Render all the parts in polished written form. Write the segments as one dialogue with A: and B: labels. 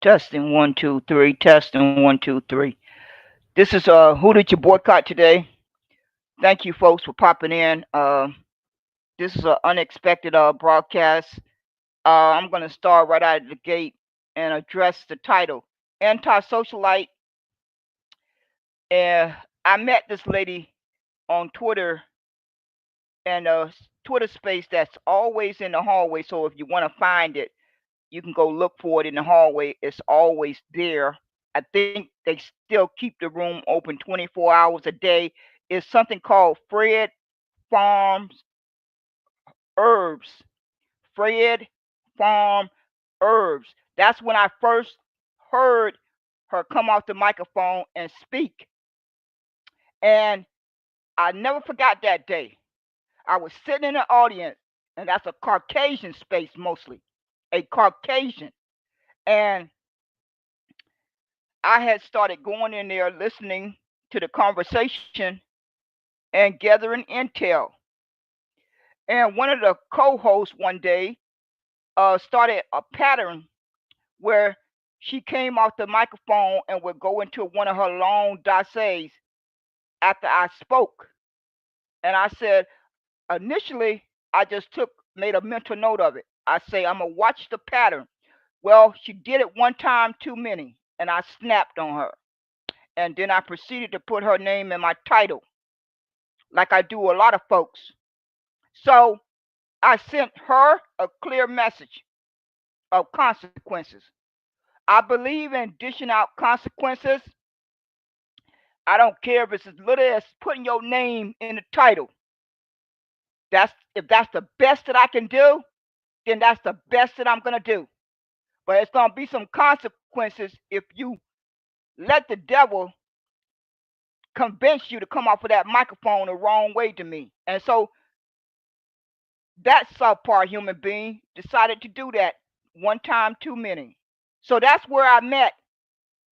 A: Testing 1 2 3. Testing 1 2 3. This is who did you boycott today? Thank you, folks, for popping in. This is an unexpected broadcast. I'm gonna start right out of the gate and address the title, AntiSocialite. And I met this lady on Twitter and Twitter space that's always in the hallway. So if you want to find it, you can go look for it in the hallway. It's always there. I think they still keep the room open 24 hours a day. It's something called Fred Farms Herbs. Fred Farm Herbs. That's when I first heard her come off the microphone and speak. And I never forgot that day. I was sitting in the audience, and that's a Caucasian space mostly, a Caucasian. And I had started going in there listening to the conversation and gathering intel. And one of the co-hosts one day started a pattern where she came off the microphone and would go into one of her long dossiers after I spoke. And I said, initially, I just made a mental note of it. I say, I'm going to watch the pattern. Well, she did it one time too many, and I snapped on her. And then I proceeded to put her name in my title, like I do a lot of folks. So I sent her a clear message of consequences. I believe in dishing out consequences. I don't care if it's as little as putting your name in the title. If that's the best that I can do, then that's the best that I'm gonna do. But it's gonna be some consequences if you let the devil convince you to come off of that microphone the wrong way to me. And so that subpar human being decided to do that one time too many. So that's where I met.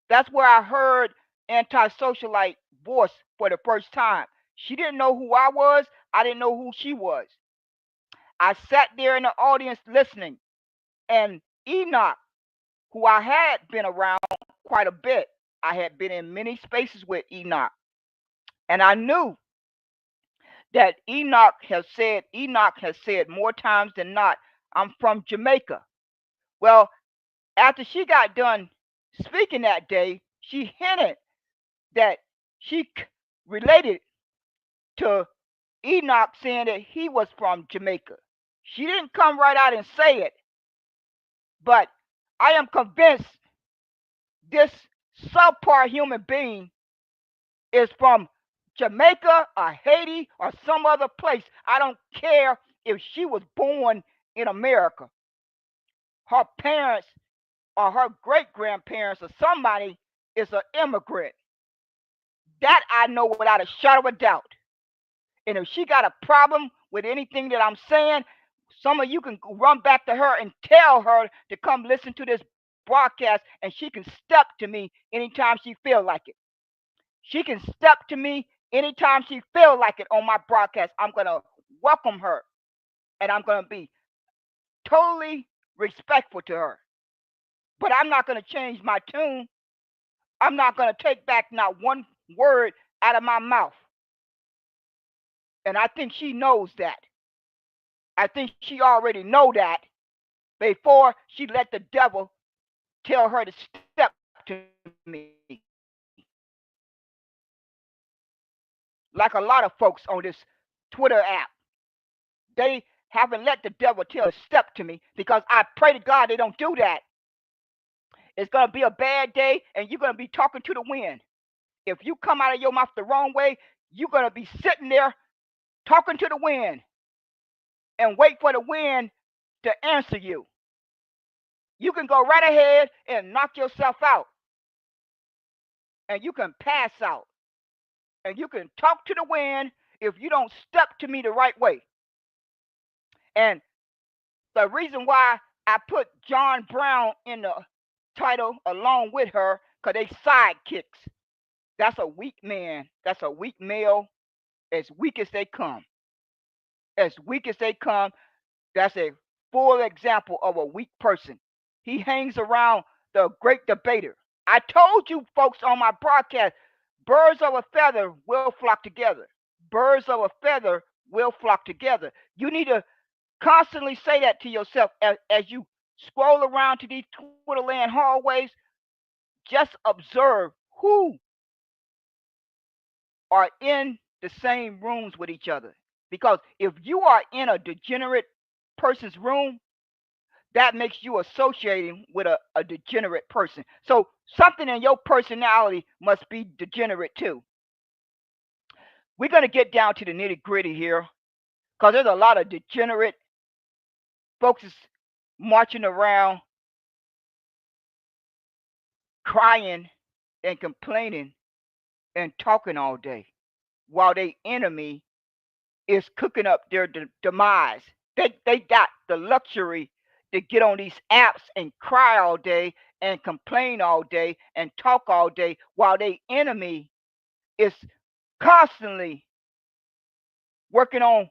A: That's where I heard AntiSocialite voice for the first time. She didn't know who I was. I didn't know who she was. I sat there in the audience listening, and Enoch, who I had been around quite a bit, I had been in many spaces with Enoch, and I knew that Enoch has said more times than not, I'm from Jamaica. Well, after she got done speaking that day, she hinted that she related to Enoch saying that he was from Jamaica. She didn't come right out and say it, but I am convinced this subpar human being is from Jamaica or Haiti or some other place. I don't care if she was born in America. Her parents or her great grandparents or somebody is an immigrant. That I know without a shadow of a doubt. And if she got a problem with anything that I'm saying, some of you can run back to her and tell her to come listen to this broadcast, and she can step to me anytime she feel like it. She can step to me anytime she feel like it on my broadcast. I'm going to welcome her, and I'm going to be totally respectful to her. But I'm not going to change my tune. I'm not going to take back not one word out of my mouth. And I think she knows that. I think she already know that before she let the devil tell her to step to me. Like a lot of folks on this Twitter app, they haven't let the devil tell her to step to me because I pray to God they don't do that. It's going to be a bad day and you're going to be talking to the wind. If you come out of your mouth the wrong way, you're going to be sitting there talking to the wind and wait for the wind to answer you. You can go right ahead and knock yourself out, and you can pass out, and you can talk to the wind if you don't step to me the right way. And the reason why I put John Brown in the title along with her, because they sidekicks. That's a weak man. That's a weak male, as weak as they come. As weak as they come, that's a full example of a weak person. He hangs around the great debater. I told you folks on my broadcast, birds of a feather will flock together. Birds of a feather will flock together. You need to constantly say that to yourself as you scroll around to these Twitterland hallways. Just observe who are in the same rooms with each other. Because if you are in a degenerate person's room, that makes you associating with a degenerate person. So something in your personality must be degenerate too. We're going to get down to the nitty gritty here because there's a lot of degenerate folks marching around crying and complaining and talking all day while their enemy is cooking up their demise. They got the luxury to get on these apps and cry all day and complain all day and talk all day while their enemy is constantly working on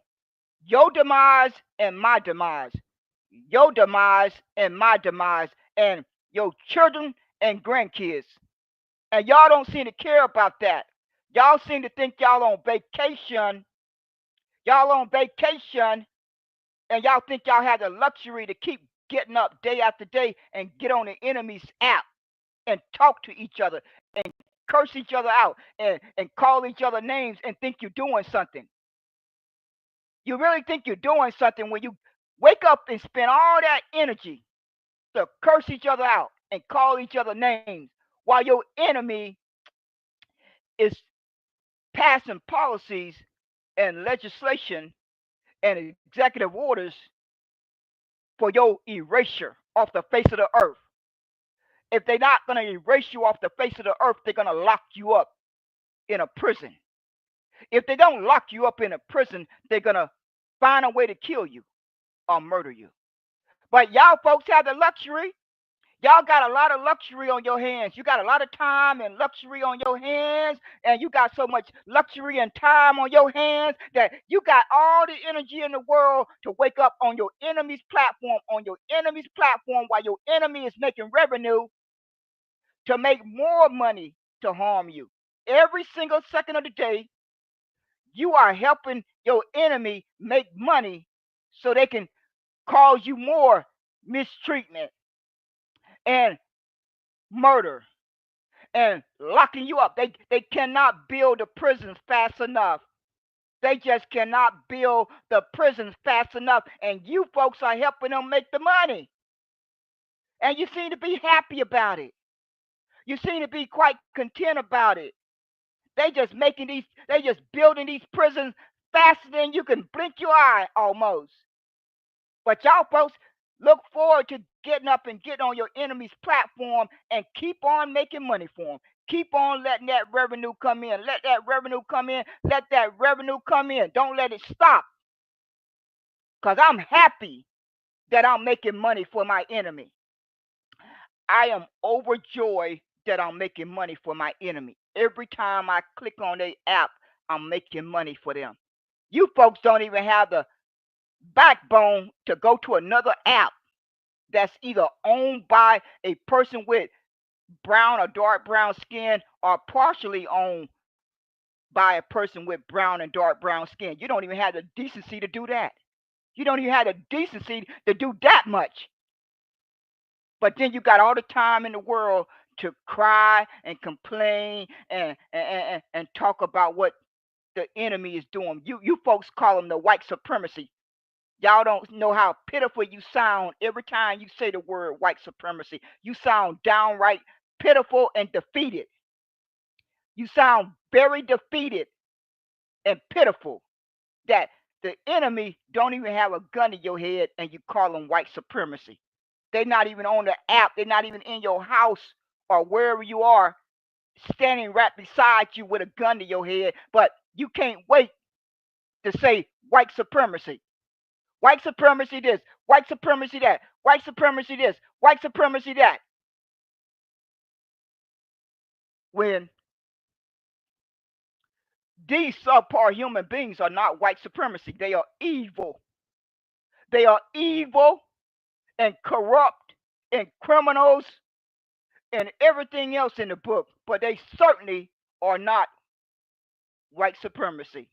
A: your demise and my demise, your demise and my demise, and your children and grandkids. And y'all don't seem to care about that. Y'all seem to think y'all on vacation. Y'all on vacation, and y'all think y'all have the luxury to keep getting up day after day and get on the enemy's app and talk to each other and curse each other out and call each other names and think you're doing something. You really think you're doing something when you wake up and spend all that energy to curse each other out and call each other names while your enemy is passing policies and legislation and executive orders for your erasure off the face of the earth. If they're not going to erase you off the face of the earth, they're going to lock you up in a prison. If they don't lock you up in a prison, they're going to find a way to kill you or murder you. But y'all folks have the luxury. Y'all got a lot of luxury on your hands. You got a lot of time and luxury on your hands, and you got so much luxury and time on your hands that you got all the energy in the world to wake up on your enemy's platform while your enemy is making revenue to make more money to harm you. Every single second of the day, you are helping your enemy make money so they can cause you more mistreatment and murder and locking you up. They cannot build the prisons fast enough. They just cannot build the prisons fast enough. And you folks are helping them make the money. And you seem to be happy about it. You seem to be quite content about it. They just building these prisons faster than you can blink your eye almost. But y'all folks look forward to getting up and getting on your enemy's platform and keep on making money for them. Keep on letting that revenue come in. Let that revenue come in. Let that revenue come in. Don't let it stop. Because I'm happy that I'm making money for my enemy. I am overjoyed that I'm making money for my enemy. Every time I click on their app, I'm making money for them. You folks don't even have the backbone to go to another app that's either owned by a person with brown or dark brown skin or partially owned by a person with brown and dark brown skin. You don't even have the decency to do that. You don't even have the decency to do that much. But then you got all the time in the world to cry and complain and talk about what the enemy is doing. You folks call them the white supremacy. Y'all don't know how pitiful you sound every time you say the word white supremacy. You sound downright pitiful and defeated. You sound very defeated and pitiful that the enemy don't even have a gun to your head and you call them white supremacy. They're not even on the app. They're not even in your house or wherever you are, standing right beside you with a gun to your head. But you can't wait to say white supremacy. White supremacy this, white supremacy that, white supremacy this, white supremacy that. When these subpar human beings are not white supremacy, they are evil. They are evil and corrupt and criminals and everything else in the book, but they certainly are not white supremacy.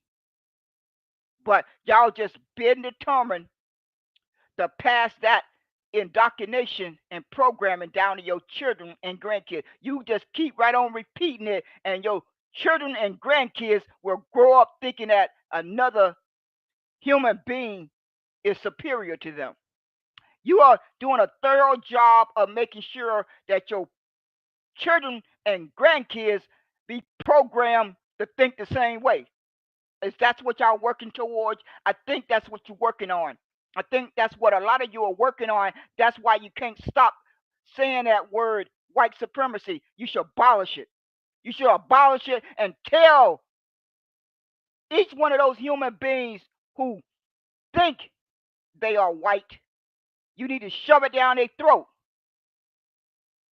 A: But y'all just been determined to pass that indoctrination and programming down to your children and grandkids. You just keep right on repeating it, and your children and grandkids will grow up thinking that another human being is superior to them. You are doing a thorough job of making sure that your children and grandkids be programmed to think the same way. Is that's what y'all working towards? I think that's what you're working on. I think that's what a lot of you are working on. That's why you can't stop saying that word white supremacy. You should abolish it. You should abolish it and tell each one of those human beings who think they are white, you need to shove it down their throat.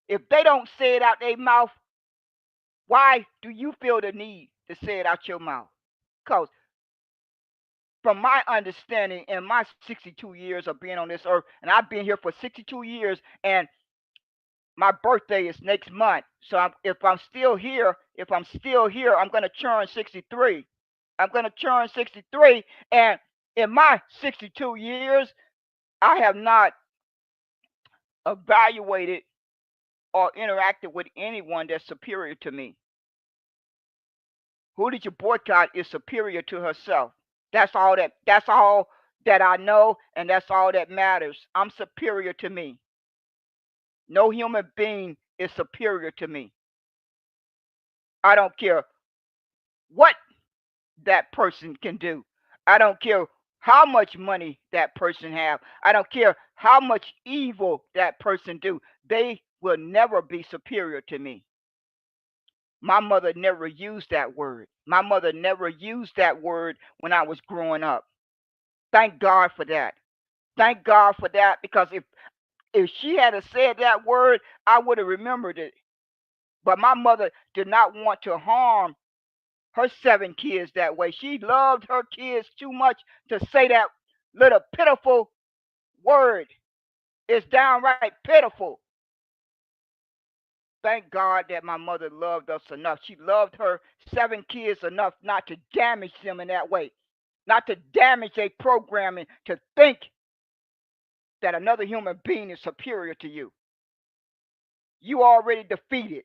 A: If they don't say it out their mouth, why do you feel the need to say it out your mouth? Because from my understanding in my 62 years of being on this earth, and I've been here for 62 years, and my birthday is next month. So if I'm still here, I'm going to turn 63. I'm going to turn 63, and in my 62 years, I have not evaluated or interacted with anyone that's superior to me. Who did you boycott is superior to herself. That's all that I know, and that's all that matters. I'm superior to me. No human being is superior to me. I don't care what that person can do. I don't care how much money that person have. I don't care how much evil that person do. They will never be superior to me. My mother never used that word. My mother never used that word when I was growing up. Thank God for that. Thank God for that, because if she had said that word, I would have remembered it. But my mother did not want to harm her 7 kids that way. She loved her kids too much to say that little pitiful word. It's downright pitiful. Thank God that my mother loved us enough. She loved her 7 kids enough not to damage them in that way, not to damage their programming to think that another human being is superior to you. You already defeated,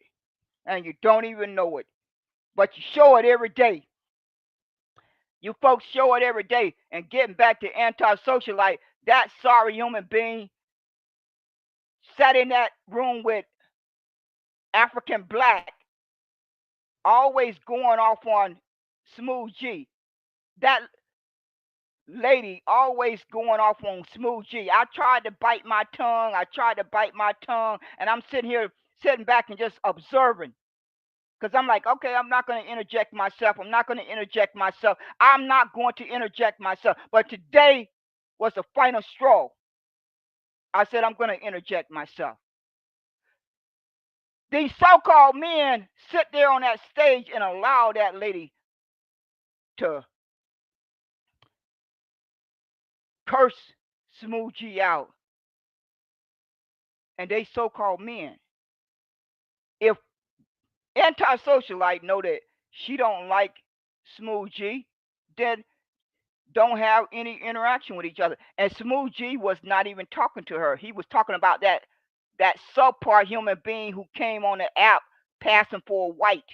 A: and you don't even know it. But you show it every day. You folks show it every day. And getting back to AntiSocialite, that sorry human being sat in that room with African Black, always going off on Smooth G. That lady always going off on Smooth G. I tried to bite my tongue. And I'm sitting back and just observing. Because I'm like, okay, I'm not going to interject myself. I'm not going to interject myself. But today was the final straw. I said, I'm going to interject myself. These so-called men sit there on that stage and allow that lady to curse Smooth G out. And they so-called men. If AntiSocialite know that she don't like Smooth G, then don't have any interaction with each other. And Smooth G was not even talking to her. He was talking about that subpar human being who came on the app passing for a white.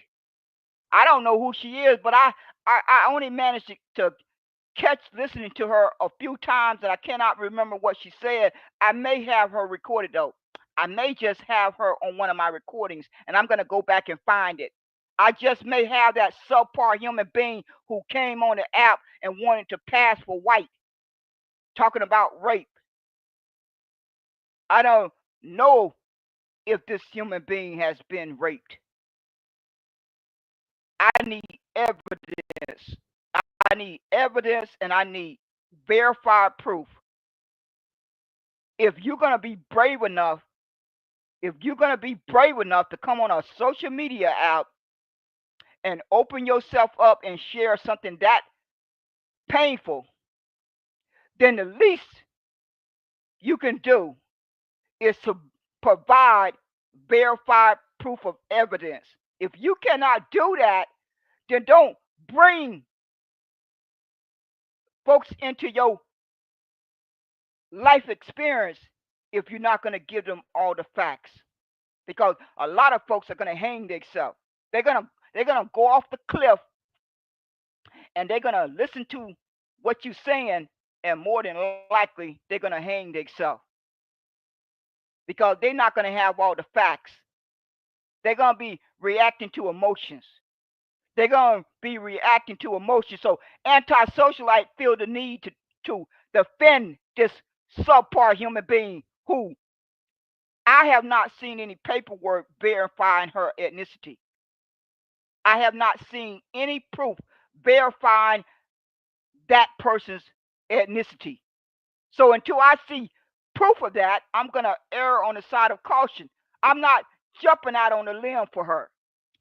A: I don't know who she is, but I only managed to catch listening to her a few times, and I cannot remember what she said. I may have her recorded though. I may just have her on one of my recordings, and I'm going to go back and find it. I just may have that subpar human being who came on the app and wanted to pass for white, talking about rape. I don't know if this human being has been raped. I need evidence. I need evidence, and I need verified proof. If you're going to be brave enough, to come on a social media app and open yourself up and share something that painful, then the least you can do is to provide verified proof of evidence. If you cannot do that, then don't bring folks into your life experience if you're not going to give them all the facts. Because a lot of folks are going to hang themselves. They're gonna go off the cliff and they're gonna listen to what you're saying, and more than likely they're gonna hang themselves because they're not gonna have all the facts. They're gonna be reacting to emotions. They're gonna be reacting to emotions. So anti-socialite feel the need to defend this subpar human being who I have not seen any paperwork verifying her ethnicity. I have not seen any proof verifying that person's ethnicity. So until I see proof of that, I'm going to err on the side of caution. I'm not jumping out on a limb for her.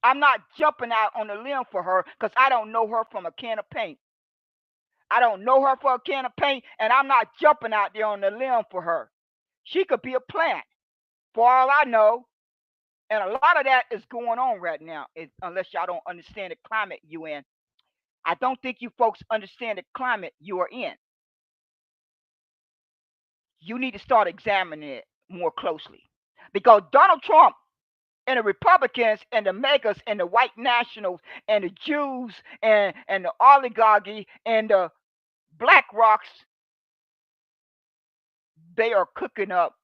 A: I'm not jumping out on a limb for her because I don't know her from a can of paint. I don't know her for a can of paint, and I'm not jumping out there on the limb for her. She could be a plant, for all I know. And a lot of that is going on right now, unless y'all don't understand the climate you in. I don't think you folks understand the climate you are in. You need to start examining it more closely. Because Donald Trump and the Republicans and the megas and the white nationals and the Jews and the oligarchy and the black rocks, they are cooking up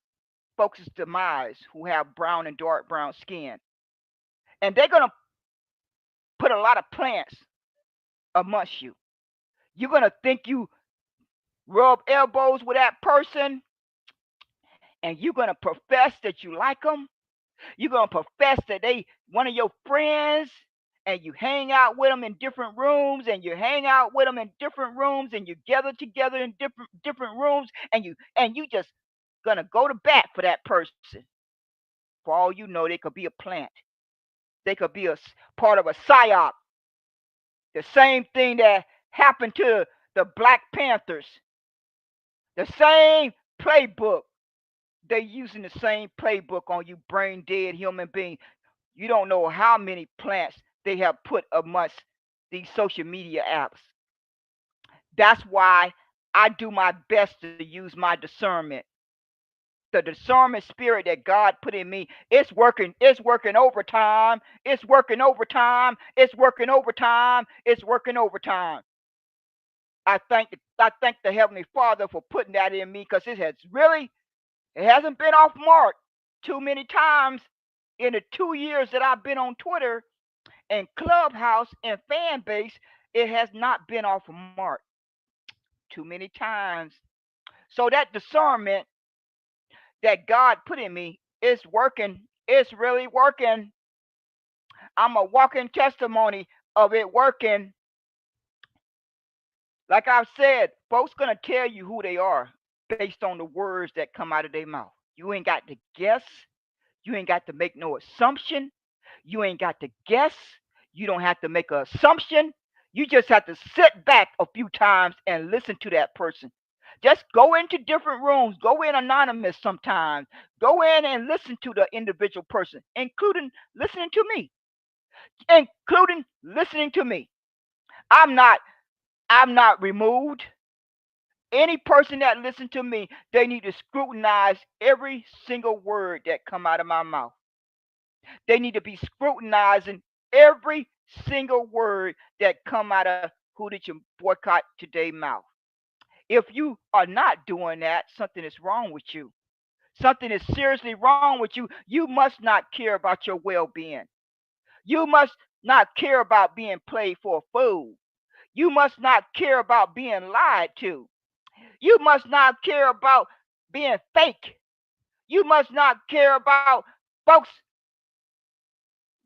A: folks' demise who have brown and dark brown skin. And they're going to put a lot of plants amongst you. You're going to think you rub elbows with that person, and you're going to profess that you like them. You're going to profess that they one of your friends, and you hang out with them in different rooms, and you hang out with them in different rooms, and you gather together in different rooms, and you just going to go to bat for that person. For all you know, they could be a plant. They could be a part of a psyop. The same thing that happened to the Black Panthers. The same playbook. They using the same playbook on you brain dead human being. You don't know how many plants they have put amongst these social media apps. That's why I do my best to use my discernment. The discernment spirit that God put in me, it's working. It's working overtime. It's working overtime. It's working overtime. It's working overtime. I thank the Heavenly Father for putting that in me because it hasn't been off mark too many times in the 2 years that I've been on Twitter and Clubhouse and fan base. It has not been off mark too many times. So that discernment that God put in me is working. It's really working. I'm a walking testimony of it working. Like I've said, folks gonna tell you who they are based on the words that come out of their mouth. You ain't got to guess. You ain't got to make no assumption. You ain't got to guess. You don't have to make an assumption. You just have to sit back a few times and listen to that person. Just go into different rooms. Go in anonymous sometimes. Go in and listen to the individual person, including listening to me. Including listening to me. I'm not I'm not removed. Any person that listens to me, they need to scrutinize every single word that come out of my mouth. They need to be scrutinizing every single word that come out of who did you boycott today mouth. If you are not doing that, something is wrong with you. Something is seriously wrong with you. You must not care about your well-being. You must not care about being played for a fool. You must not care about being lied to. You must not care about being fake. You must not care about folks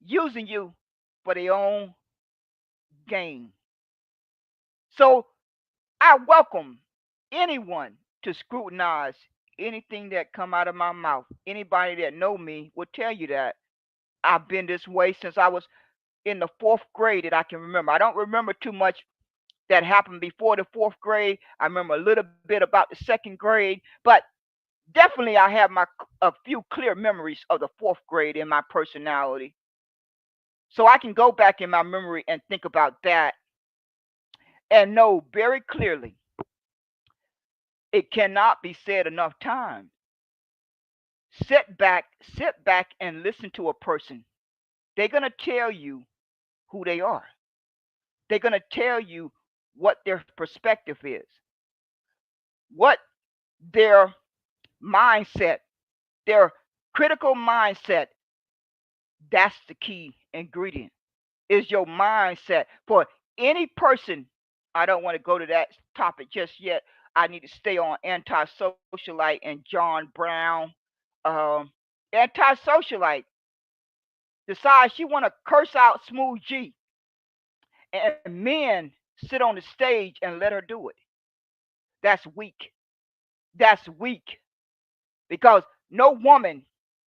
A: using you for their own gain. So I welcome anyone to scrutinize anything that come out of my mouth. Anybody that know me will tell you that I've been this way since I was in the fourth grade that I can remember. I don't remember too much that happened before the fourth grade. I remember a little bit about the second grade, but Definitely, I have a few clear memories of the fourth grade in my personality. So I can go back in my memory and think about that and know very clearly it cannot be said enough times. Sit back and listen to a person. They're going to tell you who they are. They're going to tell you what their perspective is, what their mindset, their critical mindset. That's the key ingredient. Is your mindset for any person. I don't want to go to that topic just yet. I need to stay on AntiSocialite and John Brown. Um, AntiSocialite decides she want to curse out Smooth G, and men sit on the stage and let her do it. That's weak. That's weak because no woman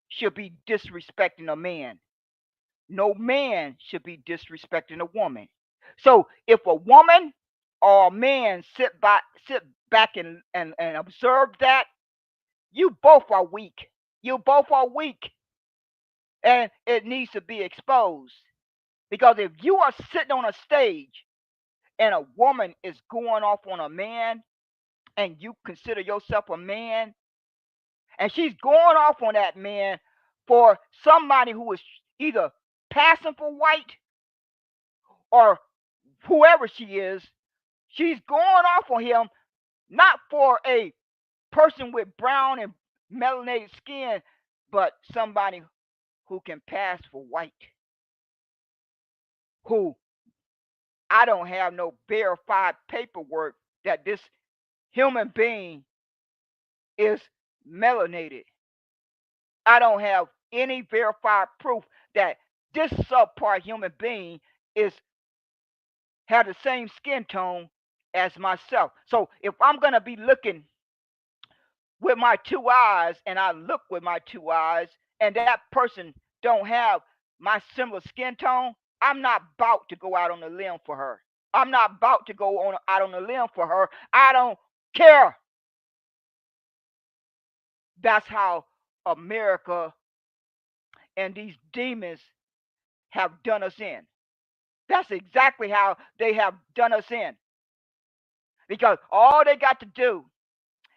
A: should be disrespecting a man. No man should be disrespecting a woman. So if a woman or a man sit back and observe that, you both are weak. You both are weak. And it needs to be exposed. Because if you are sitting on a stage and a woman is going off on a man and you consider yourself a man and she's going off on that man for somebody who is either passing for white or whoever she is, she's going off on him not for a person with brown and melanated skin, but somebody who can pass for white, who I don't have no verified paperwork that this human being is melanated. I don't have any verified proof that this subpart human being is have the same skin tone as myself. So if I'm gonna be looking with my two eyes and I look with my two eyes and that person don't have my similar skin tone, I'm not about to go out on a limb for her. I'm not about to go out on a limb for her. I don't care. That's how America and these demons have done us in. That's exactly how they have done us in. Because all they got to do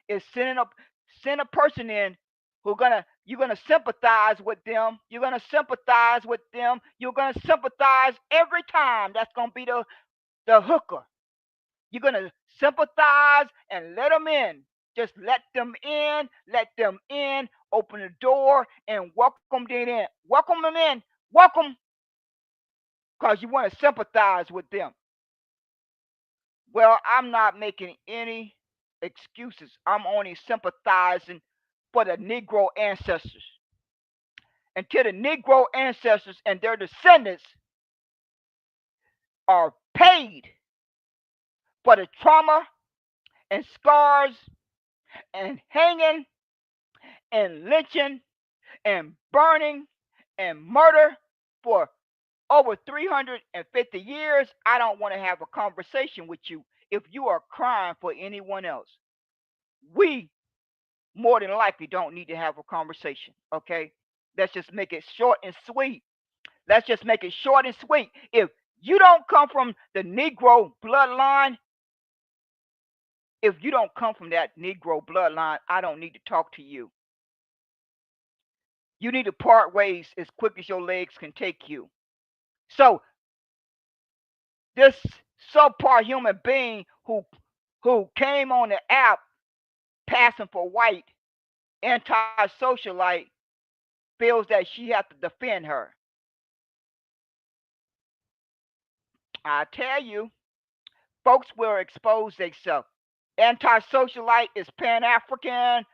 A: is send a person in who gonna you're gonna sympathize with them. You're gonna sympathize with them. You're gonna sympathize every time. That's gonna be the hooker. You're gonna sympathize and let them in. Just let them in. Let them in. Open the door and welcome them in. Welcome them in. Welcome, cause you want to sympathize with them. Well, I'm not making any excuses. I'm only sympathizing for the Negro ancestors. Until the Negro ancestors and their descendants are paid for the trauma and scars and hanging and lynching and burning and murder for over 350 years, I don't want to have a conversation with you if you are crying for anyone else. We more than likely don't need to have a conversation, okay? Let's just make it short and sweet. Let's just make it short and sweet. If you don't come from the Negro bloodline, if you don't come from that Negro bloodline, I don't need to talk to you. You need to part ways as quick as your legs can take you. So this subpar human being who came on the app passing for white, anti-socialite, feels that she has to defend her. I tell you, folks will expose themselves. Anti-socialite is Pan-African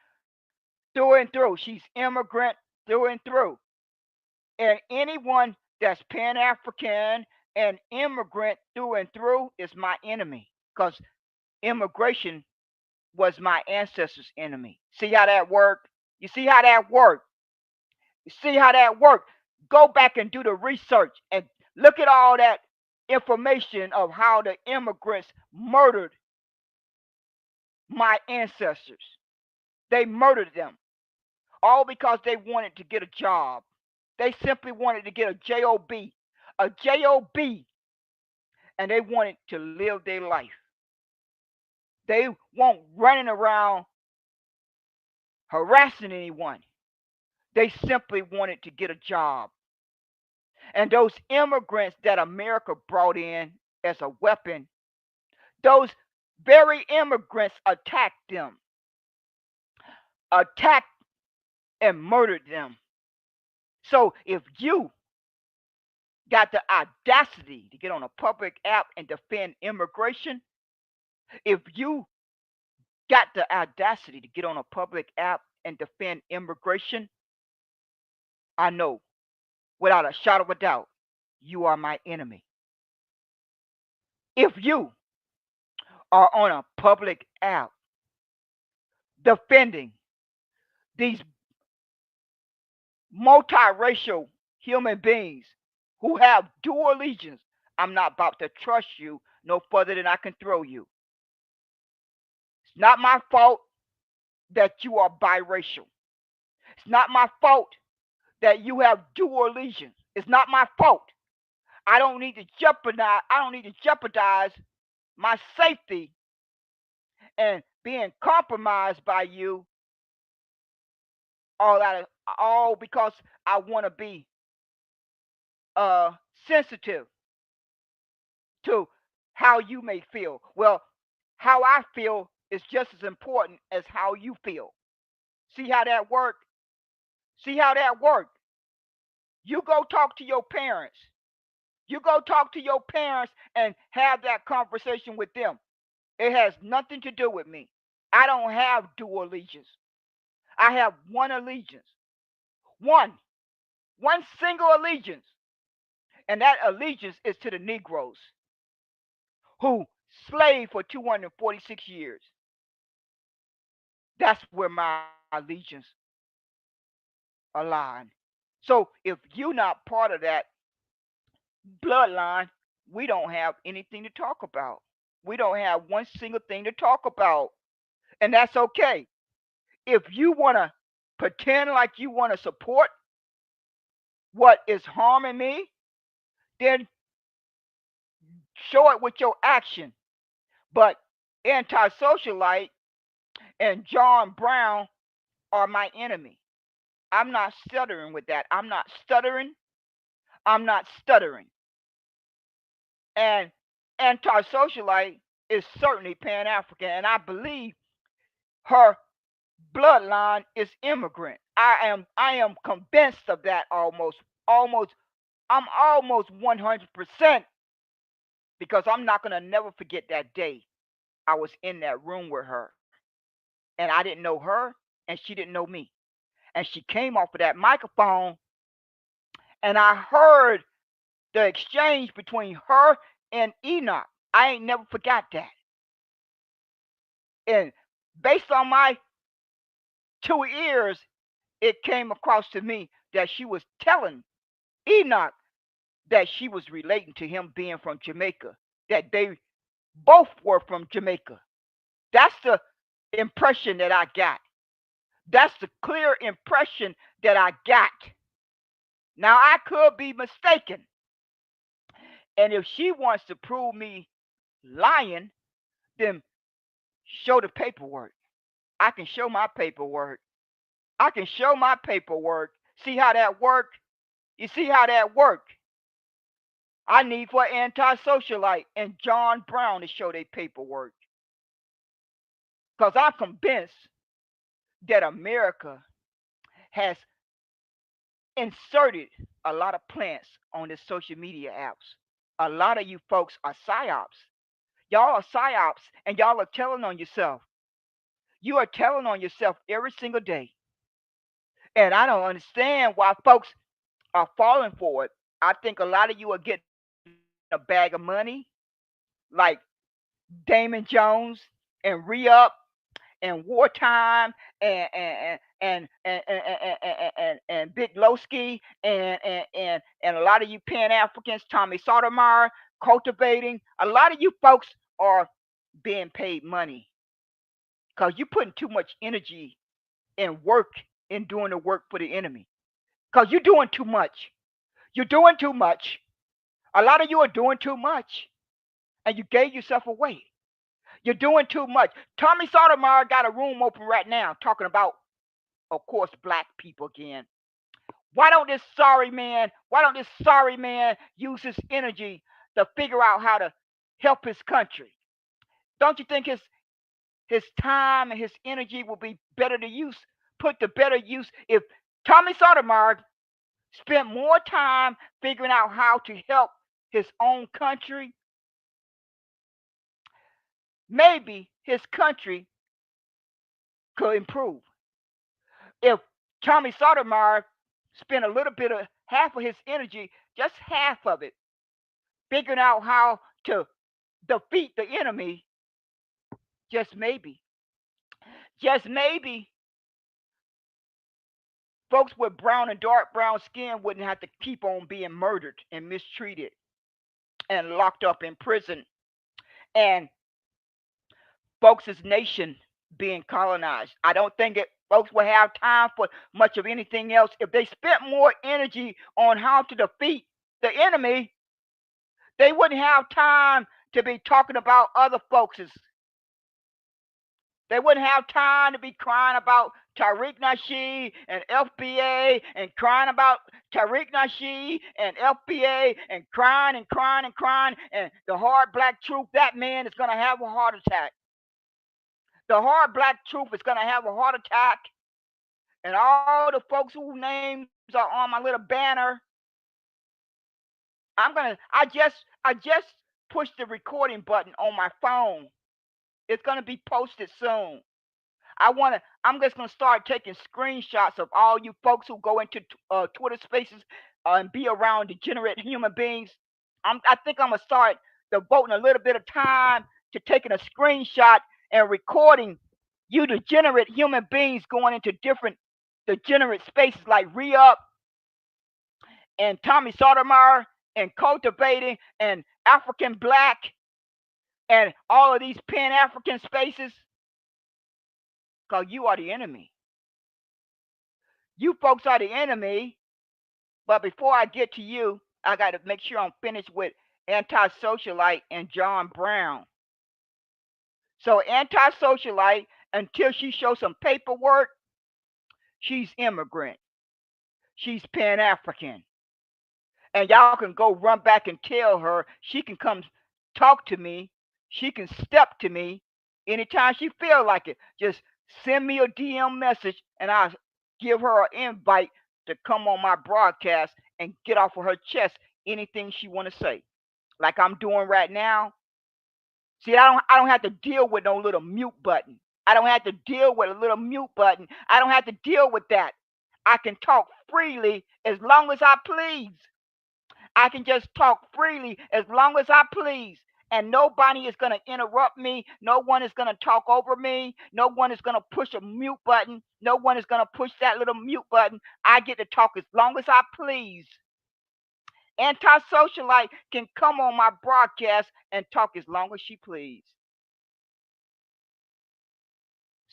A: through and through. She's immigrant through and through. And anyone that's Pan-African and immigrant through and through is my enemy. Because immigration was my ancestors' enemy. See how that worked? You see how that worked? You see how that worked? Go back and do the research and look at all that information of how the immigrants murdered my ancestors. They murdered them. all because they wanted to get a job. They simply wanted to get a job, and they wanted to live their life. They weren't running around harassing anyone. They simply wanted to get a job. And those immigrants that America brought in as a weapon, those very immigrants attacked them, attacked and murdered them. So if you got the audacity to get on a public app and defend immigration, if you got the audacity to get on a public app and defend immigration, I know without a shadow of a doubt, you are my enemy. If you are on a public app defending these multiracial human beings who have dual allegiance, I'm not about to trust you no further than I can throw you. It's not my fault that you are biracial. It's not my fault that you have dual allegiance. It's not my fault. I don't need to jeopardize my safety and being compromised by you all because I want to be sensitive to how you may feel. Well, how I feel is just as important as how you feel. See how that worked? See how that worked? You go talk to your parents. You go talk to your parents and have that conversation with them. It has nothing to do with me. I don't have dual allegiance. I have one allegiance. One. One single allegiance. And that allegiance is to the Negroes who slaved for 246 years. That's where my allegiance align. So if you're not part of that bloodline, we don't have anything to talk about. We don't have one single thing to talk about. And that's okay. If you want to pretend like you want to support what is harming me, then show it with your action. But AntiSocialite and John Brown are my enemy. I'm not stuttering with that. I'm not stuttering. I'm not stuttering. And AntiSocialite is certainly Pan African, and I believe her bloodline is immigrant. I am convinced of that almost I'm almost 100% because I'm not gonna never forget that day I was in that room with her, and I didn't know her, and she didn't know me, and she came off of that microphone, and I heard the exchange between her and Enoch. I ain't never forgot that, and based on my 2 ears, it came across to me that she was telling Enoch that she was relating to him being from Jamaica, that they both were from Jamaica. That's the impression that I got. That's the clear impression that I got. Now, I could be mistaken. And if she wants to prove me lying, then show the paperwork. I can show my paperwork. I can show my paperwork. See how that worked? You see how that worked? I need for AntiSocialite and John Brown to show their paperwork. Because I'm convinced that America has inserted a lot of plants on the social media apps. A lot of you folks are psyops. Y'all are psyops, and y'all are telling on yourself. You are telling on yourself every single day. And I don't understand why folks are falling for it. I think a lot of you are getting a bag of money, like Damon Jones and Re-Up and Wartime and Big Lowski and a lot of you Pan Africans, Tommy Sotomayor, cultivating. A lot of you folks are being paid money because you're putting too much energy and work in doing the work for the enemy. Because you're doing too much. You're doing too much. A lot of you are doing too much. And you gave yourself away. You're doing too much. Tommy Sotomayor got a room open right now talking about, of course, black people again. Why don't this sorry man use his energy to figure out how to help his country? Don't you think his time and his energy will be better to use, put to better use if Tommy Sotomayor spent more time figuring out how to help his own country? Maybe his country could improve. If Tommy Sotomayor spent a little bit of half of his energy, just half of it, figuring out how to defeat the enemy, just maybe, folks with brown and dark brown skin wouldn't have to keep on being murdered and mistreated and locked up in prison, and folks' nation being colonized. I don't think that folks will have time for much of anything else. If they spent more energy on how to defeat the enemy, they wouldn't have time to be talking about other folks'. They wouldn't have time to be crying about Tariq Nasheed and FBA and crying about Tariq Nasheed and FBA and crying and crying and crying. And the hard black truth, that man is going to have a heart attack. The hard black truth is going to have a heart attack. And all the folks whose names are on my little banner, I just pushed the recording button on my phone. It's going to be posted soon. I'm just going to start taking screenshots of all you folks who go into Twitter spaces and be around degenerate human beings. I think I'm going to start devoting a little bit of time to taking a screenshot and recording you degenerate human beings going into different degenerate spaces like Re-Up and Tommy Sotomayor and Cultivating and African Black and all of these Pan-African spaces. Because you are the enemy. You folks are the enemy. But before I get to you, I got to make sure I'm finished with AntiSocialite and John Brown. So AntiSocialite, until she shows some paperwork, she's immigrant. She's Pan-African. And y'all can go run back and tell her she can come talk to me. She can step to me anytime she feel like it. Just send me a DM message and I'll give her an invite to come on my broadcast and get off of her chest anything she want to say. Like I'm doing right now. See, I don't have to deal with no little mute button. I don't have to deal with a little mute button. I don't have to deal with that. I can talk freely as long as I please. I can just talk freely as long as I please. And nobody is going to interrupt me. No one is going to talk over me. No one is going to push a mute button. No one is going to push that little mute button. I get to talk as long as I please. AntiSocialite can come on my broadcast and talk as long as she please.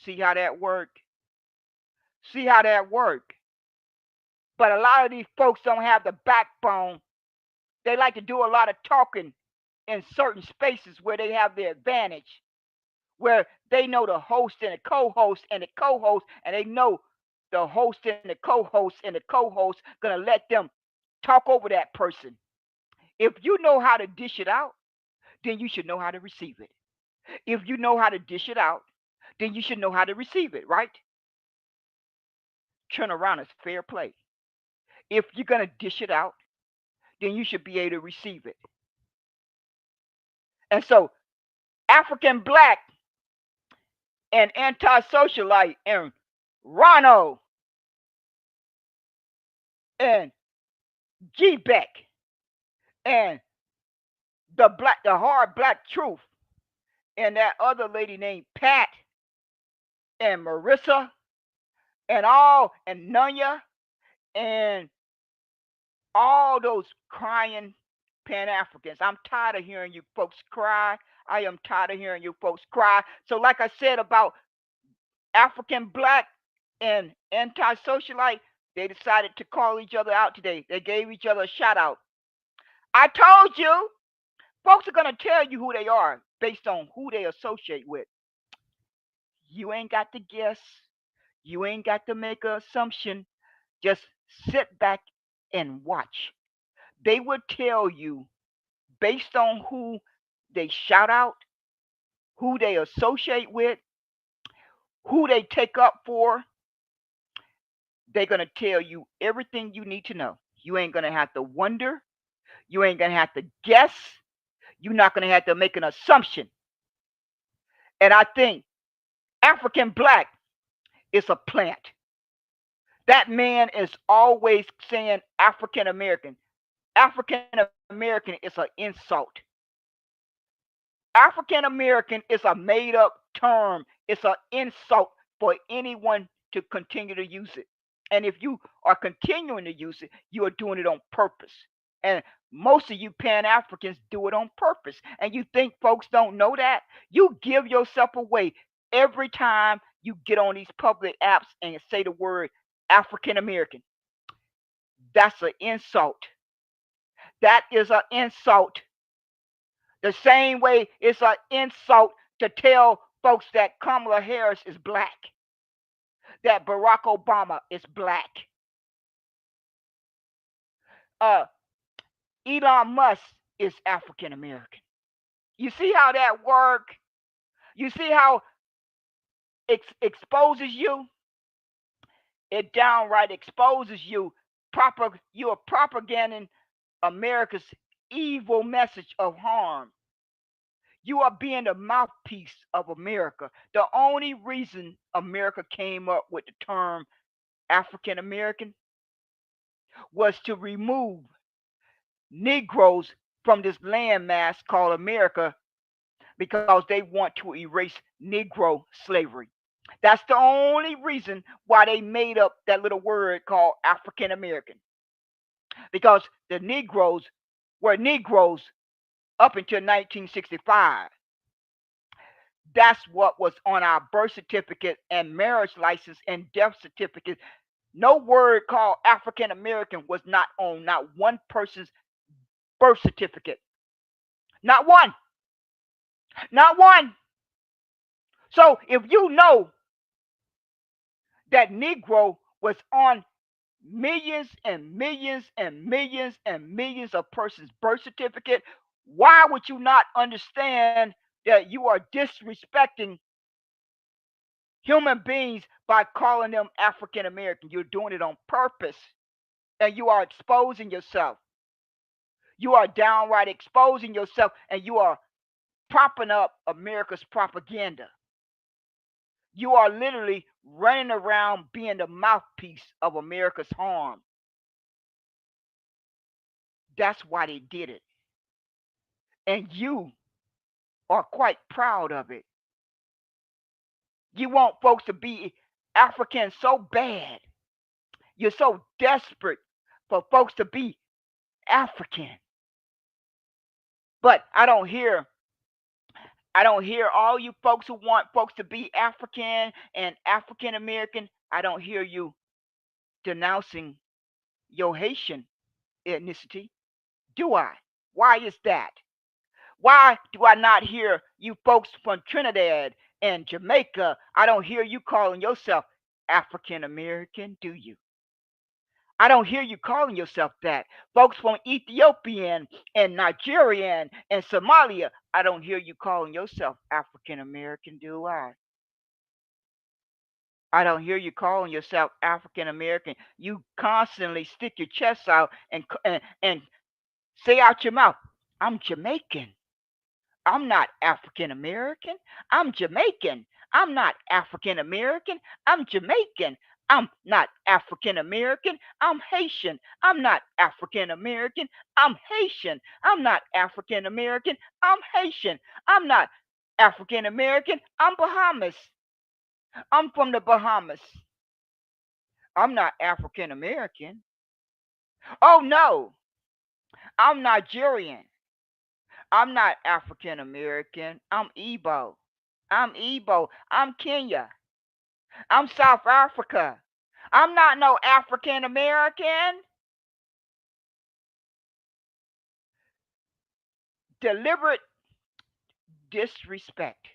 A: See how that worked? See how that worked? But a lot of these folks don't have the backbone. They like to do a lot of talking in certain spaces where they have the advantage, where they know the host and the co-host and the co-host, and they know the host and the co-host gonna let them talk over that person. If you know how to dish it out, then you should know how to receive it. If you know how to dish it out, then you should know how to receive it, right? Turn around is fair play. If you're gonna dish it out, then you should be able to receive it. And so African Black and AntiSocialite and Ronald and G-Beck and the hard black truth and that other lady named Pat and Marissa and Nunya and all those crying Pan-Africans. I'm tired of hearing you folks cry. I am tired of hearing you folks cry. So like I said about African Black and AntiSocialite, they decided to call each other out today. They gave each other a shout out. I told you, folks are going to tell you who they are based on who they associate with. You ain't got to guess. You ain't got to make an assumption. Just sit back and watch. They will tell you based on who they shout out, who they associate with, who they take up for. They're going to tell you everything you need to know. You ain't going to have to wonder. You ain't going to have to guess. You're not going to have to make an assumption. And I think African black is a plant. That man is always saying African American. African American is an insult. African American is a made up term. It's an insult for anyone to continue to use it. And if you are continuing to use it, you are doing it on purpose. And most of you Pan Africans do it on purpose. And you think folks don't know that? You give yourself away every time you get on these public apps and say the word African American. That's an insult. That is an insult. The same way it's an insult to tell folks that Kamala Harris is black, that Barack Obama is black, Elon Musk is African American. You see how that works? You see how it exposes you? It downright exposes you. You are propagating America's evil message of harm. You are being the mouthpiece of America. The only reason America came up with the term African American was to remove Negroes from this landmass called America because they want to erase Negro slavery. That's the only reason why they made up that little word called African American. Because the Negroes were Negroes up until 1965. That's what was on our birth certificate and marriage license and death certificate. No word called African American was not on not one person's birth certificate. Not one. Not one. So if you know that Negro was on millions and millions and millions and millions of persons' birth certificate, why would you not understand that you are disrespecting human beings by calling them African American? You're doing it on purpose, and you are exposing yourself. You are downright exposing yourself, and you are propping up America's propaganda. You are literally running around being the mouthpiece of America's harm. That's why they did it. And you are quite proud of it. You want folks to be African so bad. You're so desperate for folks to be African. But I don't hear all you folks who want folks to be African and African American. I don't hear you denouncing your Haitian ethnicity. Do I? Why is that? Why do I not hear you folks from Trinidad and Jamaica? I don't hear you calling yourself African American, do you? I don't hear you calling yourself that. Folks from Ethiopian and Nigerian and Somalia, I don't hear you calling yourself African American, do I? I don't hear you calling yourself African American. You constantly stick your chest out and say out your mouth, I'm Jamaican. I'm not African American. I'm Jamaican. I'm not African American. I'm Jamaican. I'm not African American. I'm Haitian. I'm not African American. I'm Haitian. I'm not African American. I'm Haitian. I'm not African American. I'm Bahamas. I'm from the Bahamas. I'm not African American. Oh no, I'm Nigerian. I'm not African American. I'm Igbo. I'm Igbo. I'm Kenya. I'm South Africa. I'm not no African American. Deliberate disrespect.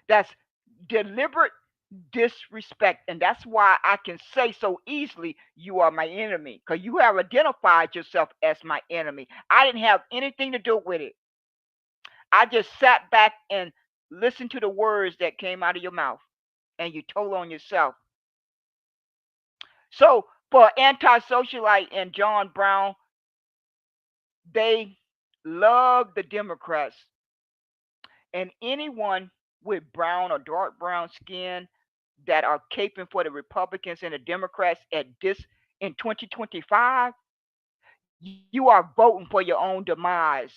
A: That's deliberate disrespect. And that's why I can say so easily, you are my enemy, because you have identified yourself as my enemy. I didn't have anything to do with it. I just sat back and listened to the words that came out of your mouth, and you told on yourself. So for AntiSocialite and John Brown, they love the Democrats, and anyone with brown or dark brown skin that are caping for the Republicans and the Democrats at this in 2025, you are voting for your own demise.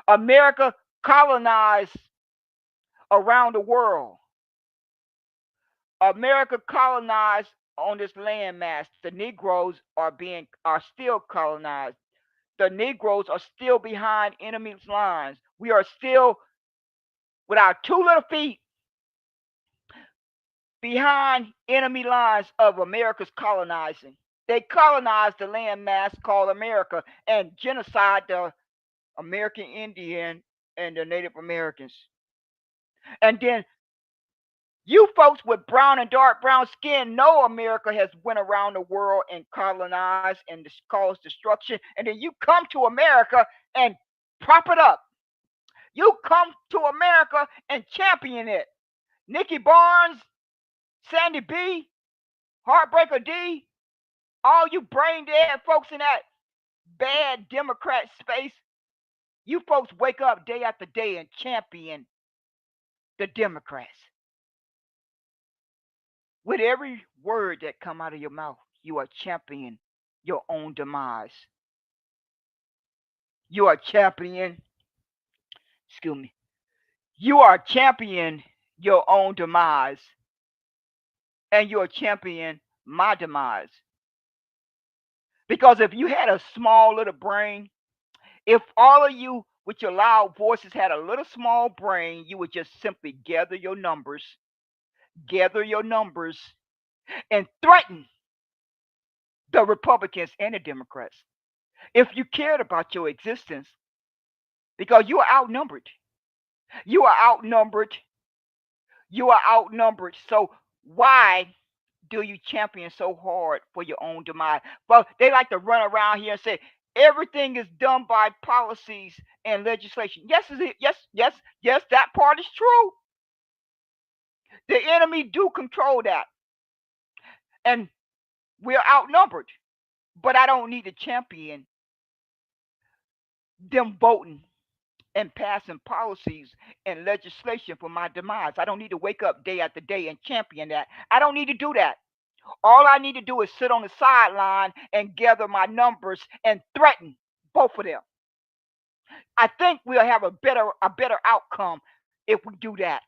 A: America colonized around the world. America colonized on this landmass. The Negroes are still colonized. The Negroes are still behind enemy's lines. We are still with our two little feet behind enemy lines of America's colonizing. They colonized the landmass called America and genocide the American Indian and the Native Americans. And then you folks with brown and dark brown skin know America has went around the world and colonized and caused destruction. And then you come to America and prop it up. You come to America and champion it. Nikki Barnes, Sandy B, Heartbreaker D, all you brain dead folks in that bad Democrat space, you folks wake up day after day and champion the Democrats. With every word that come out of your mouth, you are championing your own demise. You are championing, excuse me, you are championing your own demise. And you are championing my demise. Because if you had a small little brain, if all of you with your loud voices had a little small brain, you would just simply gather your numbers, and threaten the Republicans and the Democrats. If you cared about your existence, because you are outnumbered. You are outnumbered. You are outnumbered. So why do you champion so hard for your own demise? But they like to run around here and say everything is done by policies and legislation. Yes, is it? Yes, yes, yes. That part is true. The enemy do control that, and we're outnumbered. But I don't need to champion them voting and passing policies and legislation for my demise. I don't need to wake up day after day and champion that. I don't need to do that. All I need to do is sit on the sideline and gather my numbers and threaten both of them. I think we'll have a better outcome if we do that.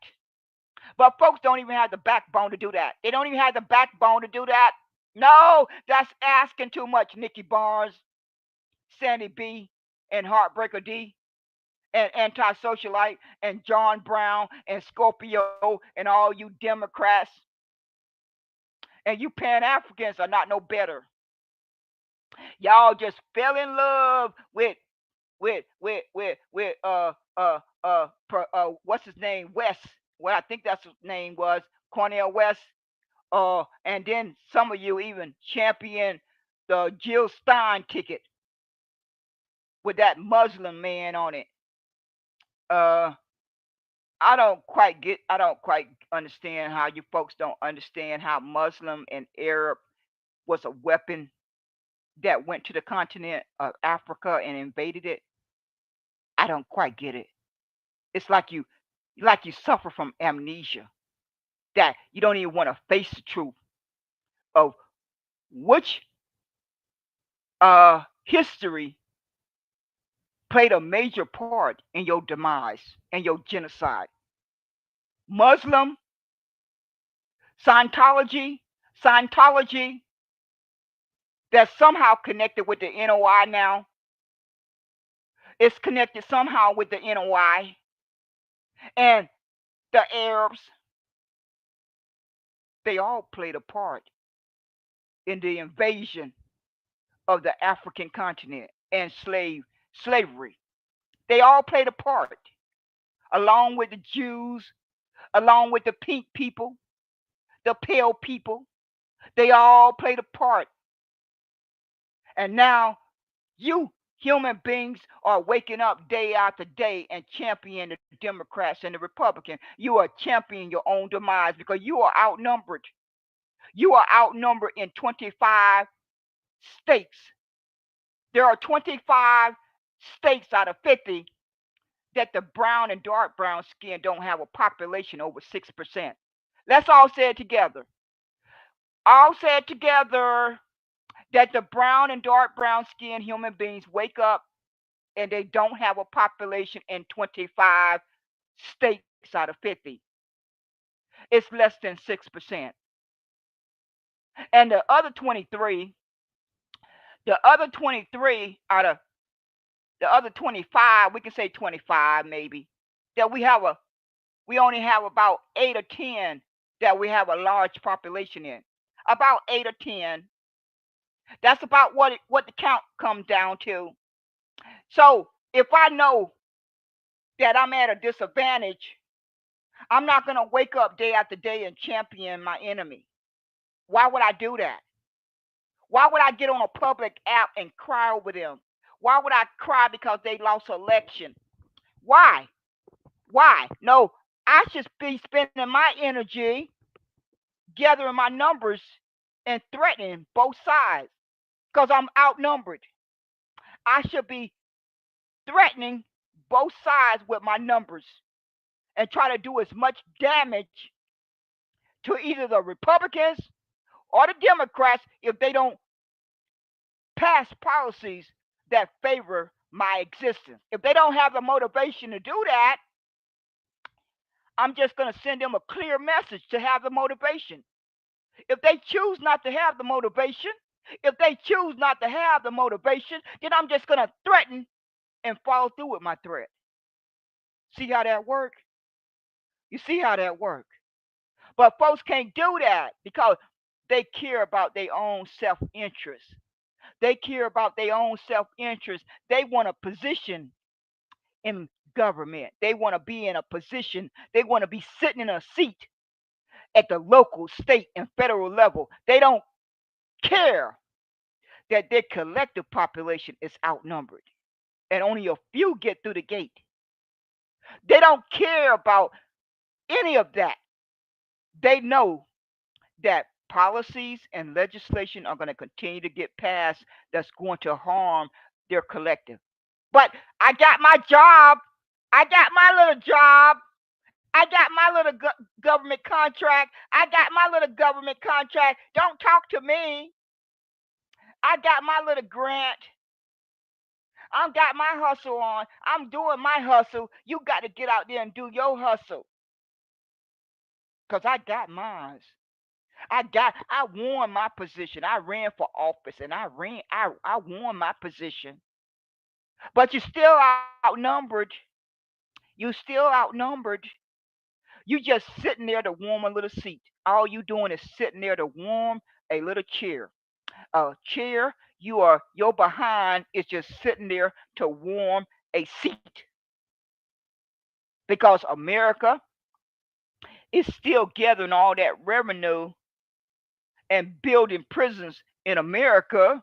A: But folks don't even have the backbone to do that. They don't even have the backbone to do that. No, that's asking too much, Nikki Barnes, Sandy B, and Heartbreaker D, and AntiSocialite, and John Brown, and Scorpio, and all you Democrats. And you Pan Africans are not no better. Y'all just fell in love with what's his name, West. Well, I think that's his name was Cornel West. And then some of you even champion the Jill Stein ticket with that Muslim man on it. I don't quite understand how you folks don't understand how Muslim and Arab was a weapon that went to the continent of Africa and invaded it. I don't quite get it. It's like you suffer from amnesia, that you don't even want to face the truth of which history played a major part in your demise and your genocide. Muslim, Scientology, that's somehow connected with the NOI now. It's connected somehow with the NOI and the Arabs They all played a part in the invasion of the African continent and slavery. They all played a part, along with the Jews, along with the pink people, the pale people. They all played a part. And now you human beings are waking up day after day and championing the Democrats and the Republicans. You are championing your own demise because you are outnumbered. You are outnumbered in 25 states. There are 25 states out of 50 that the brown and dark brown skin don't have a population over 6%. Let's all say it together. All say it together that the brown and dark brown skinned human beings wake up and they don't have a population in 25 states out of 50. It's less than 6%. And the other 23 out of the other 25, we can say 25 maybe, that we only have about 8 or 10 that we have a large population in. About 8 or 10. That's about what the count comes down to. So if I know that I'm at a disadvantage, I'm not going to wake up day after day and champion my enemy. Why would I do that? Why would I get on a public app and cry over them? Why would I cry because they lost election? Why? Why? No, I should be spending my energy gathering my numbers and threatening both sides because I'm outnumbered. I should be threatening both sides with my numbers and try to do as much damage to either the Republicans or the Democrats if they don't pass policies that favor my existence. If they don't have the motivation to do that, I'm just going to send them a clear message to have the motivation. If they choose not to have the motivation, then I'm just going to threaten and follow through with my threat. See how that work? You see how that work? But folks can't do that because they care about their own self-interest. They care about their own self-interest. They want a position in government. They want to be in a position. They want to be sitting in a seat at the local, state, and federal level. They don't care that their collective population is outnumbered and only a few get through the gate. They don't care about any of that. They know that policies and legislation are going to continue to get passed that's going to harm their collective. But I got my job. I got my little job. I got my little government contract. I got my little government contract. Don't talk to me. I got my little grant. I got my hustle on. I'm doing my hustle. You got to get out there and do your hustle. Because I got mine. I won my position. I ran for office and I won my position. But you're still outnumbered. You still outnumbered. You just sitting there to warm a little seat. All you doing is sitting there to warm a little chair. A chair, your behind is just sitting there to warm a seat. Because America is still gathering all that revenue and building prisons in America.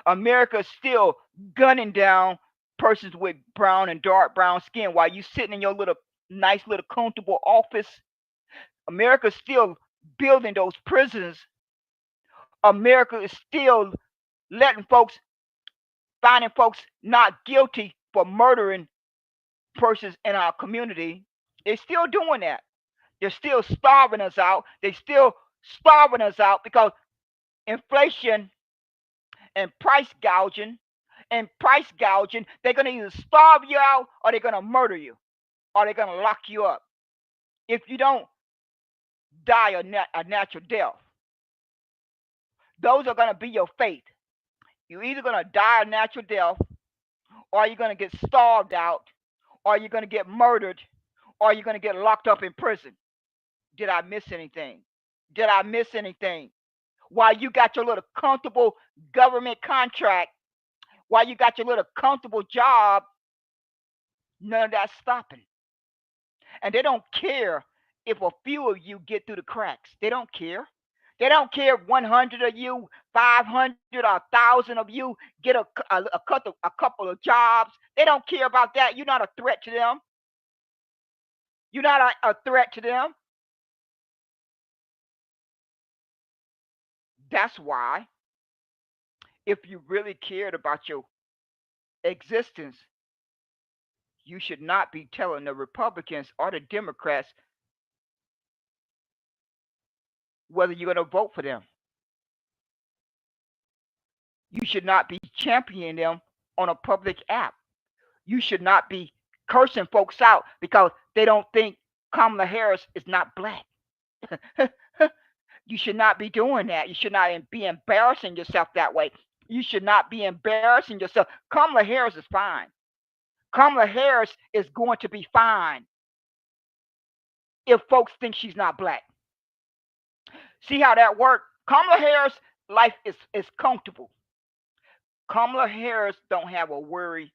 A: America's still gunning down persons with brown and dark brown skin while you sitting in your little nice little comfortable office. America's still building those prisons. America is still letting folks, finding folks not guilty for murdering persons in our community. They're still doing that. They're still starving us out. They're still starving us out because inflation and price gouging, they're going to either starve you out or they're going to murder you or they're going to lock you up if you don't die a natural death. Those are going to be your fate. You're either going to die a natural death or you're going to get starved out or you're going to get murdered or you're going to get locked up in prison. Did I miss anything? Did I miss anything? While you got your little comfortable government contract, while you got your little comfortable job, none of that's stopping. And they don't care if a few of you get through the cracks. They don't care. They don't care if 100 of you, 500 or 1,000 of you get a couple of jobs. They don't care about that. You're not a threat to them. You're not a threat to them. That's why, if you really cared about your existence, you should not be telling the Republicans or the Democrats whether you're going to vote for them. You should not be championing them on a public app. You should not be cursing folks out because they don't think Kamala Harris is not black. You should not be doing that. You should not be embarrassing yourself that way. You should not be embarrassing yourself. Kamala Harris is fine. Kamala Harris is going to be fine if folks think she's not black. See how that works? Kamala Harris' life is comfortable. Kamala Harris don't have a worry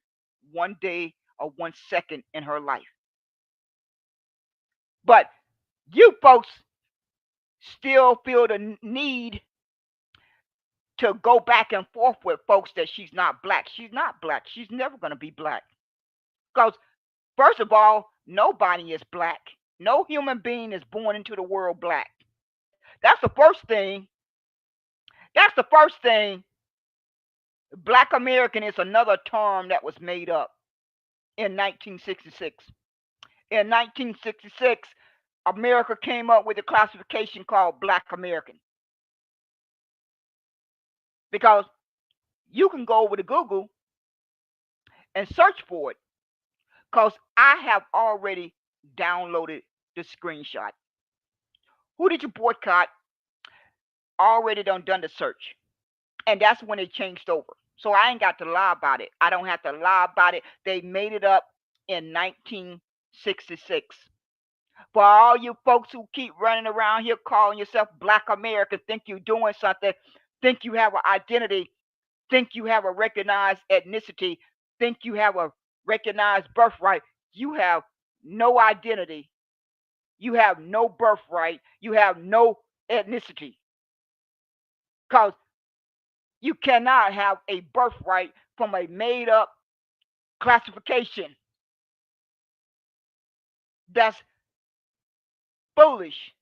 A: one day or 1 second in her life. But you folks still feel the need to go back and forth with folks that she's not black. She's not black. She's never going to be black. Because, first of all, nobody is black. No human being is born into the world black. That's the first thing. That's the first thing. Black American is another term that was made up in 1966. In 1966, America came up with a classification called Black American. Because you can go over to Google and search for it. Because I have already downloaded the screenshot. Who did you boycott? Already done the search. And that's when it changed over. So I ain't got to lie about it. I don't have to lie about it. They made it up in 1966. For all you folks who keep running around here calling yourself Black American, think you're doing something, think you have an identity, think you have a recognized ethnicity, think you have a recognized birthright, you have no identity. You have no birthright. You have no ethnicity. Because you cannot have a birthright from a made up classification. That's foolish.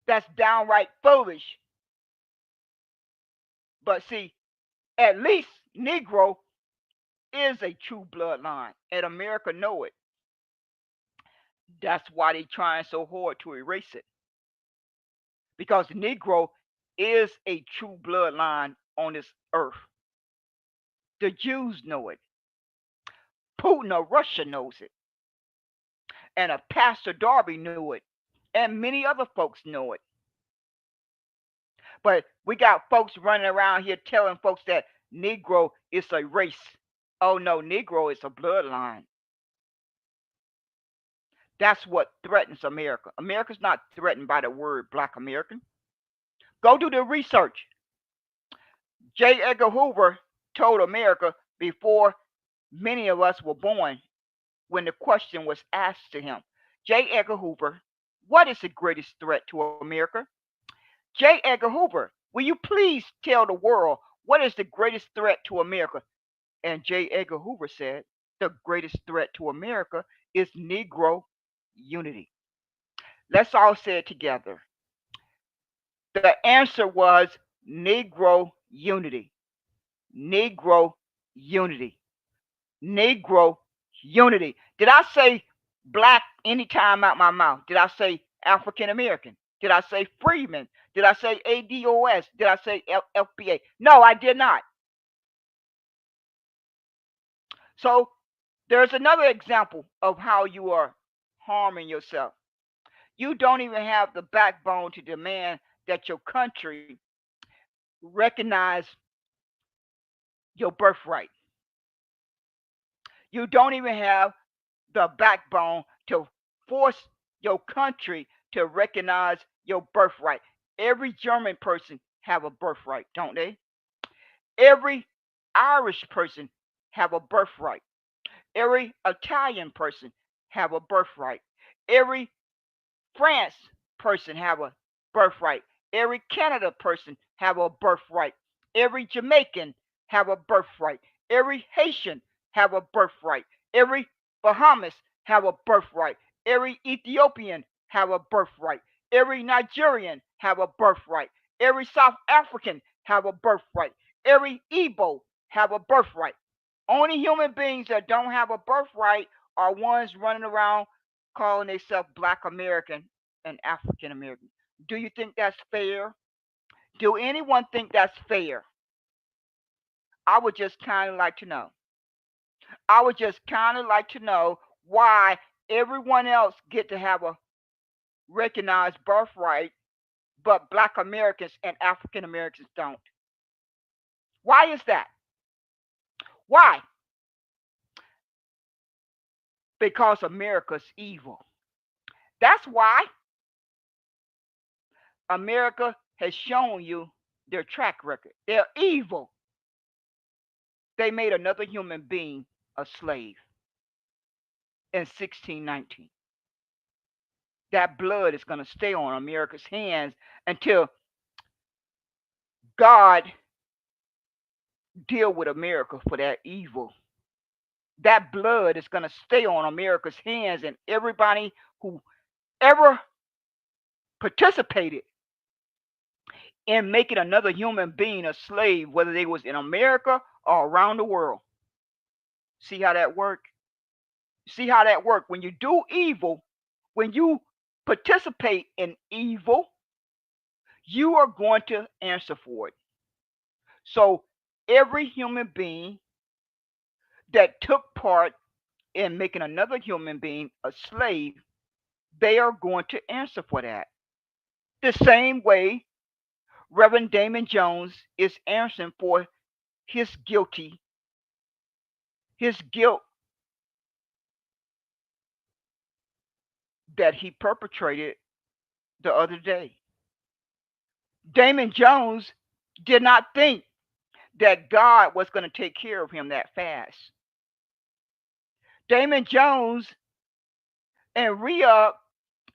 A: That's downright foolish. But see, at least Negro is a true bloodline, and America know it. That's why they're trying so hard to erase it. Because Negro is a true bloodline on this earth. The Jews know it. Putin of Russia knows it. And a Pastor Darby knew it. And many other folks know it. But we got folks running around here telling folks that Negro is a race. Oh no, Negro is a bloodline. That's what threatens America. America's not threatened by the word Black American. Go do the research. J. Edgar Hoover told America before many of us were born, when the question was asked to him, J. Edgar Hoover, what is the greatest threat to America? J. Edgar Hoover, will you please tell the world what is the greatest threat to America? And J. Edgar Hoover said, the greatest threat to America is Negro unity. Let's all say it together. The answer was Negro unity. Negro unity. Negro unity. Did I say black anytime out my mouth? Did I say African American? Did I say freedmen? Did I say ADOS? Did I say FBA? No, I did not. So there's another example of how you are harming yourself. You don't even have the backbone to demand that your country recognize your birthright. You don't even have the backbone to force your country to recognize your birthright. Every German person have a birthright, don't they? Every Irish person have a birthright. Every Italian person have a birthright. Every France person have a birthright. Every Canada person have a birthright. Every Jamaican have a birthright. Every Haitian have a birthright. Every Bahamas have a birthright. Every Ethiopian have a birthright. Every Nigerian have a birthright. Every South African have a birthright. Every Igbo have a birthright. Only human beings that don't have a birthright are ones running around calling themselves Black American and African American. Do you think that's fair? Do anyone think that's fair? I would just kind of like to know. I would just kind of like to know why everyone else get to have a recognized birthright, but Black Americans and African Americans don't. Why is that? Why? Because America's evil. That's why America has shown you their track record. They're evil. They made another human being a slave in 1619. That blood is going to stay on America's hands until God deal with America for that evil. That blood is going to stay on America's hands, and everybody who ever participated in making another human being a slave, whether they was in America or around the world. See how that worked? See how that worked? When you do evil, when you participate in evil, you are going to answer for it. So every human being that took part in making another human being a slave, they are going to answer for that. The same way Reverend Damon Jones is answering for his guilt that he perpetrated the other day. Damon Jones did not think that God was going to take care of him that fast. Damon Jones and Rhea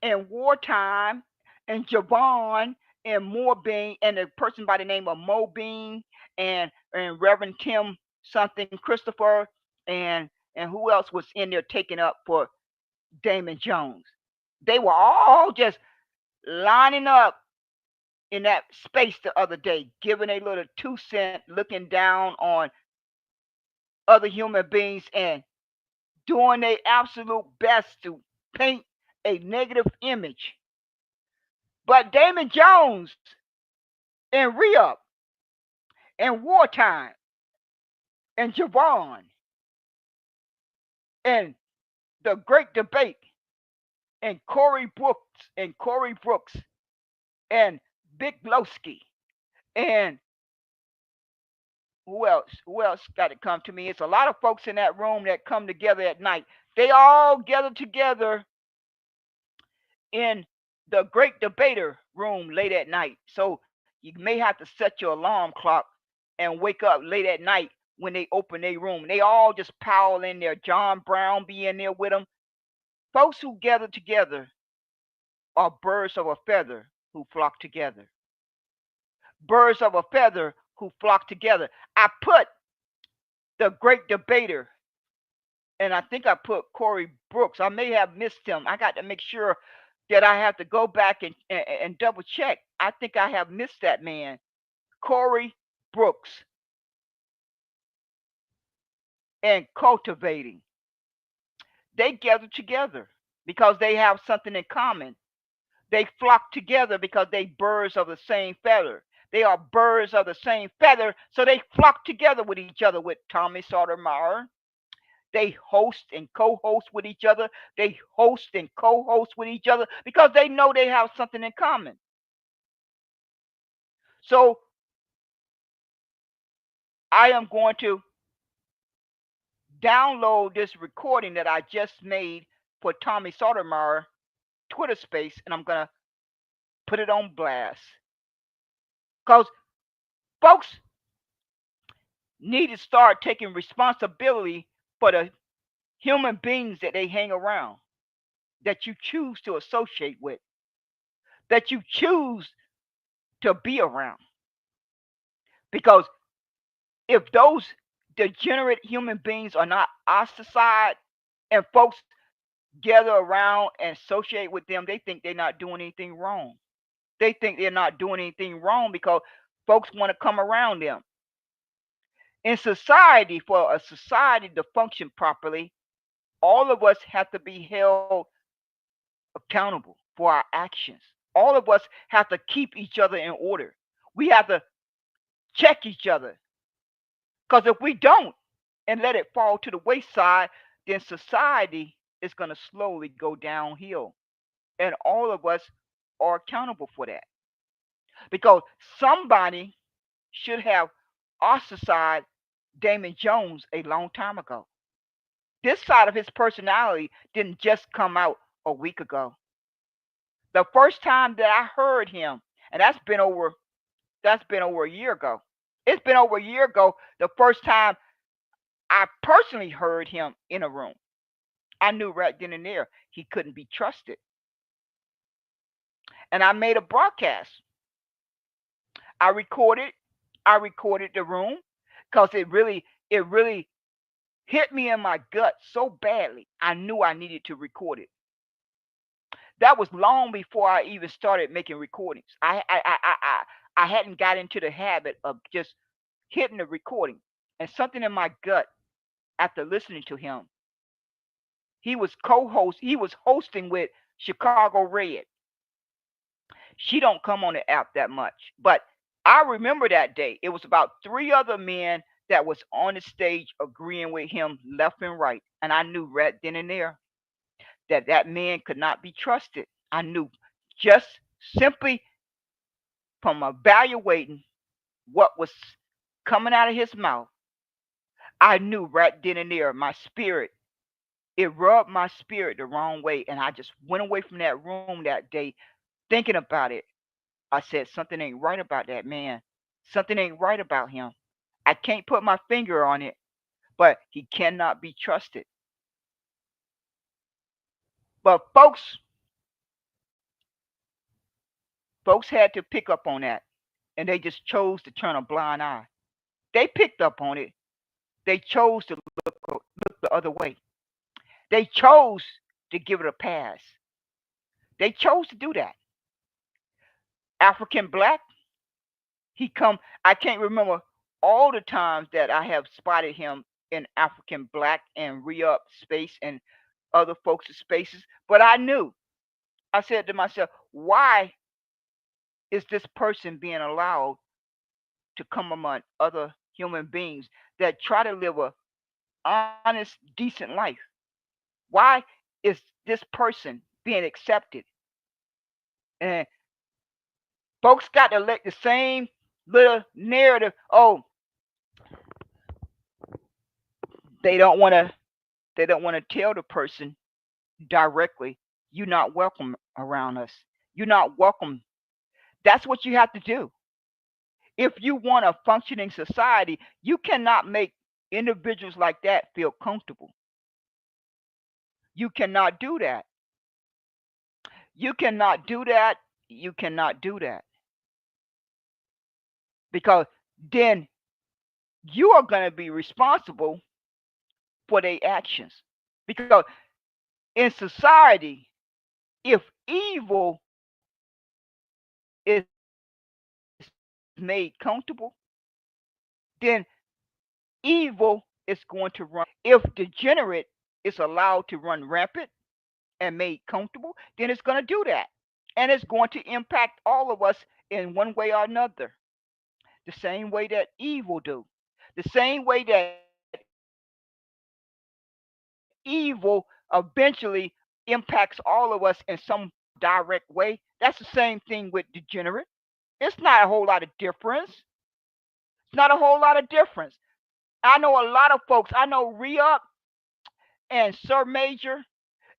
A: in wartime and Javon and Moorbean and a person by the name of Mobean and Reverend Tim something Christopher and who else was in there taking up for Damon Jones. They were all just lining up in that space the other day, giving a little 2 cent, looking down on other human beings and doing their absolute best to paint a negative image. But Damon Jones and Rhea and Wartime and Javon and the Great Debate and Corey Brooks and Big Blowski and who else? Who else got to come to me? It's a lot of folks in that room that come together at night. They all gather together in the Great Debater room late at night. So you may have to set your alarm clock and wake up late at night when they open their room. They all just pile in there. John Brown be in there with them. Folks who gather together are birds of a feather who flock together. Birds of a feather who flock together. I put the Great Debater, and I think I put Corey Brooks. I may have missed him. I got to make sure that I have to go back and double check. I think I have missed that man, Corey Brooks, and Cultivating. They gather together because they have something in common. They flock together because they birds of the same feather. They are birds of the same feather, so they flock together with each other with Tommy Sotomayor. They host and co-host with each other. They host and co-host with each other because they know they have something in common. So I am going to download this recording that I just made for Tommy Sotomayor Twitter space, and I'm going to put it on blast. Because folks need to start taking responsibility for the human beings that they hang around, that you choose to associate with, that you choose to be around. Because if those degenerate human beings are not ostracized and folks gather around and associate with them, they think they're not doing anything wrong. They think they're not doing anything wrong because folks want to come around them. In society, for a society to function properly, all of us have to be held accountable for our actions. All of us have to keep each other in order. We have to check each other. Because if we don't and let it fall to the wayside, then society is going to slowly go downhill. And all of us are accountable for that. Because somebody should have ostracized Damon Jones a long time ago. This side of his personality didn't just come out a week ago. The first time that I heard him, and that's been over a year ago. It's been over a year ago the first time I personally heard him in a room. I knew right then and there he couldn't be trusted. And I made a broadcast. I recorded I recorded the room because it really hit me in my gut so badly. I knew I needed to record it. That was long before I even started making recordings. I hadn't got into the habit of just hitting the recording. And something in my gut after listening to him, he was hosting with Chicago Red. She don't come on the app that much. But I remember that day. It was about three other men that was on the stage agreeing with him left and right. And I knew right then and there that that man could not be trusted. I knew just simply from evaluating what was coming out of his mouth. I knew right then and there my spirit, it rubbed my spirit the wrong way. And I just went away from that room that day thinking about it. I said, something ain't right about that man. Something ain't right about him. I can't put my finger on it, but he cannot be trusted. But folks had to pick up on that, and they just chose to turn a blind eye. They picked up on it. They chose to look the other way. They chose to give it a pass. They chose to do that. African black, he come. I can't remember all the times that I have spotted him in African black and re-up space and other folks' spaces, but I knew. I said to myself, why is this person being allowed to come among other human beings that try to live a honest, decent life? Why is this person being accepted? And folks got to let the same little narrative. Oh, they don't want to. They don't want to tell the person directly, "You're not welcome around us. You're not welcome." That's what you have to do. If you want a functioning society, you cannot make individuals like that feel comfortable. You cannot do that. You cannot do that. You cannot do that because then you are going to be responsible for their actions. Because in society, if evil is made comfortable, then evil is going to run rampant. If degenerate is allowed to run rampant and made comfortable, then it's going to do that. And it's going to impact all of us in one way or another. The same way that evil do. The same way that evil eventually impacts all of us in some direct way. That's the same thing with degenerate. It's not a whole lot of difference. It's not a whole lot of difference. I know a lot of folks. I know Re-Up and Sir Major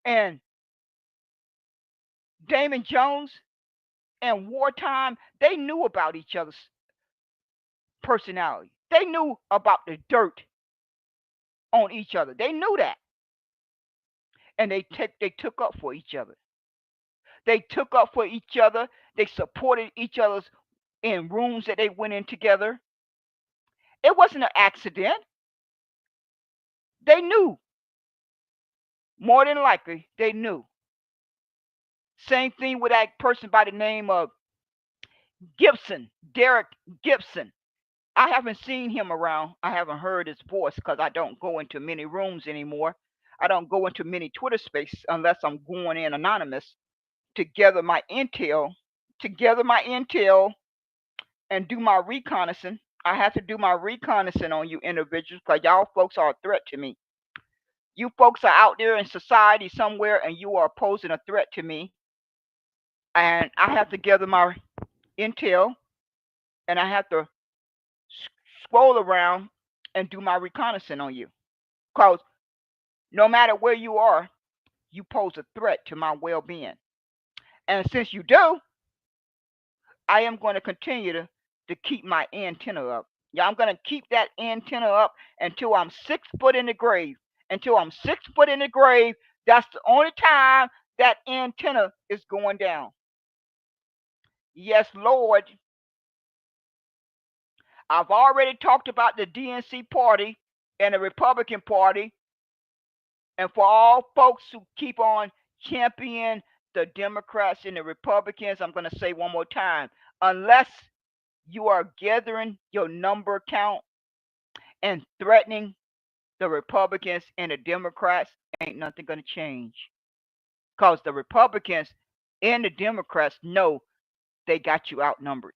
A: and Damon Jones in wartime, they knew about each other's personality. They knew about the dirt on each other. They knew that. And they took up for each other. They took up for each other. They supported each other's in rooms that they went in together. It wasn't an accident. They knew. More than likely, they knew. Same thing with that person by the name of Gibson, Derek Gibson. I haven't seen him around. I haven't heard his voice because I don't go into many rooms anymore. I don't go into many Twitter spaces unless I'm going in anonymous to gather my intel, and do my reconnaissance. I have to do my reconnaissance on you individuals because y'all folks are a threat to me. You folks are out there in society somewhere and you are posing a threat to me. And I have to gather my intel and I have to scroll around and do my reconnaissance on you. Because no matter where you are, you pose a threat to my well being. And since you do, I am going to continue to keep my antenna up. Yeah, I'm going to keep that antenna up until I'm 6 foot in the grave. Until I'm 6 foot in the grave, that's the only time that antenna is going down. Yes, Lord. I've already talked about the DNC party and the Republican Party. And for all folks who keep on championing the Democrats and the Republicans, I'm going to say one more time, unless you are gathering your number count and threatening the Republicans and the Democrats, ain't nothing going to change. Because the Republicans and the Democrats know they got you outnumbered.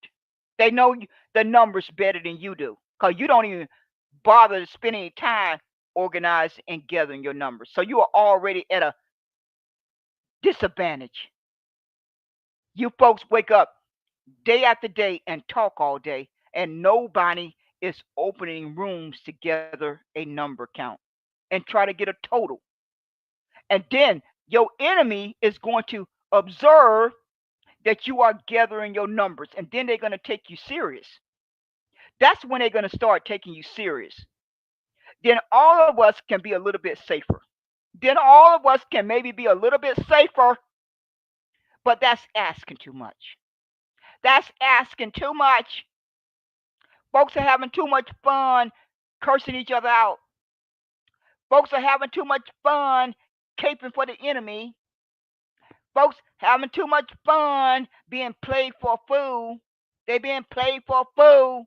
A: They know the numbers better than you do. Because you don't even bother to spend any time organizing and gathering your numbers. So you are already at a disadvantage. You folks wake up day after day and talk all day, and nobody is opening rooms to gather a number count and try to get a total. And then your enemy is going to observe that you are gathering your numbers, and then they're going to take you serious. That's when they're going to start taking you serious. Then all of us can be a little bit safer. Then all of us can maybe be a little bit safer, but that's asking too much. That's asking too much. Folks are having too much fun cursing each other out. Folks are having too much fun caping for the enemy. Folks having too much fun being played for a fool. They being played for a fool.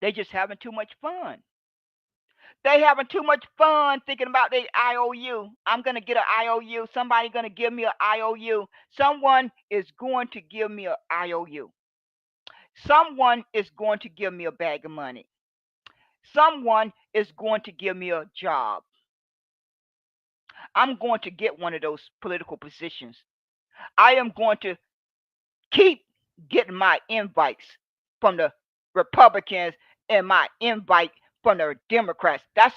A: They just having too much fun. They having too much fun thinking about their IOU. I'm going to get an IOU. Somebody going to give me an IOU. Someone is going to give me an IOU. Someone is going to give me a bag of money. Someone is going to give me a job. I'm going to get one of those political positions. I am going to keep getting my invites from the Republicans and my invite from the Democrats. That's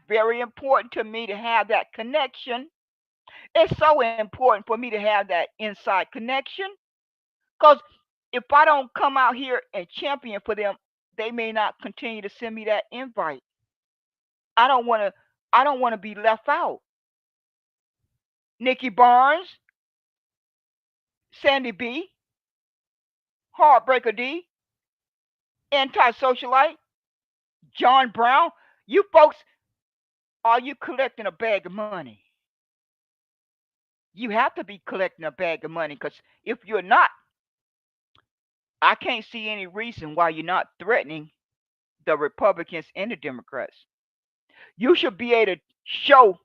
A: very important to me to have that connection. It's so important for me to have that inside connection because if I don't come out here and champion for them, they may not continue to send me that invite. I don't want to. I don't want to be left out. Nikki Barnes, Sandy B, Heartbreaker D, AntiSocialite, John Brown. You folks, are you collecting a bag of money? You have to be collecting a bag of money because if you're not, I can't see any reason why you're not threatening the Republicans and the Democrats. You should be able to show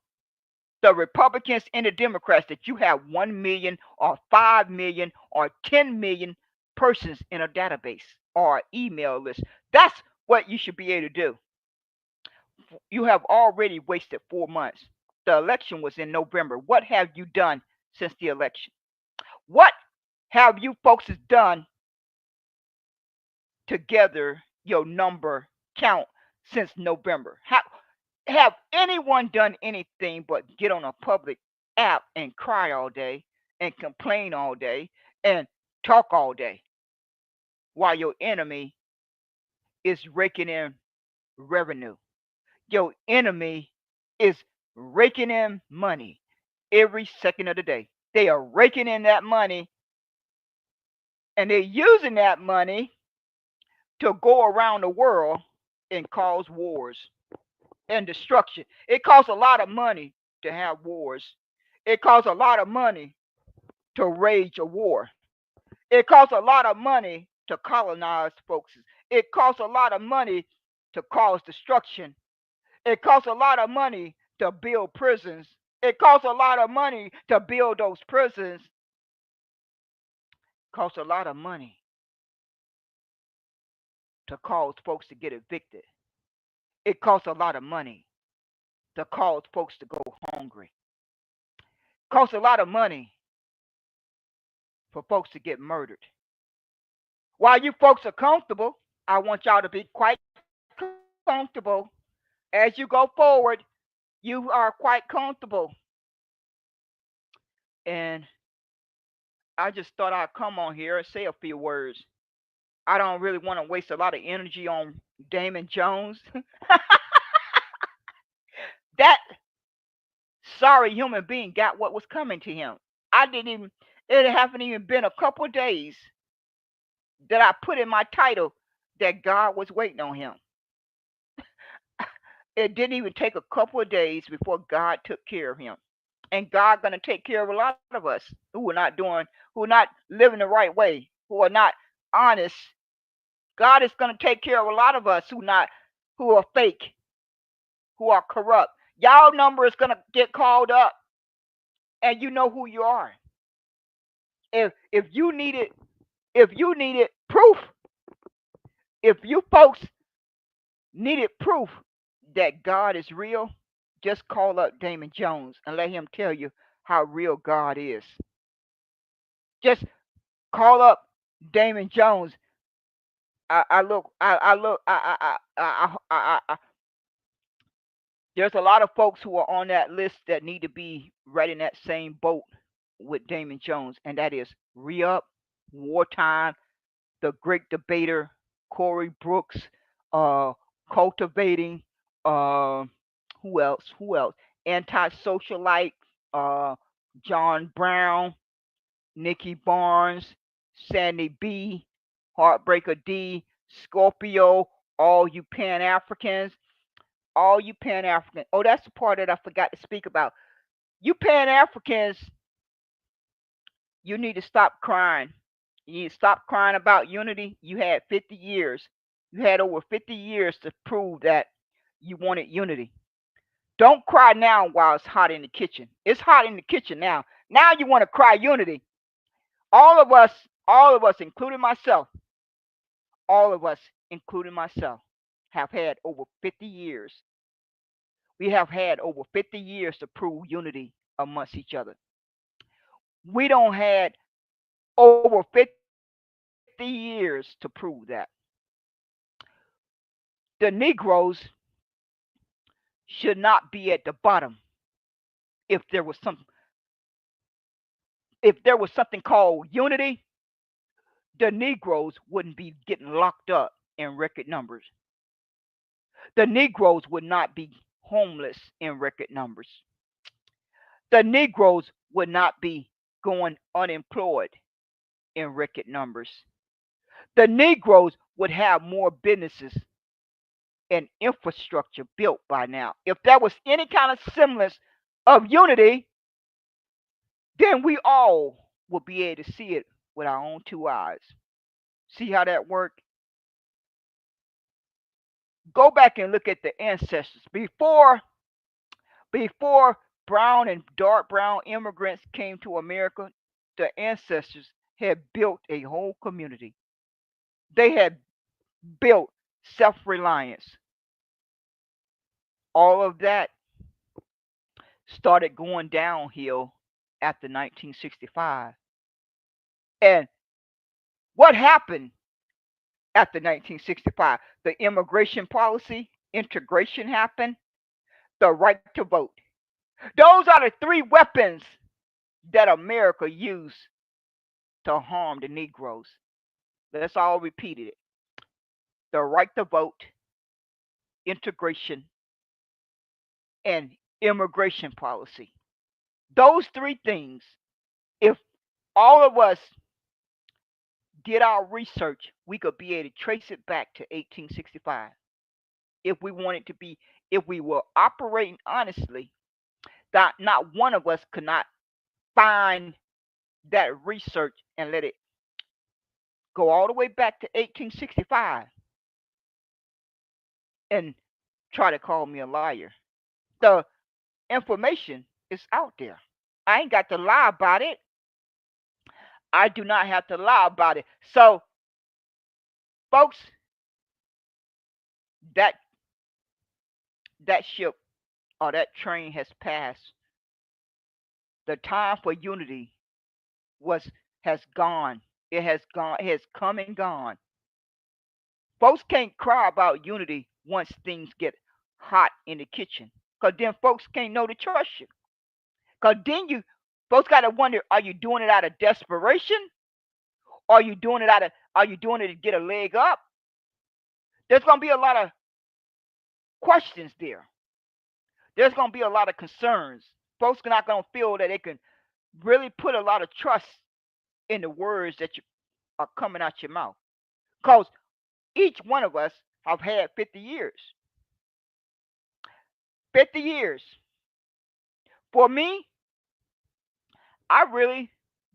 A: the Republicans and the Democrats that you have 1 million or 5 million or 10 million persons in a database or email list. That's what you should be able to do. You have already wasted 4 months. The election was in November. What have you done since the election? What have you folks done to gather your number count since November? Have anyone done anything but get on a public app and cry all day and complain all day and talk all day while your enemy is raking in revenue. Your enemy is raking in money every second of the day. They are raking in that money and they're using that money to go around the world and cause wars and destruction. It costs a lot of money to have wars. It costs a lot of money to wage a war. It costs a lot of money to colonize folks. It costs a lot of money to cause destruction. It costs a lot of money to build prisons. It costs a lot of money to build those prisons. It costs a lot of money to cause folks to get evicted. It costs a lot of money to cause folks to go hungry. It costs a lot of money for folks to get murdered. While you folks are comfortable, I want y'all to be quite comfortable. As you go forward, you are quite comfortable. And I just thought I'd come on here and say a few words. I don't really want to waste a lot of energy on Damon Jones. That sorry human being got what was coming to him. I didn't even, it haven't even been a couple of days that I put in my title that God was waiting on him. It didn't even take a couple of days before God took care of him. And God gonna take care of a lot of us who are not doing, who are not living the right way, who are not honest. God is gonna take care of a lot of us who are fake, who are corrupt. Y'all number is gonna get called up, and you know who you are. If you needed proof, if you folks needed proof that God is real, just call up Damon Jones and let him tell you how real God is. Just call up Damon Jones. I look. I look. There's a lot of folks who are on that list that need to be right in that same boat with Damon Jones, and that is Re-Up, Wartime, the great debater, Corey Brooks, uh, Cultivating, uh, who else? Who else? AntiSocialite, uh, John Brown, Nikki Barnes, Sandy B, Heartbreaker D, Scorpio, all you Pan Africans, all you Pan Africans. Oh, that's the part that I forgot to speak about. You Pan Africans, you need to stop crying. You need to stop crying about unity. You had 50 years. You had over 50 years to prove that you wanted unity. Don't cry now while it's hot in the kitchen. It's hot in the kitchen now. Now you want to cry unity. All of us, including myself, all of us, including myself, have had over 50 years. We have had over 50 years to prove unity amongst each other. We don't had over 50 years to prove that. The Negroes should not be at the bottom if there was some if there was something called unity. The Negroes wouldn't be getting locked up in record numbers. The Negroes would not be homeless in record numbers. The Negroes would not be going unemployed in record numbers. The Negroes would have more businesses and infrastructure built by now. If there was any kind of semblance of unity, then we all will be able to see it with our own two eyes. See how that worked? Go back and look at the ancestors. Before brown and dark brown immigrants came to America, the ancestors had built a whole community. They had built self-reliance. All of that started going downhill after 1965. And what happened after 1965? The immigration policy, integration happened, the right to vote. Those are the three weapons that America used to harm the Negroes. Let's all repeat it. The right to vote, integration, and immigration policy. Those three things, if all of us did our research, we could be able to trace it back to 1865. If we wanted to be, if we were operating honestly, that not one of us could not find that research and let it go all the way back to 1865 and try to call me a liar. The information is out there. I ain't got to lie about it. I do not have to lie about it. So, folks, that that ship or that train has passed. The time for unity was has gone. It has gone. It has come and gone. Folks can't cry about unity once things get hot in the kitchen, cause then folks can't know to trust you. Cause then you folks got to wonder: Are you doing it out of desperation? Are you doing it out of? Are you doing it to get a leg up? There's gonna be a lot of questions there. There's gonna be a lot of concerns. Folks are not gonna feel that they can really put a lot of trust in the words that you are coming out your mouth. Cause each one of us have had 50 years. 50 years. For me, I really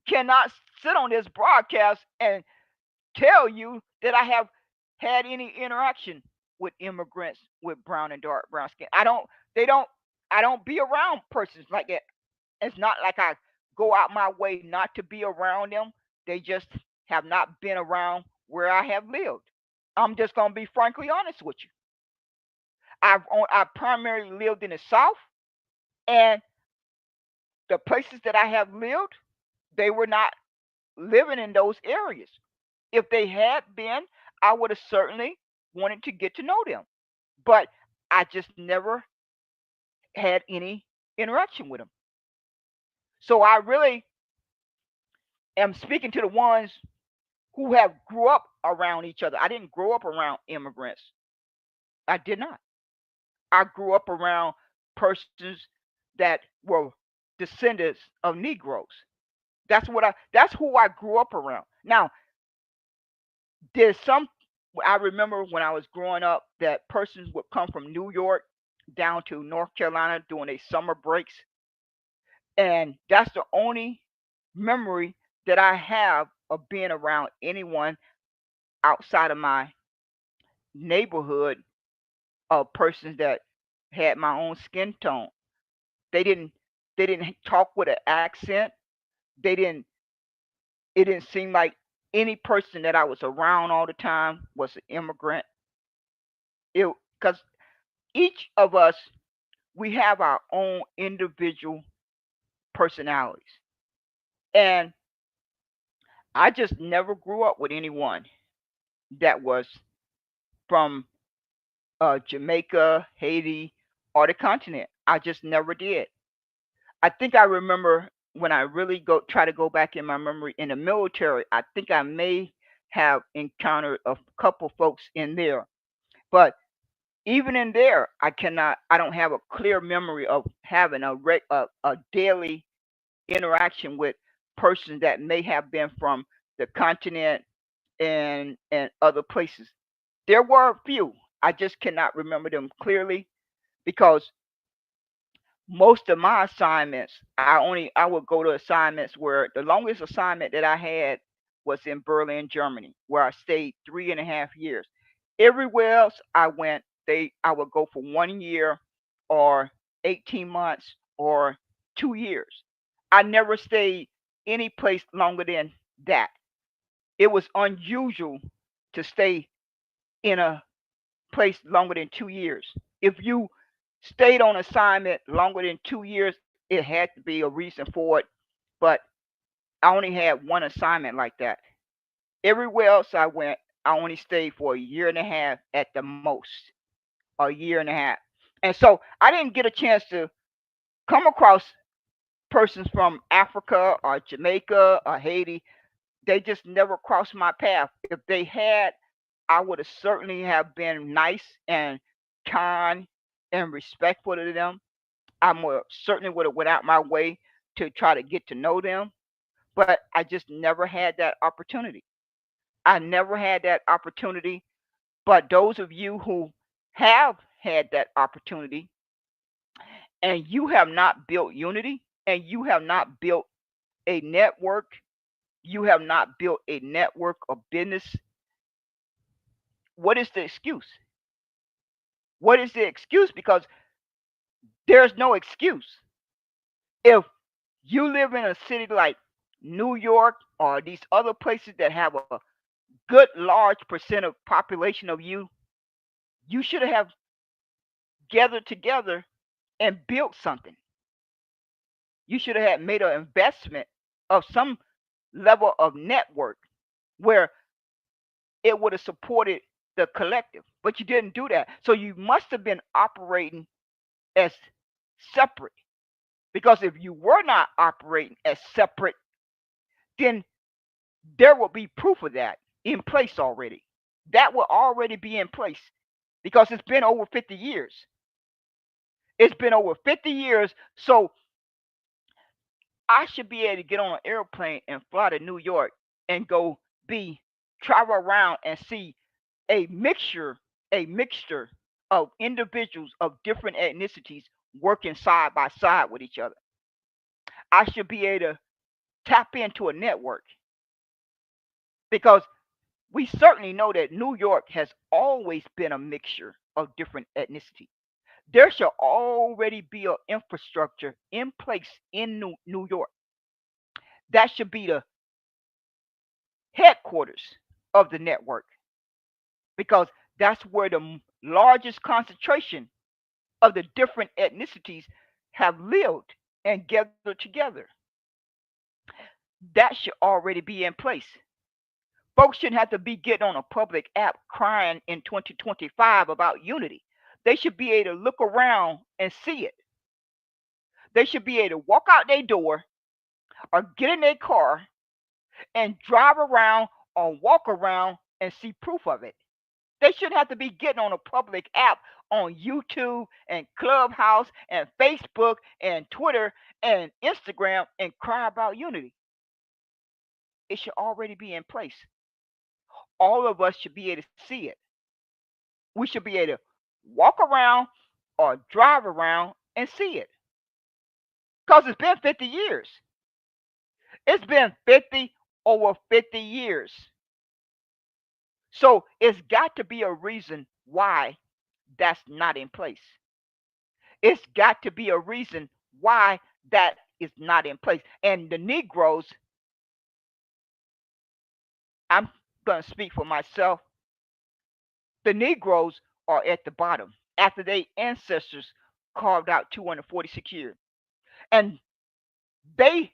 A: cannot sit on this broadcast and tell you that I have had any interaction with immigrants with brown and dark brown skin. They don't, I don't be around persons like that. It's not like I go out my way not to be around them. They just have not been around where I have lived. I'm just going to be frankly honest with you. I primarily lived in the South, and the places that I have lived, they were not living in those areas. If they had been, I would have certainly wanted to get to know them. But I just never had any interaction with them. So I really am speaking to the ones who have grew up around each other. I didn't grow up around immigrants. I did not. I grew up around persons that were descendants of Negroes. That's who I grew up around. Now, there's some I remember when I was growing up that persons would come from New York down to North Carolina during their summer breaks, and that's the only memory that I have of being around anyone outside of my neighborhood of persons that had my own skin tone. They didn't they didn't talk with an accent. They didn't it didn't seem like any person that I was around all the time was an immigrant. It Because each of us, we have our own individual personalities. And I just never grew up with anyone that was from Jamaica, Haiti, or the continent. I just never did. I think I remember when I really go try to go back in my memory in the military. I think I may have encountered a couple folks in there, but even in there, I don't have a clear memory of having a daily interaction with persons that may have been from the continent and other places. There were a few. I just cannot remember them clearly because most of my assignments, I would go to assignments where the longest assignment that I had was in Berlin, Germany, where I stayed 3.5 years. Everywhere else I went, I would go for 1 year or 18 months or 2 years. I never stayed any place longer than that. It was unusual to stay in a place longer than 2 years. If you stayed on assignment longer than 2 years, it had to be a reason for it. But I only had one assignment like that. Everywhere else I went, I only stayed for a year and a half at the most, a year and a half. And so I didn't get a chance to come across persons from Africa or Jamaica or Haiti, they just never crossed my path. If they had, I would have certainly have been nice and kind and respectful to them. I more certainly would have went out my way to try to get to know them, but I just never had that opportunity. I never had that opportunity. But those of you who have had that opportunity and you have not built unity and you have not built a network, you have not built a network of business, what is the excuse? What is the excuse? Because there's no excuse. If you live in a city like New York or these other places that have a good large percent of population of you, you should have gathered together and built something. You should have had made an investment of some level of network where it would have supported the collective. But you didn't do that. So you must have been operating as separate. Because if you were not operating as separate, then there will be proof of that in place already. That will already be in place because it's been over 50 years. It's been over 50 years. So I should be able to get on an airplane and fly to New York and go be travel around and see a mixture, a mixture of individuals of different ethnicities working side by side with each other. I should be able to tap into a network because we certainly know that New York has always been a mixture of different ethnicities. There should already be an infrastructure in place in New York. That should be the headquarters of the network because that's where the largest concentration of the different ethnicities have lived and gathered together. That should already be in place. Folks shouldn't have to be getting on a public app crying in 2025 about unity. They should be able to look around and see it. They should be able to walk out their door or get in their car and drive around or walk around and see proof of it. They shouldn't have to be getting on a public app on YouTube and Clubhouse and Facebook and Twitter and Instagram and cry about unity. It should already be in place. All of us should be able to see it. We should be able to walk around or drive around and see it. Because it's been 50 years. It's been 50 over 50 years. So it's got to be a reason why that's not in place. It's got to be a reason why that is not in place. And the Negroes, I'm going to speak for myself, the Negroes are at the bottom after their ancestors carved out 246 years. And they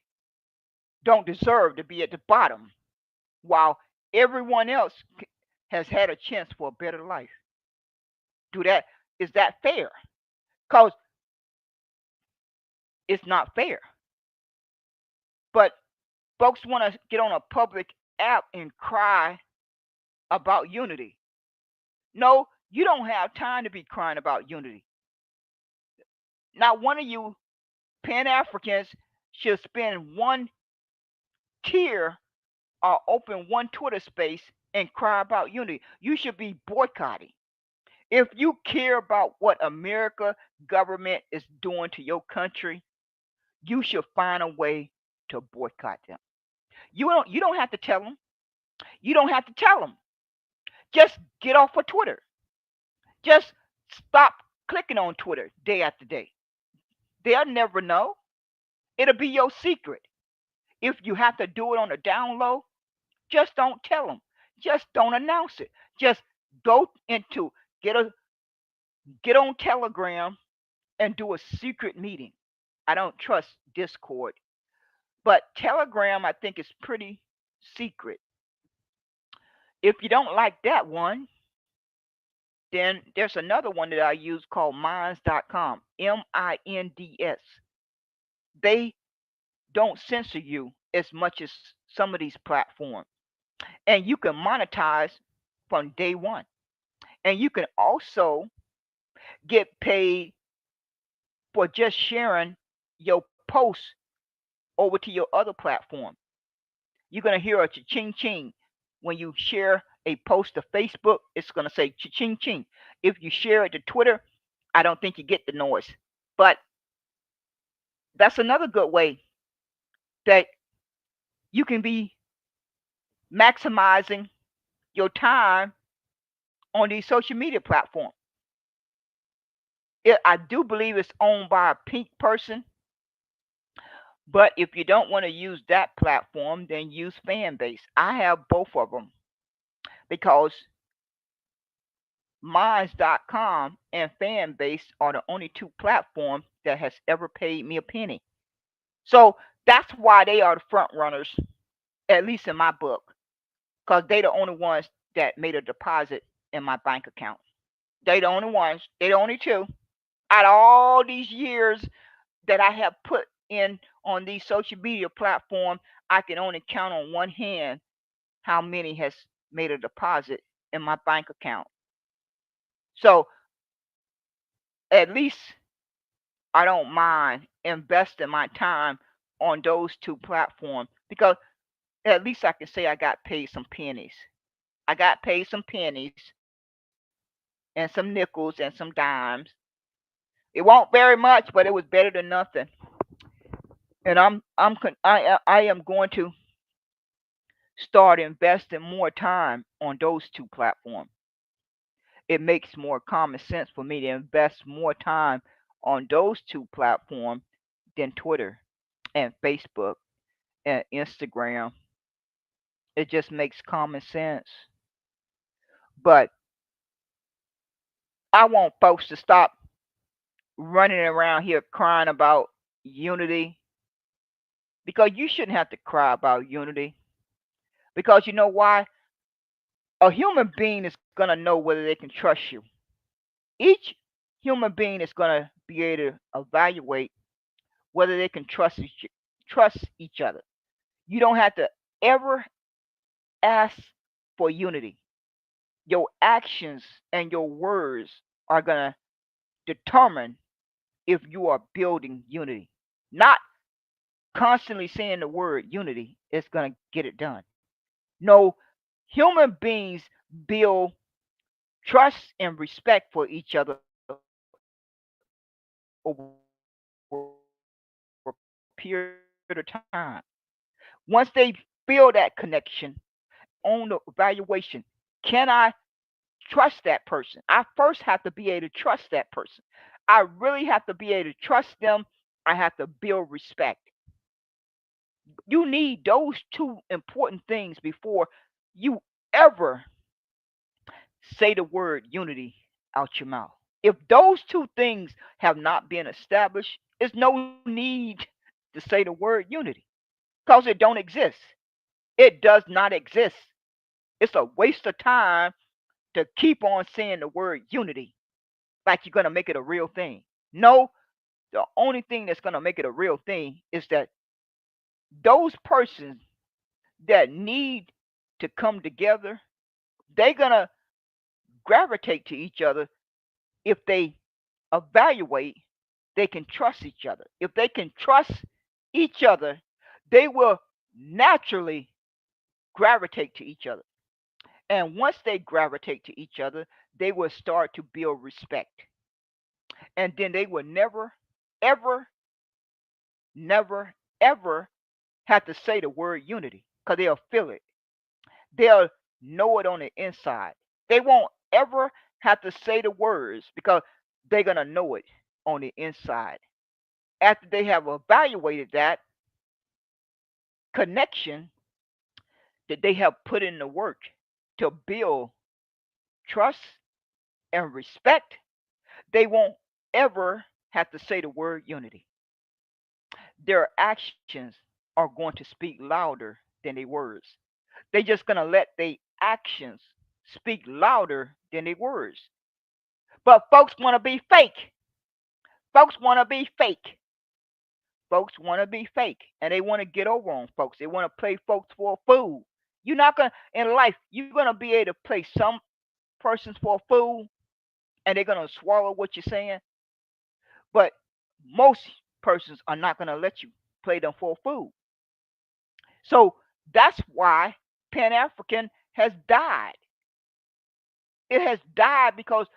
A: don't deserve to be at the bottom while everyone else has had a chance for a better life. Do that. Is that fair? Because it's not fair. But folks want to get on a public app and cry about unity. No, you don't have time to be crying about unity. Not one of you Pan Africans should spend one tear or open one Twitter space and cry about unity. You should be boycotting. If you care about what America government is doing to your country, you should find a way to boycott them. You don't have to tell them. You don't have to tell them. Just get off of Twitter. Just stop clicking on Twitter day after day. They'll never know. It'll be your secret. If you have to do it on the down low, just don't tell them. Just don't announce it. Just go into get a get on Telegram and do a secret meeting. I don't trust Discord, but Telegram I think is pretty secret. If you don't like that one, then there's another one that I use called minds.com. MINDS. They don't censor you as much as some of these platforms. And you can monetize from day one. And you can also get paid for just sharing your posts over to your other platform. You're going to hear a cha-ching ching. When you share a post to Facebook, it's going to say cha-ching ching. If you share it to Twitter, I don't think you get the noise. But that's another good way that you can be maximizing your time on these social media platforms. I do believe it's owned by a pink person, but if you don't want to use that platform, then use Fanbase. I have both of them because Minds.com and Fanbase are the only two platforms that has ever paid me a penny. So that's why they are the front runners, at least in my book, because they the only ones that made a deposit in my bank account. They the only ones. They the only two. Out of all these years that I have put in on these social media platforms, I can only count on one hand how many has made a deposit in my bank account. So at least I don't mind investing my time on those two platforms because at least I can say I got paid some pennies. I got paid some pennies and some nickels and some dimes. It won't very much, but it was better than nothing. And I am going to start investing more time on those two platforms. It makes more common sense for me to invest more time on those two platforms than Twitter and Facebook and Instagram. It just makes common sense. But I want folks to stop running around here crying about unity because you shouldn't have to cry about unity. Because you know why? A human being is going to know whether they can trust you. Each human being is going to be able to evaluate whether they can trust each other. You don't have to ever ask for unity. Your actions and your words are going to determine if you are building unity. Not constantly saying the word unity is going to get it done. No, human beings build trust and respect for each other over a period of time. Once they build that connection, then they can make their own evaluation. Can I trust that person? I first have to be able to trust that person. I really have to be able to trust them. I have to build respect. You need those two important things before you ever say the word unity out your mouth. If those two things have not been established, there's no need to say the word unity because it don't exist. It does not exist. It's a waste of time to keep on saying the word unity like you're going to make it a real thing. No, the only thing that's going to make it a real thing is that those persons that need to come together, they're going to gravitate to each other if they evaluate they can trust each other. If they can trust each other, they will naturally gravitate to each other. And once they gravitate to each other, they will start to build respect. And then they will never, ever, never, ever have to say the word unity because they'll feel it. They'll know it on the inside. They won't ever have to say the words because they're going to know it on the inside. After they have evaluated that connection that they have put in the work to build trust and respect, they won't ever have to say the word unity. Their actions are going to speak louder than their words. They're just going to let their actions speak louder than their words. But folks want to be fake. Folks want to be fake. Folks want to be fake and they want to get over on folks. They want to play folks for a fool. You're not going to, in life, you're going to be able to play some persons for a fool and they're going to swallow what you're saying. But most persons are not going to let you play them for a fool. So that's why Pan African has died. It has died because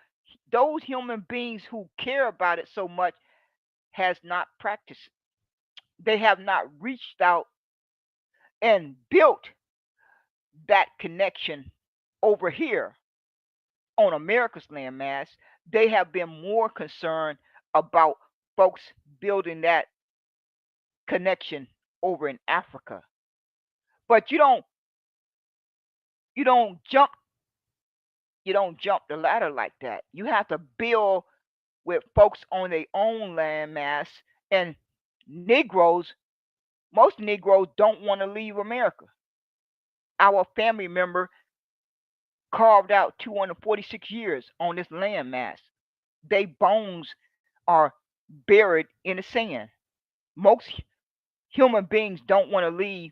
A: those human beings who care about it so much has not practiced. They have not reached out and built that connection over here on America's landmass. They have been more concerned about folks building that connection over in Africa. But you don't jump you don't jump the ladder like that. You have to build with folks on their own landmass, and Negroes, most Negroes don't want to leave America. Our family member carved out 246 years on this landmass. Their bones are buried in the sand. Most human beings don't want to leave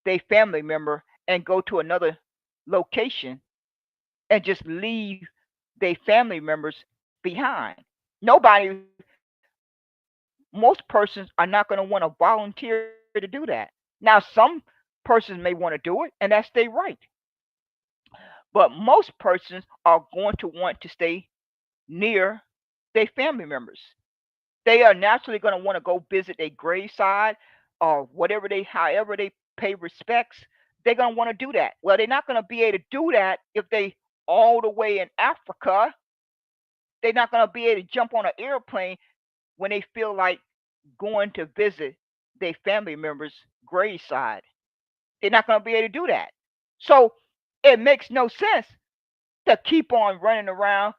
A: their family member and go to another location and just leave their family members behind. Nobody, most persons are not going to want to volunteer to do that. Now, some persons may want to do it, and that's their right. But most persons are going to want to stay near their family members. They are naturally going to want to go visit their graveside or whatever they, however they pay respects. They're going to want to do that. Well, they're not going to be able to do that if they all the way in Africa. They're not going to be able to jump on an airplane when they feel like going to visit their family members' graveside. They're not going to be able to do that. So it makes no sense to keep on running around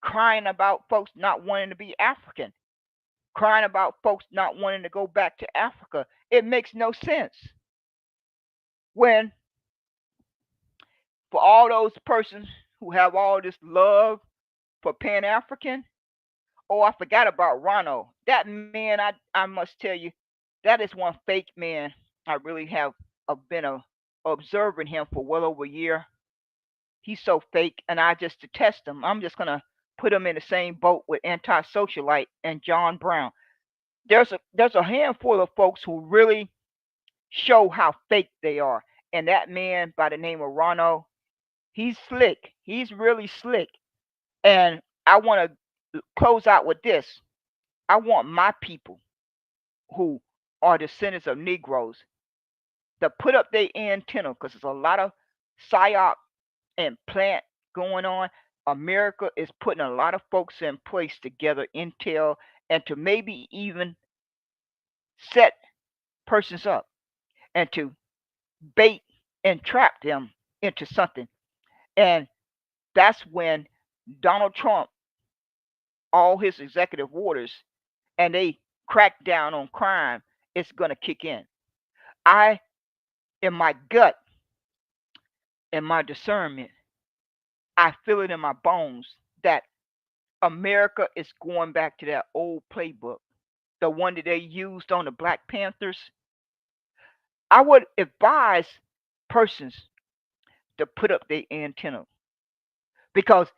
A: crying about folks not wanting to be African, crying about folks not wanting to go back to Africa. It makes no sense when, for all those persons who have all this love for Pan African, oh, I forgot about Ronald. That man, I must tell you, that is one fake man. I really have been observing him for well over a year. He's so fake, and I just detest him. I'm just gonna put him in the same boat with AntiSocialite and John Brown. There's a handful of folks who really show how fake they are, and that man by the name of Ronald, he's slick. He's really slick, and I want to close out with this. I want my people who are descendants of Negroes to put up their antenna because there's a lot of psyop and plant going on. America is putting a lot of folks in place to gather intel and to maybe even set persons up and to bait and trap them into something. And that's when Donald Trump, all his executive orders, and they crack down on crime, it's going to kick in. I, in my gut, in my discernment, I feel it in my bones that America is going back to that old playbook, the one that they used on the Black Panthers. I would advise persons to put up their antenna because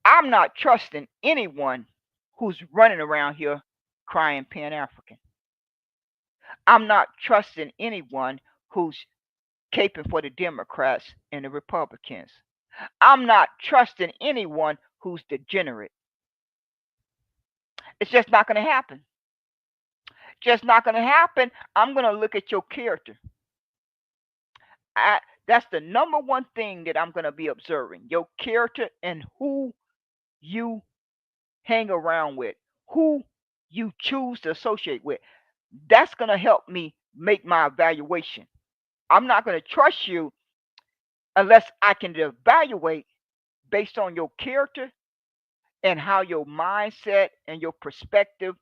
A: I'm not trusting anyone who's running around here crying Pan African. I'm not trusting anyone who's caping for the Democrats and the Republicans. I'm not trusting anyone who's degenerate. It's just not going to happen. Just not going to happen. I'm going to look at your character. I, that's the number one thing that I'm going to be observing, your character and who you hang around with, who you choose to associate with. That's going to help me make my evaluation. I'm not going to trust you unless I can evaluate based on your character and how your mindset and your perspective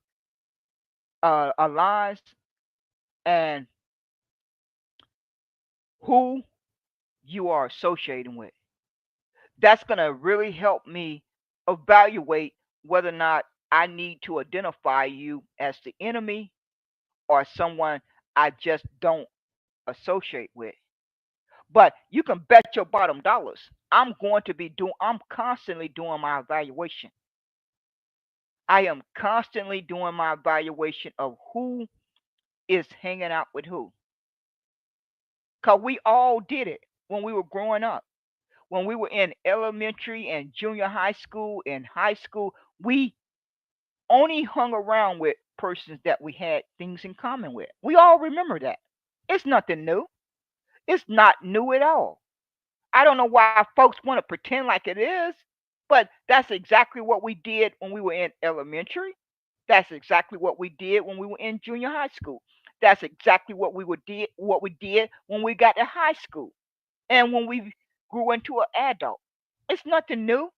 A: aligns and who you are associating with. That's going to really help me evaluate whether or not I need to identify you as the enemy or someone I just don't associate with. But you can bet your bottom dollars. I'm constantly doing my evaluation. I am constantly doing my evaluation of who is hanging out with who. Because we all did it when we were growing up. When we were in elementary and junior high school and high school, we only hung around with persons that we had things in common with. We all remember that. It's nothing new. It's not new at all. I don't know why folks want to pretend like it is, but that's exactly what we did when we were in elementary. That's exactly what we did when we were in junior high school. That's exactly what we did when we got to high school and when we grew into an adult. It's nothing new.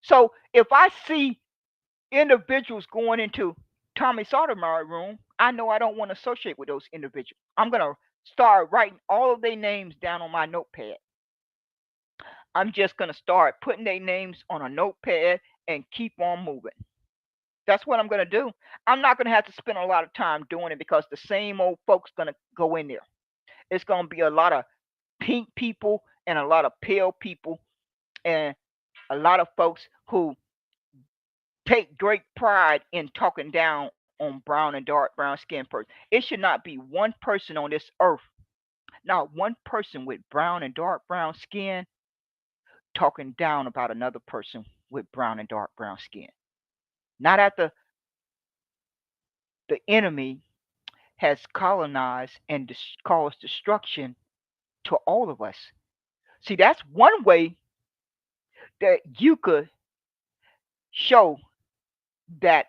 A: So if I see individuals going into Tommy Sotomayor's room, I know I don't want to associate with those individuals. I'm gonna start writing all of their names down on my notepad. I'm just going to start putting their names on a notepad and keep on moving. That's what I'm going to do. I'm not going to have to spend a lot of time doing it because the same old folks going to go in there. It's going to be a lot of pink people and a lot of pale people and a lot of folks who take great pride in talking down on brown and dark brown skin person. It should not be one person on this earth, not one person with brown and dark brown skin talking down about another person with brown and dark brown skin. Not after the enemy has colonized and caused destruction to all of us. See, that's one way that you could show that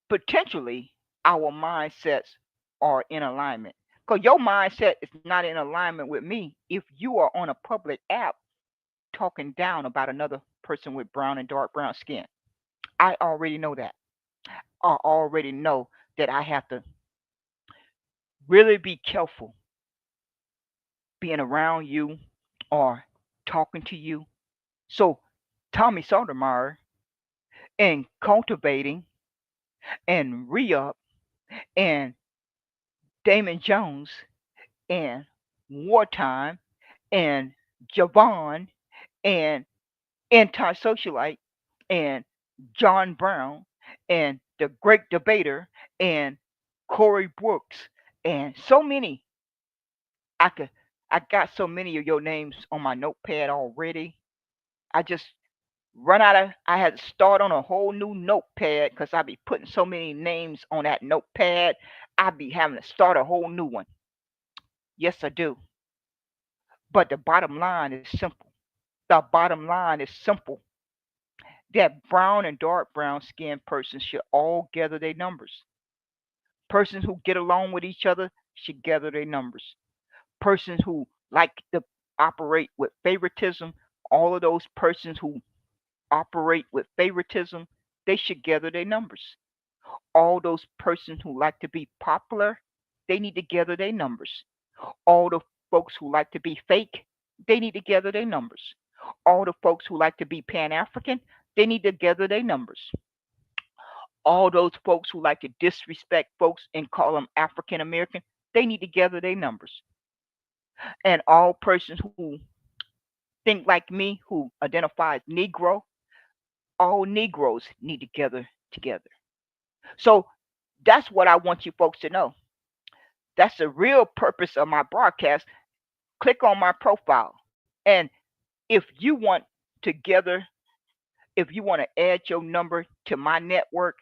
A: potentially our mindsets are in alignment. Because your mindset is not in alignment with me if you are on a public app talking down about another person with brown and dark brown skin. I already know that. I already know that I have to really be careful being around you or talking to you. So, Tommy Sotomayor and cultivating and re up and Damon Jones and wartime and Javon and AntiSocialite and John Brown and the great debater and Corey Brooks and so many. I could I got so many of your names on my notepad already. I just run out of I had to start on a whole new notepad because I be putting so many names on that notepad. I be having to start a whole new one. Yes, I do. But the bottom line is simple. The bottom line is simple. That brown and dark brown skinned persons should all gather their numbers. Persons who get along with each other should gather their numbers. Persons who like to operate with favoritism, all of those persons who operate with favoritism, they should gather their numbers. All those persons who like to be popular, they need to gather their numbers. All the folks who like to be fake, they need to gather their numbers. All the folks who like to be Pan African, they need to gather their numbers. All those folks who like to disrespect folks and call them African American, they need to gather their numbers. And all persons who think like me, who identify as Negro, all Negroes need to gather together. So that's what I want you folks to know. That's the real purpose of my broadcast. Click on my profile. And if you want together, if you want to add your number to my network,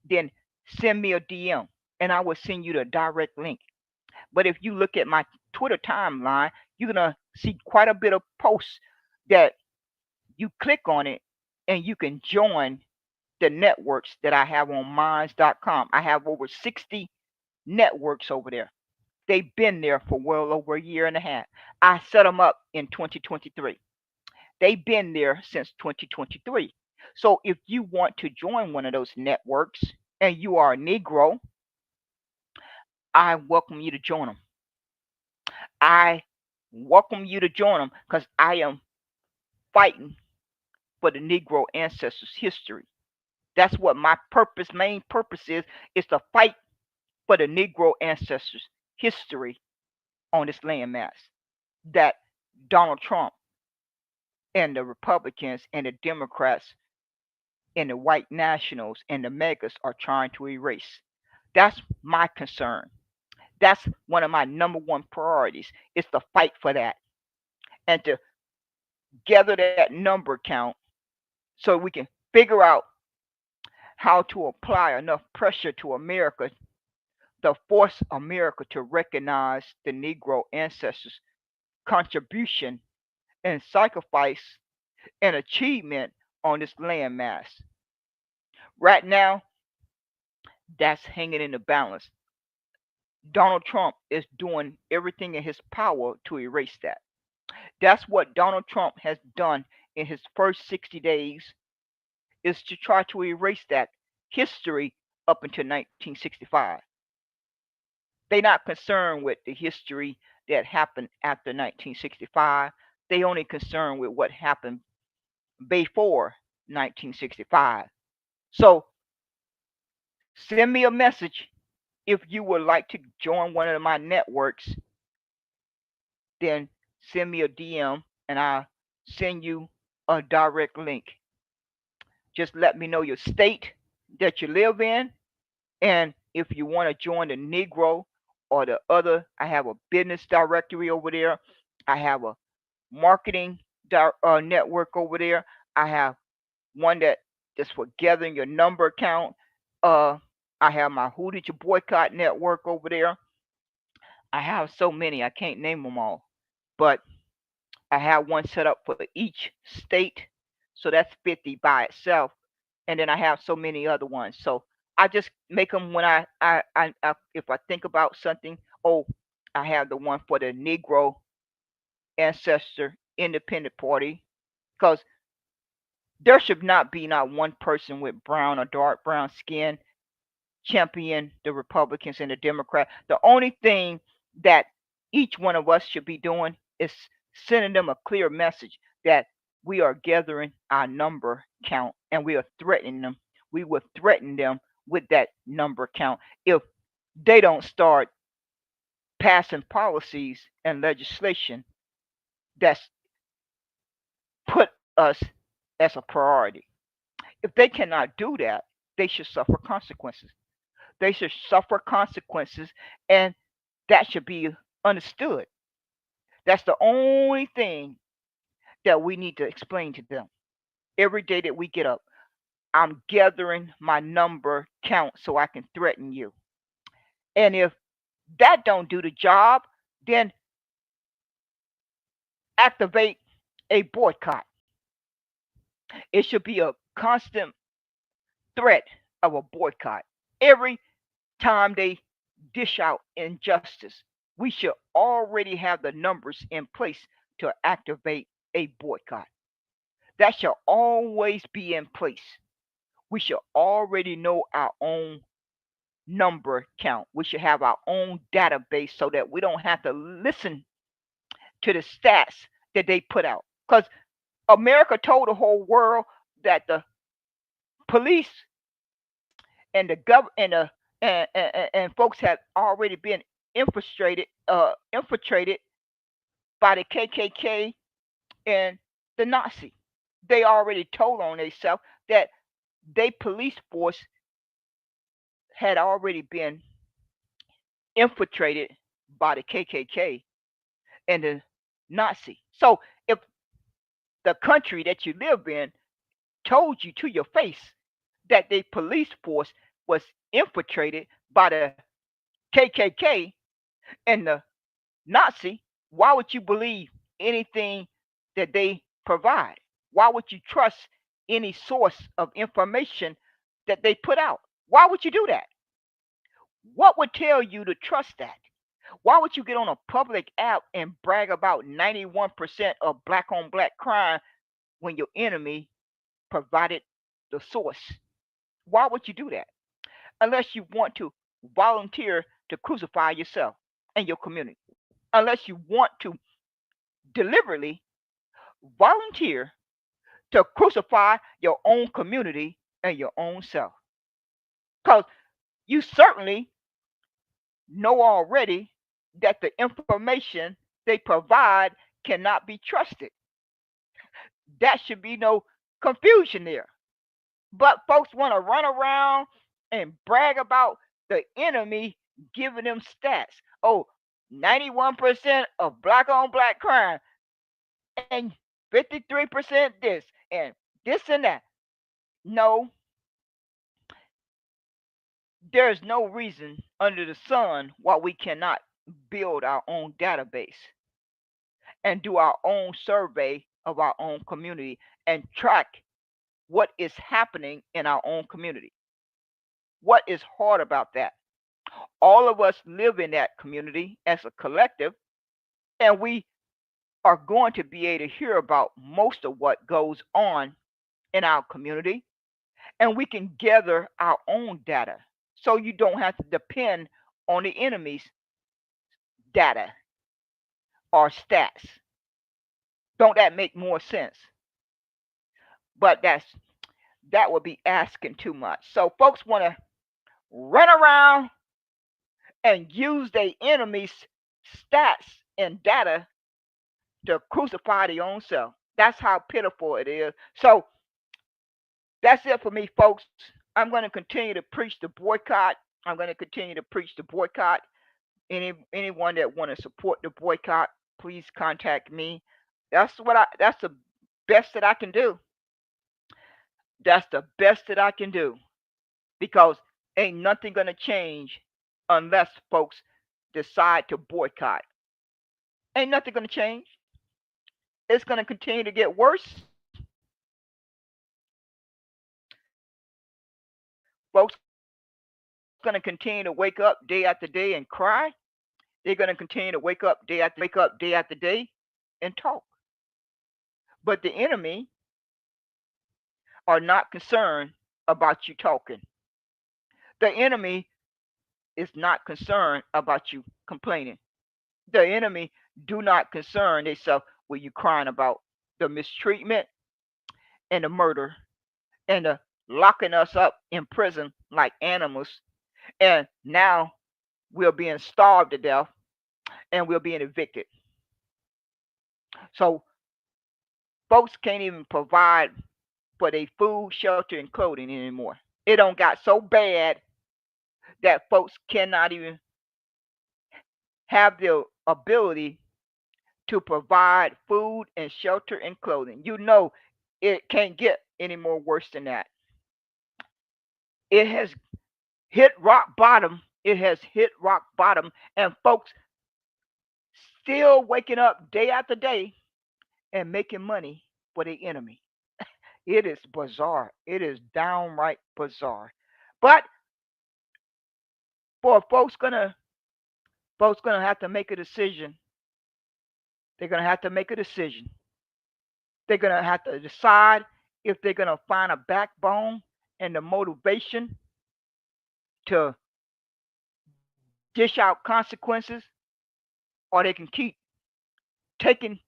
A: then send me a DM and I will send you the direct link. But if you look at my Twitter timeline, you're going to see quite a bit of posts that you click on it and you can join the networks that I have on minds.com. I have over 60 networks over there. They've been there for well over a year and a half. I set them up in 2023. They've been there since 2023. So if you want to join one of those networks and you are a Negro, I welcome you to join them. I welcome you to join them because I am fighting for the Negro ancestors' history. That's what my main purpose is to fight for the Negro ancestors' history on this landmass that Donald Trump and the Republicans and the Democrats and the white nationals and the megas are trying to erase. That's my concern. That's one of my number one priorities is to fight for that and to gather that number count so we can figure out how to apply enough pressure to America to force America to recognize the Negro ancestors' contribution and sacrifice and achievement on this landmass. Right now, that's hanging in the balance. Donald Trump is doing everything in his power to erase that. That's what Donald Trump has done in his first 60 days is to try to erase that history up until 1965. They're not concerned with the history that happened after 1965. They only concerned with what happened before 1965. So send me a message if you would like to join one of my networks. Then send me a DM and I'll send you a direct link. Just let me know your state that you live in. And if you want to join the Negro or the other, I have a business directory over there. I have a marketing network over there. I have one that just for gathering your number count. Uh, I have my Who Did You Boycott network over there. I have so many, I can't name them all. But I have one set up for each state. So that's 50 by itself. And then I have so many other ones. So I just make them when I if I think about something. Oh, I have the one for the Negro Ancestor Independent Party because there should not be not one person with brown or dark brown skin champion the Republicans and the Democrats. The only thing that each one of us should be doing is sending them a clear message that we are gathering our number count and we are threatening them. We will threaten them with that number count if they don't start passing policies and legislation that's put us as a priority. If they cannot do that, they should suffer consequences. They should suffer consequences, and that should be understood. That's the only thing that we need to explain to them. Every day that we get up, I'm gathering my number count so I can threaten you. And if that don't do the job, then activate a boycott. It should be a constant threat of a boycott. Every time they dish out injustice, we should already have the numbers in place to activate a boycott. That should always be in place. We should already know our own number count. We should have our own database so that we don't have to listen to the stats that they put out. Because America told the whole world that the police and the government and folks have already been infiltrated by the KKK and the Nazi. They already told on themselves that their police force had already been infiltrated by the KKK and the Nazi. So if the country that you live in told you to your face that the police force was infiltrated by the KKK and the Nazi, why would you believe anything that they provide? Why would you trust any source of information that they put out? Why would you do that? What would tell you to trust that? Why would you get on a public app and brag about 91% of black on black crime when your enemy provided the source? Why would you do that? Unless you want to volunteer to crucify yourself and your community. Unless you want to deliberately volunteer to crucify your own community and your own self. Because you certainly know already that the information they provide cannot be trusted. That should be no confusion there. But folks want to run around and brag about the enemy giving them stats. Oh, 91% of black on black crime and 53% this and this and that. No, there's no reason under the sun why we cannot build our own database and do our own survey of our own community and track what is happening in our own community. What is hard about that? All of us live in that community as a collective, and we are going to be able to hear about most of what goes on in our community, and we can gather our own data so you don't have to depend on the enemy's data or stats. Don't that make more sense? But that would be asking too much. So folks want to run around and use their enemies' stats and data to crucify their own self. That's how pitiful it is. So that's it for me, folks. I'm going to continue to preach the boycott. I'm going to continue to preach the boycott. Anyone that want to support the boycott, please contact me. That's the best that I can do. That's the best that I can do because ain't nothing going to change unless folks decide to boycott. Ain't nothing going to change. It's going to continue to get worse. Folks going to continue to wake up day after day and cry. They're going to continue to wake up day after day and talk. But the enemy are not concerned about you talking. The enemy is not concerned about you complaining. The enemy do not concern themselves with you crying about the mistreatment and the murder and the locking us up in prison like animals. And now we're being starved to death and we're being evicted. So folks can't even provide for their food, shelter, and clothing anymore. It don't got so bad that folks cannot even have the ability to provide food and shelter and clothing. You know it can't get any more worse than that. It has hit rock bottom. It has hit rock bottom, and folks still waking up day after day and making money for the enemy. It is bizarre. It is downright bizarre. But for folks gonna have to make a decision. They're gonna have to make a decision. They're gonna have to decide if they're gonna find a backbone and the motivation to dish out consequences, or they can keep taking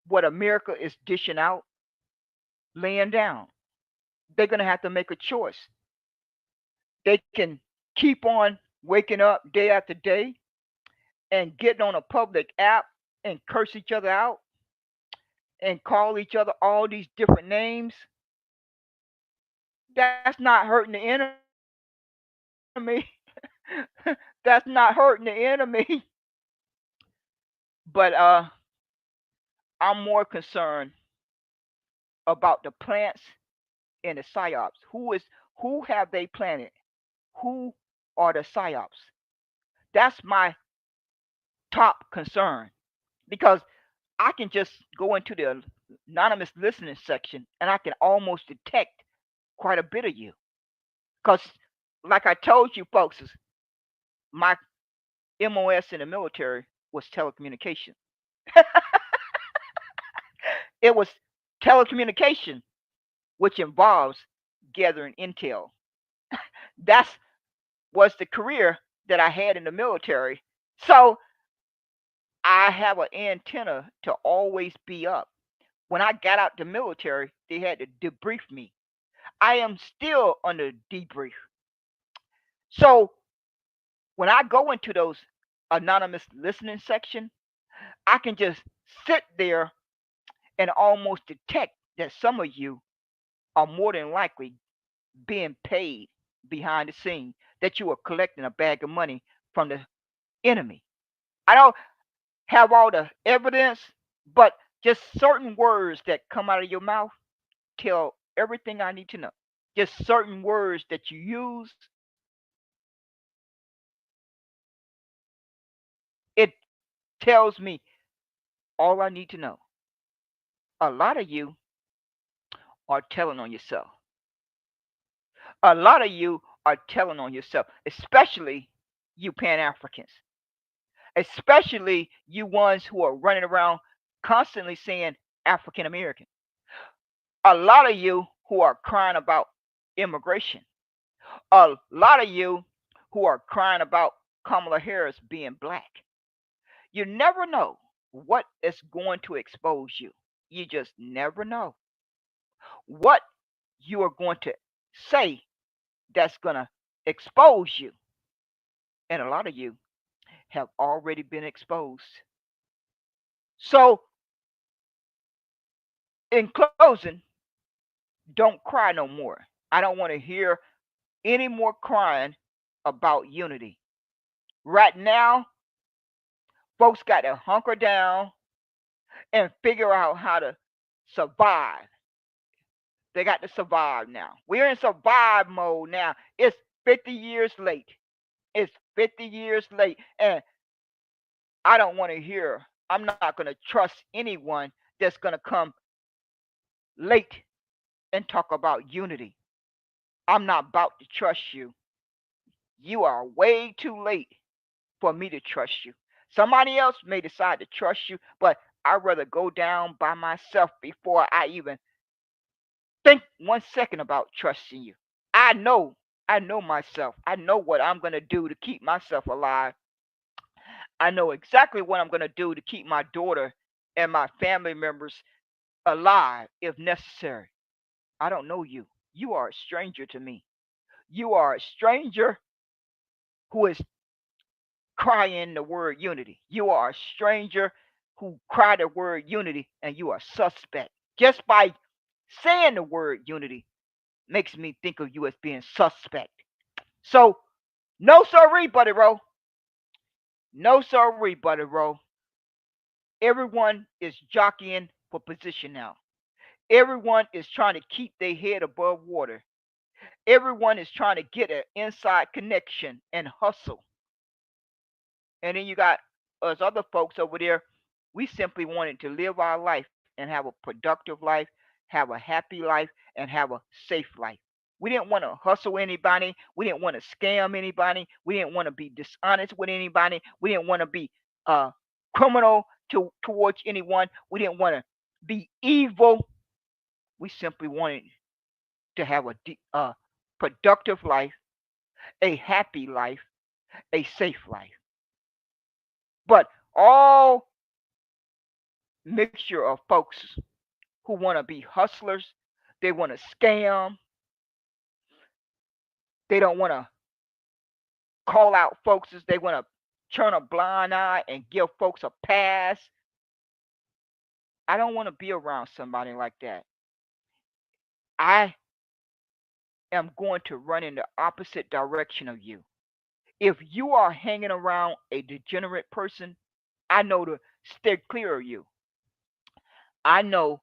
A: what America is dishing out, laying down. They're gonna have to make a choice. They can keep on waking up day after day and getting on a public app and curse each other out and call each other all these different names. That's not hurting the enemy. That's not hurting the enemy. But I'm more concerned about the plants and the psyops. Who have they planted? Who are the psyops? That's my top concern because I can just go into the anonymous listening section and I can almost detect quite a bit of you. Because, like I told you folks, my MOS in the military was telecommunication. It was telecommunication, which involves gathering intel. That's was the career that I had in the military. So I have an antenna to always be up. When I got out the military, they had to debrief me. I am still under debrief. So When I go into those anonymous listening section, I can just sit there and almost detect that some of you are more than likely being paid behind the scene, that you are collecting a bag of money from the enemy. I don't have all the evidence, but just certain words that come out of your mouth tell everything I need to know. Just certain words that you use, it tells me all I need to know. A lot of you are telling on yourself. A lot of you are telling on yourself, especially you Pan Africans, especially you ones who are running around constantly saying African American. A lot of you who are crying about immigration. A lot of you who are crying about Kamala Harris being black. You never know what is going to expose you. You just never know what you are going to say that's going to expose you. And a lot of you have already been exposed. So, in closing, don't cry no more. I don't want to hear any more crying about unity. Right now, folks got to hunker down and figure out how to survive. They got to survive now. We're in survive mode now. It's 50 years late. It's 50 years late. And I don't want to hear, I'm not going to trust anyone that's going to come late and talk about unity. I'm not about to trust you. You are way too late for me to trust you. Somebody else may decide to trust you, but I'd rather go down by myself before I even think 1 second about trusting you. I know, I know myself. I know what I'm going to do to keep myself alive. I know exactly what I'm going to do to keep my daughter and my family members alive if necessary. I don't know you. You are a stranger to me. You are a stranger who is crying the word unity. You are a stranger who cried the word unity and you are suspect. Just by saying the word unity makes me think of you as being suspect. So, no sorry, Buddy Roll. No sorry, Buddy Roll. Everyone is jockeying for position now. Everyone is trying to keep their head above water. Everyone is trying to get an inside connection and hustle. And then you got us other folks over there. We simply wanted to live our life and have a productive life, have a happy life, and have a safe life. We didn't want to hustle anybody. We didn't want to scam anybody. We didn't want to be dishonest with anybody. We didn't want to be uh, criminal towards anyone. We didn't want to be evil. We simply wanted to have a productive life, a happy life, a safe life. But all mixture of folks who want to be hustlers, they want to scam, they don't want to call out folks, they want to turn a blind eye and give folks a pass. I don't want to be around somebody like that. I am going to run in the opposite direction of you. If you are hanging around a degenerate person, I know to stay clear of you. I know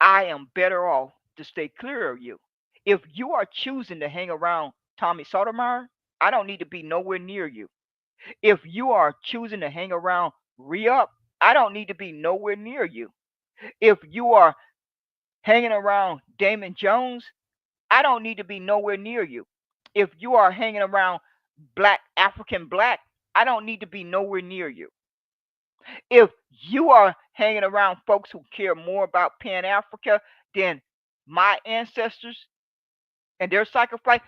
A: I am better off to stay clear of you. If you are choosing to hang around Tommy Sotomayor, I don't need to be nowhere near you. If you are choosing to hang around Re-Up, I don't need to be nowhere near you. If you are hanging around Damon Jones, I don't need to be nowhere near you. If you are hanging around Black African Black, I don't need to be nowhere near you. If you are hanging around folks who care more about Pan Africa than my ancestors and their sacrifice,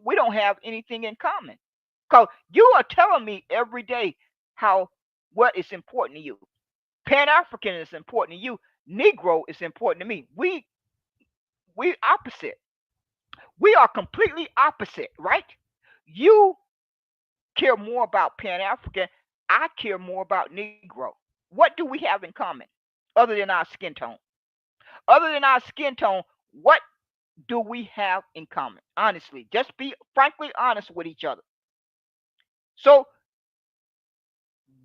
A: we don't have anything in common. Because you are telling me every day how what is important to you. Pan African is important to you. Negro is important to me. We opposite. We are completely opposite, right? You care more about Pan African. I care more about Negro. What do we have in common other than our skin tone? Other than our skin tone, what do we have in common? Honestly, just be frankly honest with each other. So,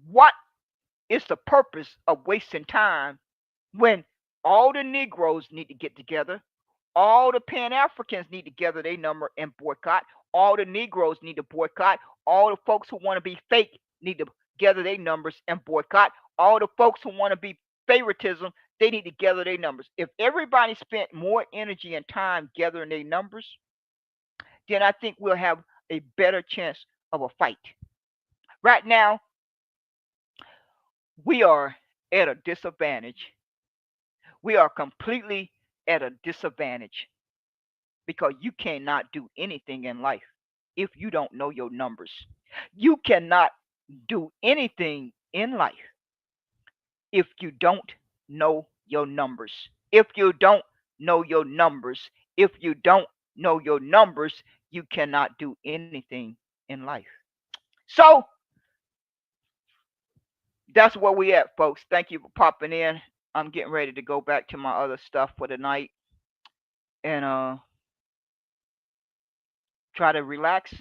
A: what is the purpose of wasting time when all the Negroes need to get together, all the Pan Africans need to gather their number and boycott, all the Negroes need to boycott, all the folks who want to be fake need to gather their numbers and boycott, all the folks who want to be favoritism, they need to gather their numbers. If everybody spent more energy and time gathering their numbers, then I think we'll have a better chance of a fight. Right now, we are at a disadvantage. We are completely at a disadvantage because you cannot do anything in life if you don't know your numbers. You cannot do anything in life if you don't know your numbers. If you don't know your numbers, if you don't know your numbers, you cannot do anything in life. So that's where we at, folks. Thank you for popping in. I'm getting ready to go back to my other stuff for the night and try to relax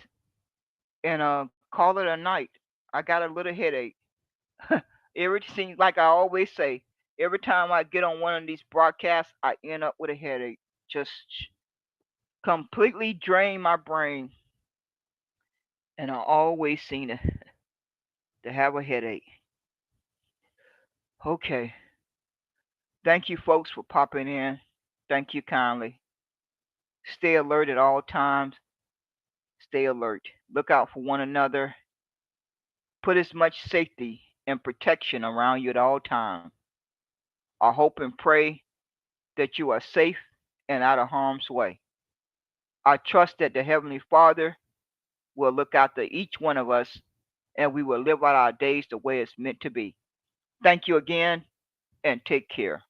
A: and call it a night. I got a little headache. It seems like I always say, every time I get on one of these broadcasts, I end up with a headache. Just completely drain my brain, and I always seem to have a headache. Okay. Thank you, folks, for popping in. Thank you kindly. Stay alert at all times. Stay alert. Look out for one another. Put as much safety and protection around you at all times. I hope and pray that you are safe and out of harm's way. I trust that the Heavenly Father will look after each one of us and we will live out our days the way it's meant to be. Thank you again and take care.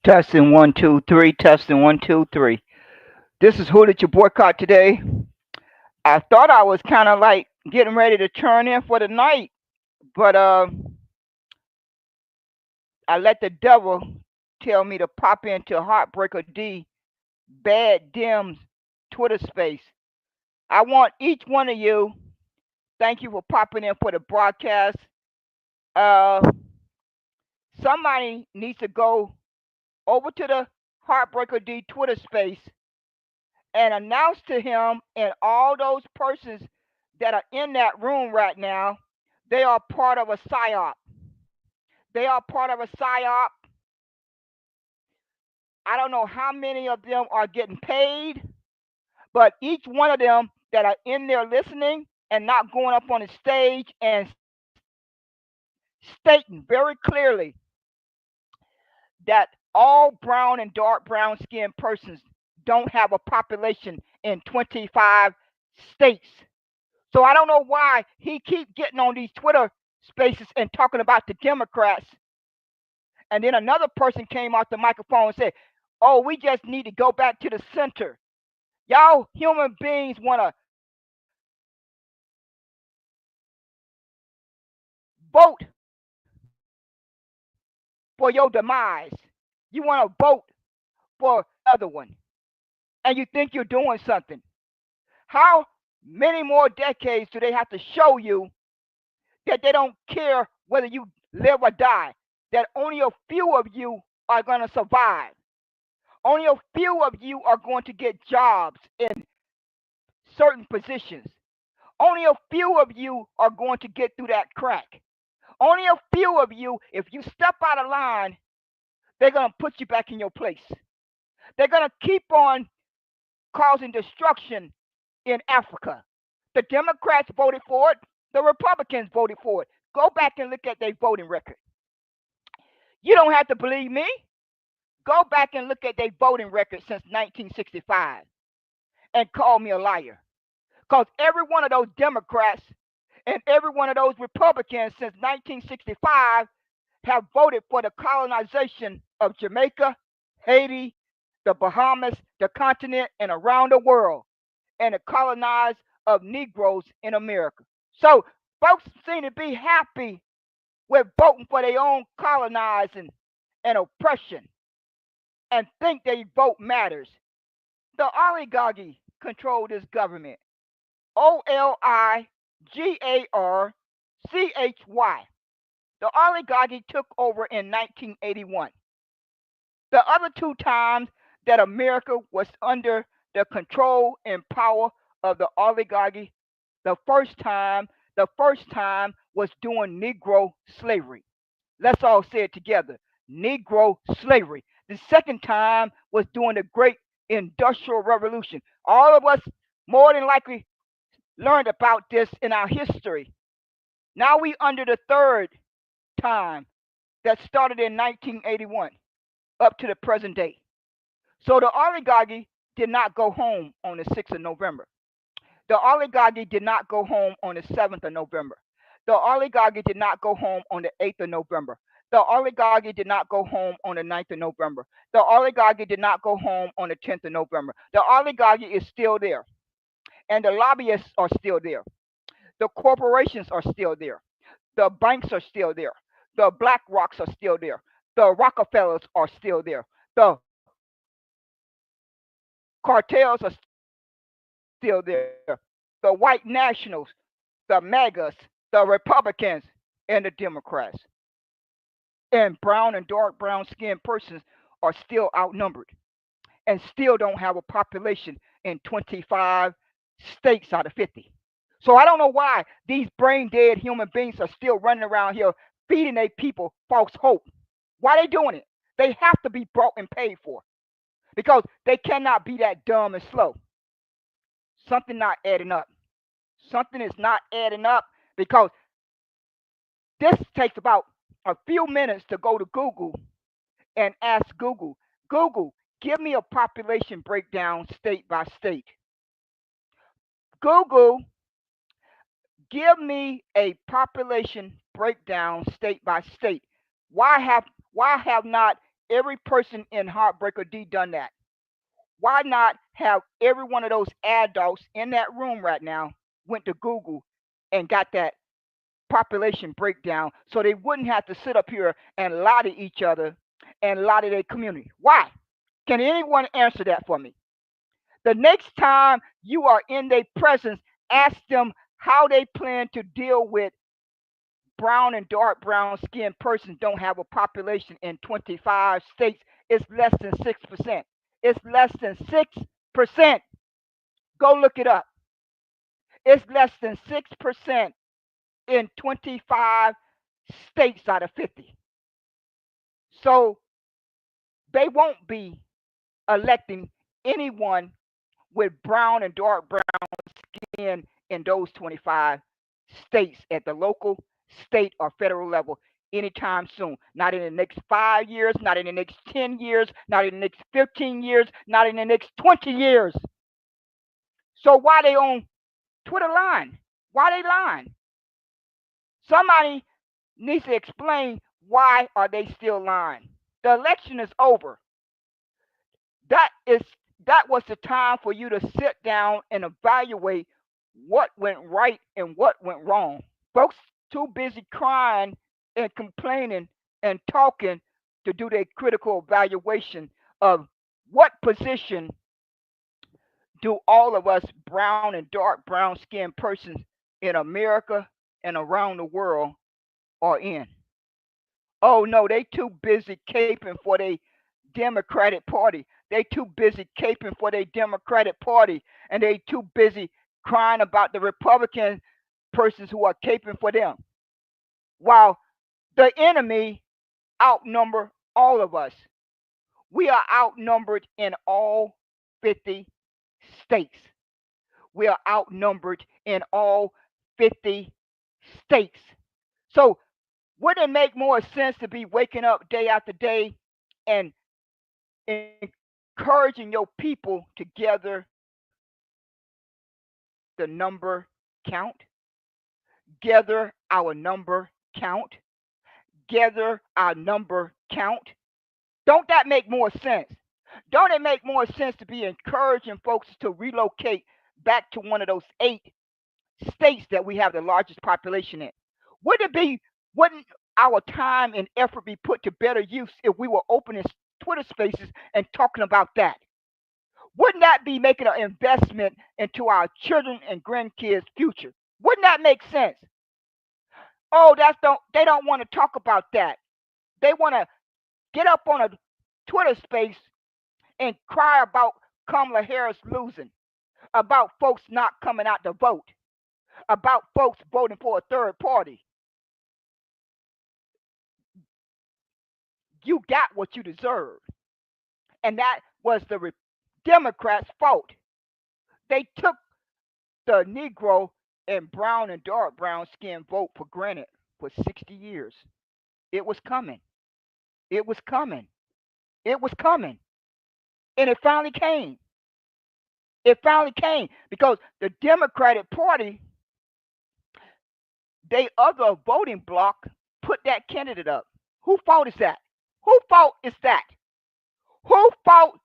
A: Testing 1 2 3. Testing 1 2 3. This is Who Did You Boycott today? I thought I was kind of like getting ready to turn in for the night, but I let the devil tell me to pop into Heartbreaker D Bad Dim's Twitter space. I want each one of you. Thank you for popping in for the broadcast. Uh, Somebody needs to go over to the Heartbreaker D Twitter space and announce to him and all those persons that are in that room right now, they are part of a psyop. They are part of a psyop. I don't know how many of them are getting paid, but each one of them that are in there listening and not going up on the stage and stating very clearly that all brown and dark brown skinned persons don't have a population in 25 states. So I don't know why he keep getting on these Twitter spaces and talking about the Democrats. And then another person came off the microphone and said, "Oh, we just need to go back to the center." Y'all human beings want to vote for your demise. You want to vote for other one, and you think you're doing something. How many more decades do they have to show you that they don't care whether you live or die? That only a few of you are going to survive. Only a few of you are going to get jobs in certain positions. Only a few of you are going to get through that crack. Only a few of you, if you step out of line, they're going to put you back in your place. They're going to keep on causing destruction in Africa. The Democrats voted for it. The Republicans voted for it. Go back and look at their voting record. You don't have to believe me. Go back and look at their voting record since 1965 and call me a liar. Because every one of those Democrats and every one of those Republicans since 1965 have voted for the colonization of Jamaica, Haiti, the Bahamas, the continent, and around the world, and the colonize of Negroes in America. So folks seem to be happy with voting for their own colonizing and oppression and think their vote matters. The oligarchy control this government. Oligarchy. The oligarchy took over in 1981. The other two times that America was under the control and power of the oligarchy, the first time, the first time was during Negro slavery. Let's all say it together. Negro slavery. The second time was during the Great Industrial Revolution. All of us more than likely learned about this in our history. Now we under the third time that started in 1981 up to the present day. So the oligarchy did not go home on the 6th of November. The oligarchy did not go home on the 7th of November. The oligarchy did not go home on the 8th of November. The oligarchy did not go home on the 9th of November. The oligarchy did not go home on the 10th of November. The oligarchy is still there. And the lobbyists are still there. The corporations are still there. The banks are still there. The Black Rocks are still there. The Rockefellers are still there. The cartels are still there. The white nationals, the MAGAs, the Republicans, and the Democrats. And brown and dark brown skinned persons are still outnumbered and still don't have a population in 25 states out of 50. So I don't know why these brain dead human beings are still running around here feeding their people false hope. Why are they doing it? They have to be brought and paid for because they cannot be that dumb and slow. Something not adding up. Something is not adding up because this takes about a few minutes to go to Google and ask Google, Google, give me a population breakdown state by state. Google, give me a population breakdown state by state. Why have not every person in Heartbreaker D done that? Why not have every one of those adults in that room right now went to Google and got that population breakdown so they wouldn't have to sit up here and lie to each other and lie to their community? Why? Can anyone answer that for me? The next time you are in their presence, ask them how they plan to deal with brown and dark brown skinned persons don't have a population in 25 states. It's less than 6%. It's less than 6%. Go look it up. It's less than 6% in 25 states out of 50. So they won't be electing anyone with brown and dark brown in those 25 states at the local, state, or federal level anytime soon. Not in the next 5 years, not in the next 10 years, not in the next 15 years, not in the next 20 years. So why they on Twitter lying? Why they lying? Somebody needs to explain why are they still lying. The election is over. That is that was the time for you to sit down and evaluate what went right and what went wrong. Folks too busy crying and complaining and talking to do their critical evaluation of what position do all of us brown and dark brown skinned persons in America and around the world are in. Oh no, they too busy caping for their Democratic Party. They too busy caping for their Democratic Party, and they too busy crying about the Republican persons who are caping for them. While the enemy outnumber all of us. We are outnumbered in all 50 states. We are outnumbered in all 50 states. So wouldn't it make more sense to be waking up day after day and encouraging your people to gather the number count, gather our number count, gather our number count? Don't that make more sense? Don't it make more sense to be encouraging folks to relocate back to one of those 8 states that we have the largest population in? Wouldn't our time and effort be put to better use if we were opening Twitter spaces and talking about that? Wouldn't that be making an investment into our children and grandkids' future? Wouldn't that make sense? Oh, they don't want to talk about that. They want to get up on a Twitter space and cry about Kamala Harris losing, about folks not coming out to vote, about folks voting for a third party. You got what you deserve. And that was the Democrats' fault. They took the Negro and brown and dark brown skin vote for granted for 60 years. It was coming. It was coming. It was coming. And it finally came. It finally came because the Democratic Party, they other voting bloc, put that candidate up. Who fault is that? Who fault is that? Who fault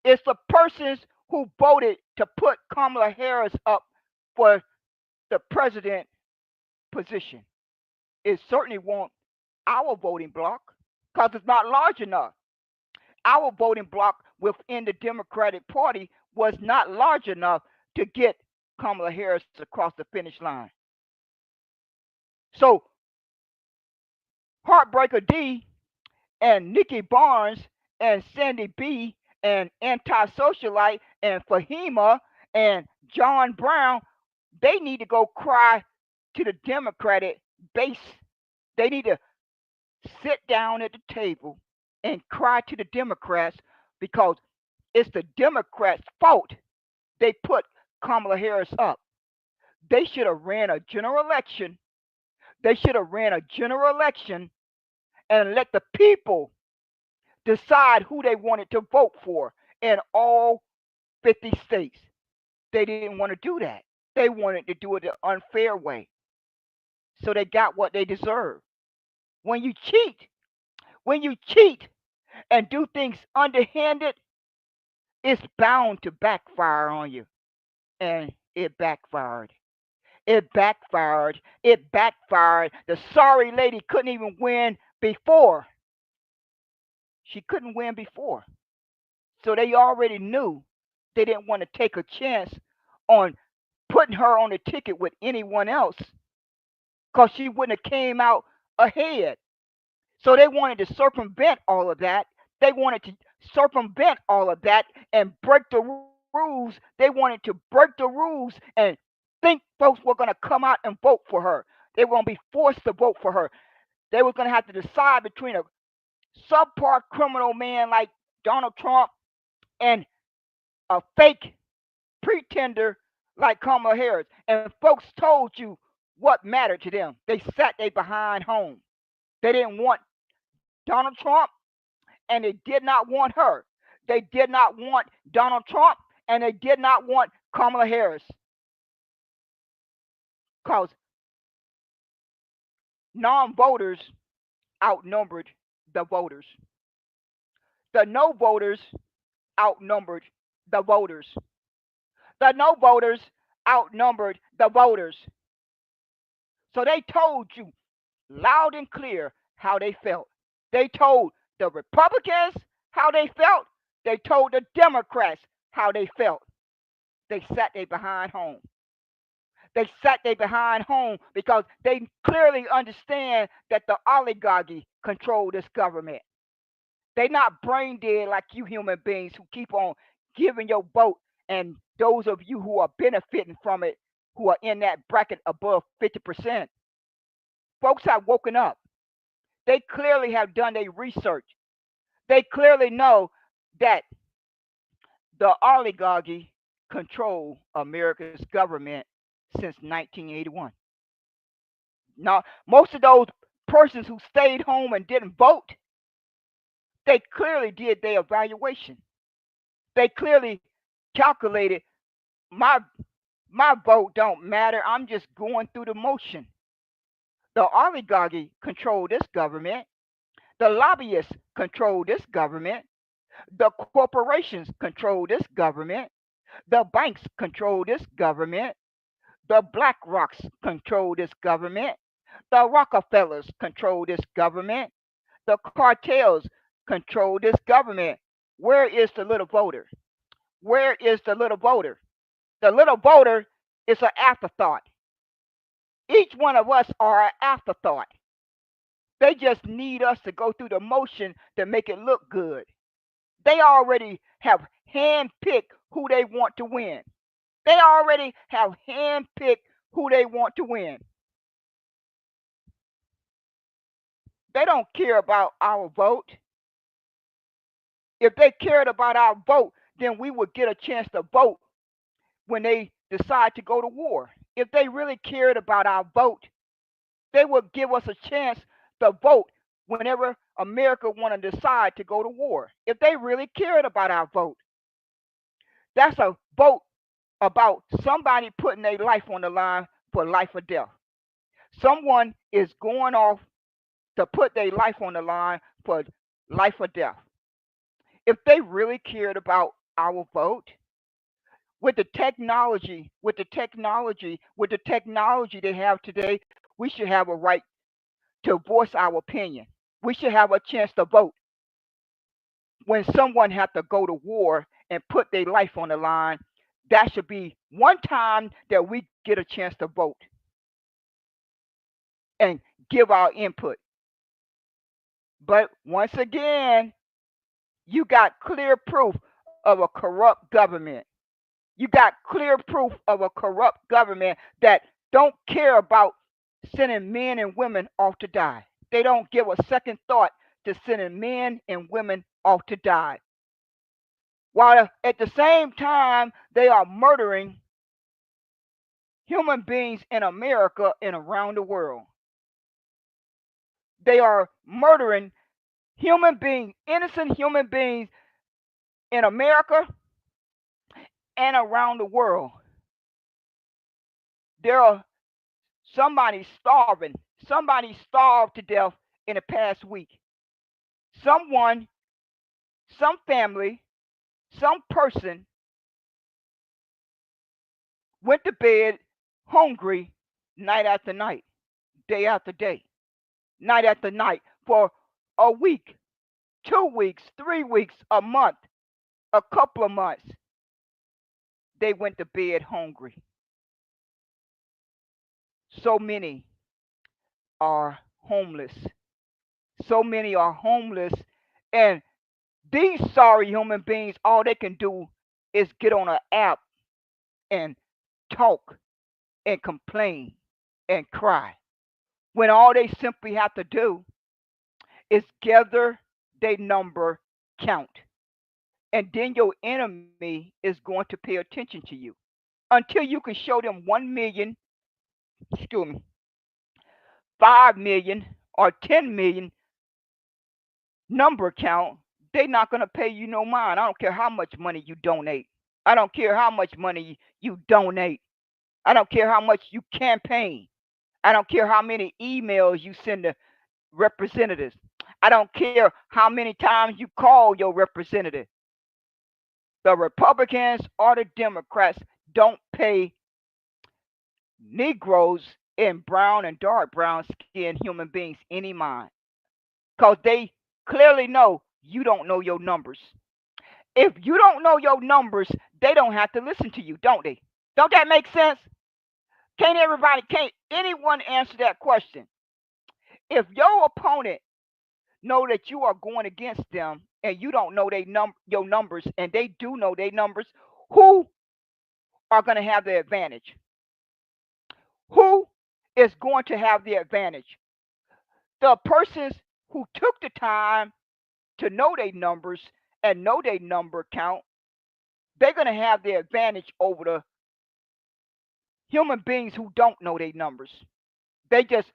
A: is the persons who voted to put Kamala Harris up for the president position? It certainly won't our voting bloc because it's not large enough. Our voting bloc within the Democratic Party was not large enough to get Kamala Harris across the finish line. So Heartbreaker D and Nikki Barnes and Sandy B and AntiSocialite and Fahima and John Brown, they need to go cry to the Democratic base. They need to sit down at the table and cry to the Democrats because it's the Democrats' fault they put Kamala Harris up. They should have ran a general election. They should have ran a general election and let the people decide who they wanted to vote for in all 50 states. They didn't want to do that. They wanted to do it the unfair way. So they got what they deserve. When you cheat, and do things underhanded, it's bound to backfire on you. And it backfired. It backfired. It backfired. The sorry lady couldn't even win before. She couldn't win before. So they already knew they didn't want to take a chance on putting her on the ticket with anyone else because she wouldn't have came out ahead. So they wanted to circumvent all of that. They wanted to circumvent all of that and break the rules. They wanted to break the rules and think folks were going to come out and vote for her. They were going to be forced to vote for her. They were going to have to decide between a subpar criminal man like Donald Trump and a fake pretender like Kamala Harris. And folks told you what mattered to them. They sat they behind home. They didn't want Donald Trump and they did not want her. They did not want Donald Trump and they did not want Kamala Harris because non voters outnumbered the voters. The no voters outnumbered the voters. The no voters outnumbered the voters. So they told you loud and clear how they felt. They told the Republicans how they felt. They told the Democrats how they felt. They sat they behind home. They sat they behind home because they clearly understand that the oligarchy control this government. They not brain dead like you human beings who keep on giving your vote and those of you who are benefiting from it who are in that bracket above 50%. Folks have woken up. They clearly have done their research. They clearly know that the oligarchy control America's government since 1981. Now, most of those persons who stayed home and didn't vote, they clearly did their evaluation. They clearly calculated my my vote don't matter. I'm just going through the motion. The oligarchy control this government. The lobbyists control this government. The corporations control this government. The banks control this government. The Black Rocks control this government. The Rockefellers control this government. The cartels control this government. Where is the little voter? Where is the little voter? The little voter is an afterthought. Each one of us are an afterthought. They just need us to go through the motion to make it look good. They already have handpicked who they want to win. They already have handpicked who they want to win. They don't care about our vote. If they cared about our vote, then we would get a chance to vote when they decide to go to war. If they really cared about our vote, they would give us a chance to vote whenever America want to decide to go to war. If they really cared about our vote, that's a vote about somebody putting their life on the line for life or death. Someone is going off to put their life on the line for life or death. If they really cared about our vote, with the technology they have today, we should have a right to voice our opinion. We should have a chance to vote when someone has to go to war and put their life on the line. That should be one time that we get a chance to vote and give our input. But once again, you got clear proof of a corrupt government. You got clear proof of a corrupt government that don't care about sending men and women off to die. They don't give a second thought to sending men and women off to die. While at the same time, they are murdering human beings in America and around the world. They are murdering human beings, innocent human beings in America and around the world. There are somebody starving. Somebody starved to death in the past week. Someone some family, some person went to bed hungry night after night, day after day, night after night for a week, 2 weeks, 3 weeks, a month, a couple of months. They went to bed hungry. So many are homeless. So many are homeless. And these sorry human beings, all they can do is get on an app and talk and complain and cry. When all they simply have to do is gather their number count. And then your enemy is going to pay attention to you until you can show them 1 million, excuse me, 5 million, or 10 million number count. They're not going to pay you no mind. I don't care how much money you donate. I don't care how much money you donate. I don't care how much you campaign. I don't care how many emails you send to representatives. I don't care how many times you call your representative. The Republicans or the Democrats don't pay Negroes and brown and dark brown skinned human beings any mind because they clearly know you don't know your numbers. If you don't know your numbers, they don't have to listen to you, don't they? Don't that make sense? Can't anyone answer that question? If your opponent know that you are going against them and you don't know your numbers and they do know their numbers, who are going to have the advantage? Who is going to have the advantage? The persons who took the time to know their numbers and know their number count, they're going to have the advantage over the human beings who don't know their numbers. They just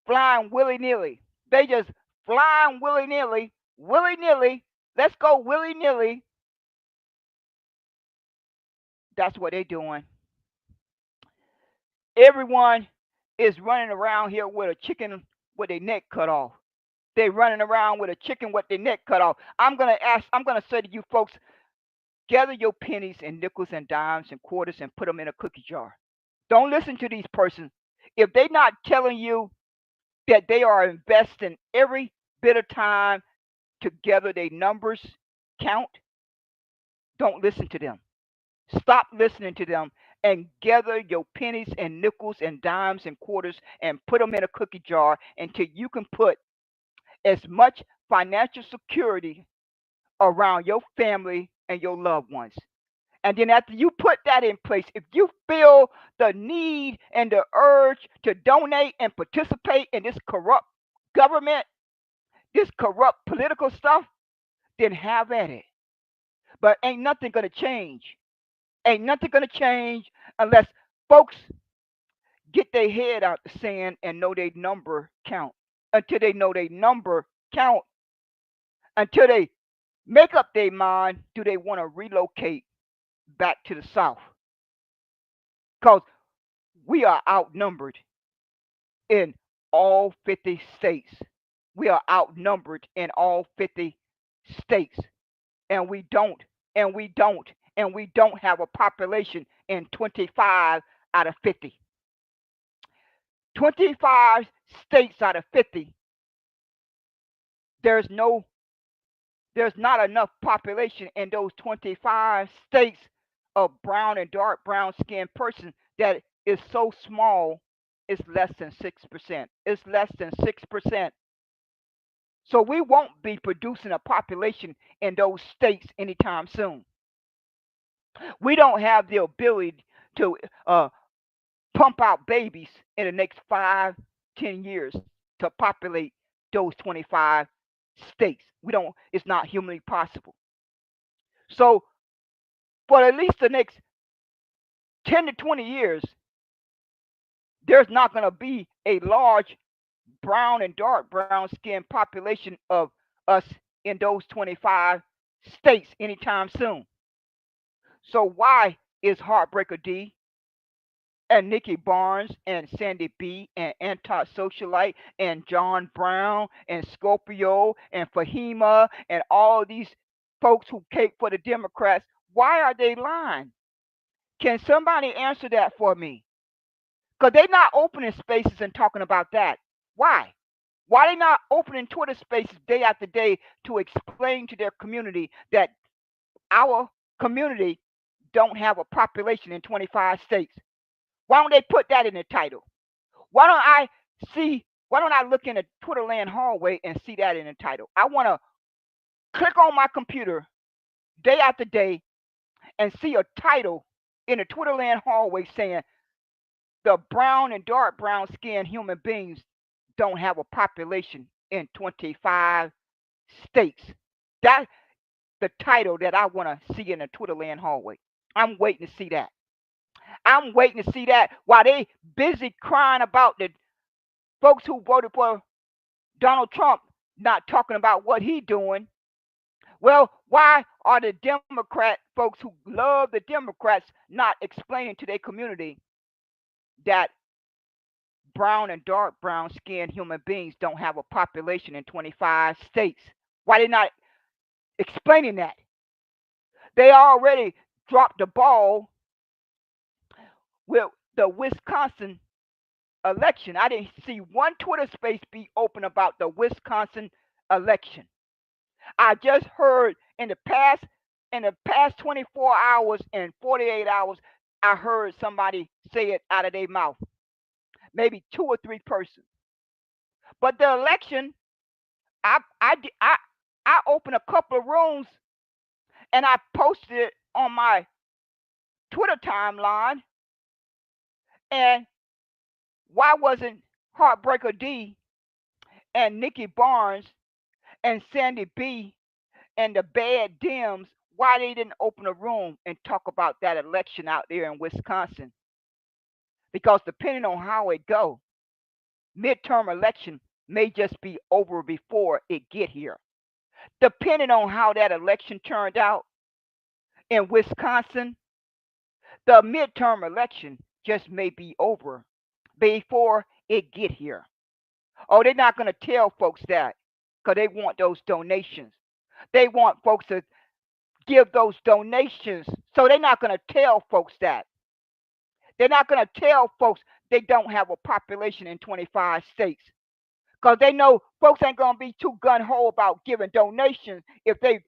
A: flying willy nilly. They just flying willy nilly, willy nilly. Let's go willy nilly. That's what they're doing. Everyone is running around here with a chicken with their neck cut off. They're running around with a chicken with their neck cut off. I'm gonna say to you folks, gather your pennies and nickels and dimes and quarters and put them in a cookie jar. Don't listen to these persons. If they're not telling you that they are investing every bit of time to gather their numbers count, don't listen to them. Stop listening to them and gather your pennies and nickels and dimes and quarters and put them in a cookie jar until you can put as much financial security around your family and your loved ones. And then after you put that in place, if you feel the need and the urge to donate and participate in this corrupt government, this corrupt political stuff, then have at it. But ain't nothing going to change. Ain't nothing going to change unless folks get their head out the sand and know their number count. Until they know their number count, until they make up their mind, do they want to relocate back to the South? Because we are outnumbered in all 50 states. We are outnumbered in all 50 states. And we don't, and we don't, and we don't have a population in 25 out of 50. 25 states out of 50. There's not enough population in those 25 states of brown and dark brown skinned person that is so small, it's less than 6%. It's less than 6%. So we won't be producing a population in those states anytime soon. We don't have the ability to pump out babies in the next 5, 10 years to populate those 25 states. We don't, it's not humanly possible. So for at least the next 10 to 20 years, there's not going to be a large brown and dark brown skin population of us in those 25 states anytime soon. So why is Heartbreaker D and Nikki Barnes and Sandy B and AntiSocialite and John Brown and Scorpio and Fahima and all these folks who cape for the Democrats, why are they lying? Can somebody answer that for me? Because they're not opening spaces and talking about that. Why? Why they not opening Twitter spaces day after day to explain to their community that our community don't have a population in 25 states? Why don't they put that in the title? Why don't I why don't I look in the Twitter land hallway and see that in the title? I want to click on my computer day after day and see a title in the Twitter land hallway saying the brown and dark brown skinned human beings don't have a population in 25 states. That's the title that I want to see in the Twitter land hallway. I'm waiting to see that. I'm waiting to see that while they busy crying about the folks who voted for Donald Trump not talking about what he doing. Well, why are the Democrat folks who love the Democrats not explaining to their community that brown and dark brown skinned human beings don't have a population in 25 states? Why they not explaining that? They already dropped the ball with the Wisconsin election. I didn't see one Twitter space be open about the Wisconsin election. I just heard in the past 24 hours and 48 hours, I heard somebody say it out of their mouth. Maybe two or three persons. But the election, I I I I opened a couple of rooms and I posted it on my Twitter timeline. And why wasn't Heartbreaker D and Nikki Barnes and Sandy B and the bad Dems, why they didn't open a room and talk about that election out there in Wisconsin? Because depending on how it go, midterm election may just be over before it get here. Depending on how that election turned out in Wisconsin, the midterm election just may be over before it get here. Oh, they're not going to tell folks that because they want those donations. They want folks to give those donations. So they're not going to tell folks that. They're not going to tell folks they don't have a population in 25 states because they know folks ain't going to be too gun ho about giving donations if they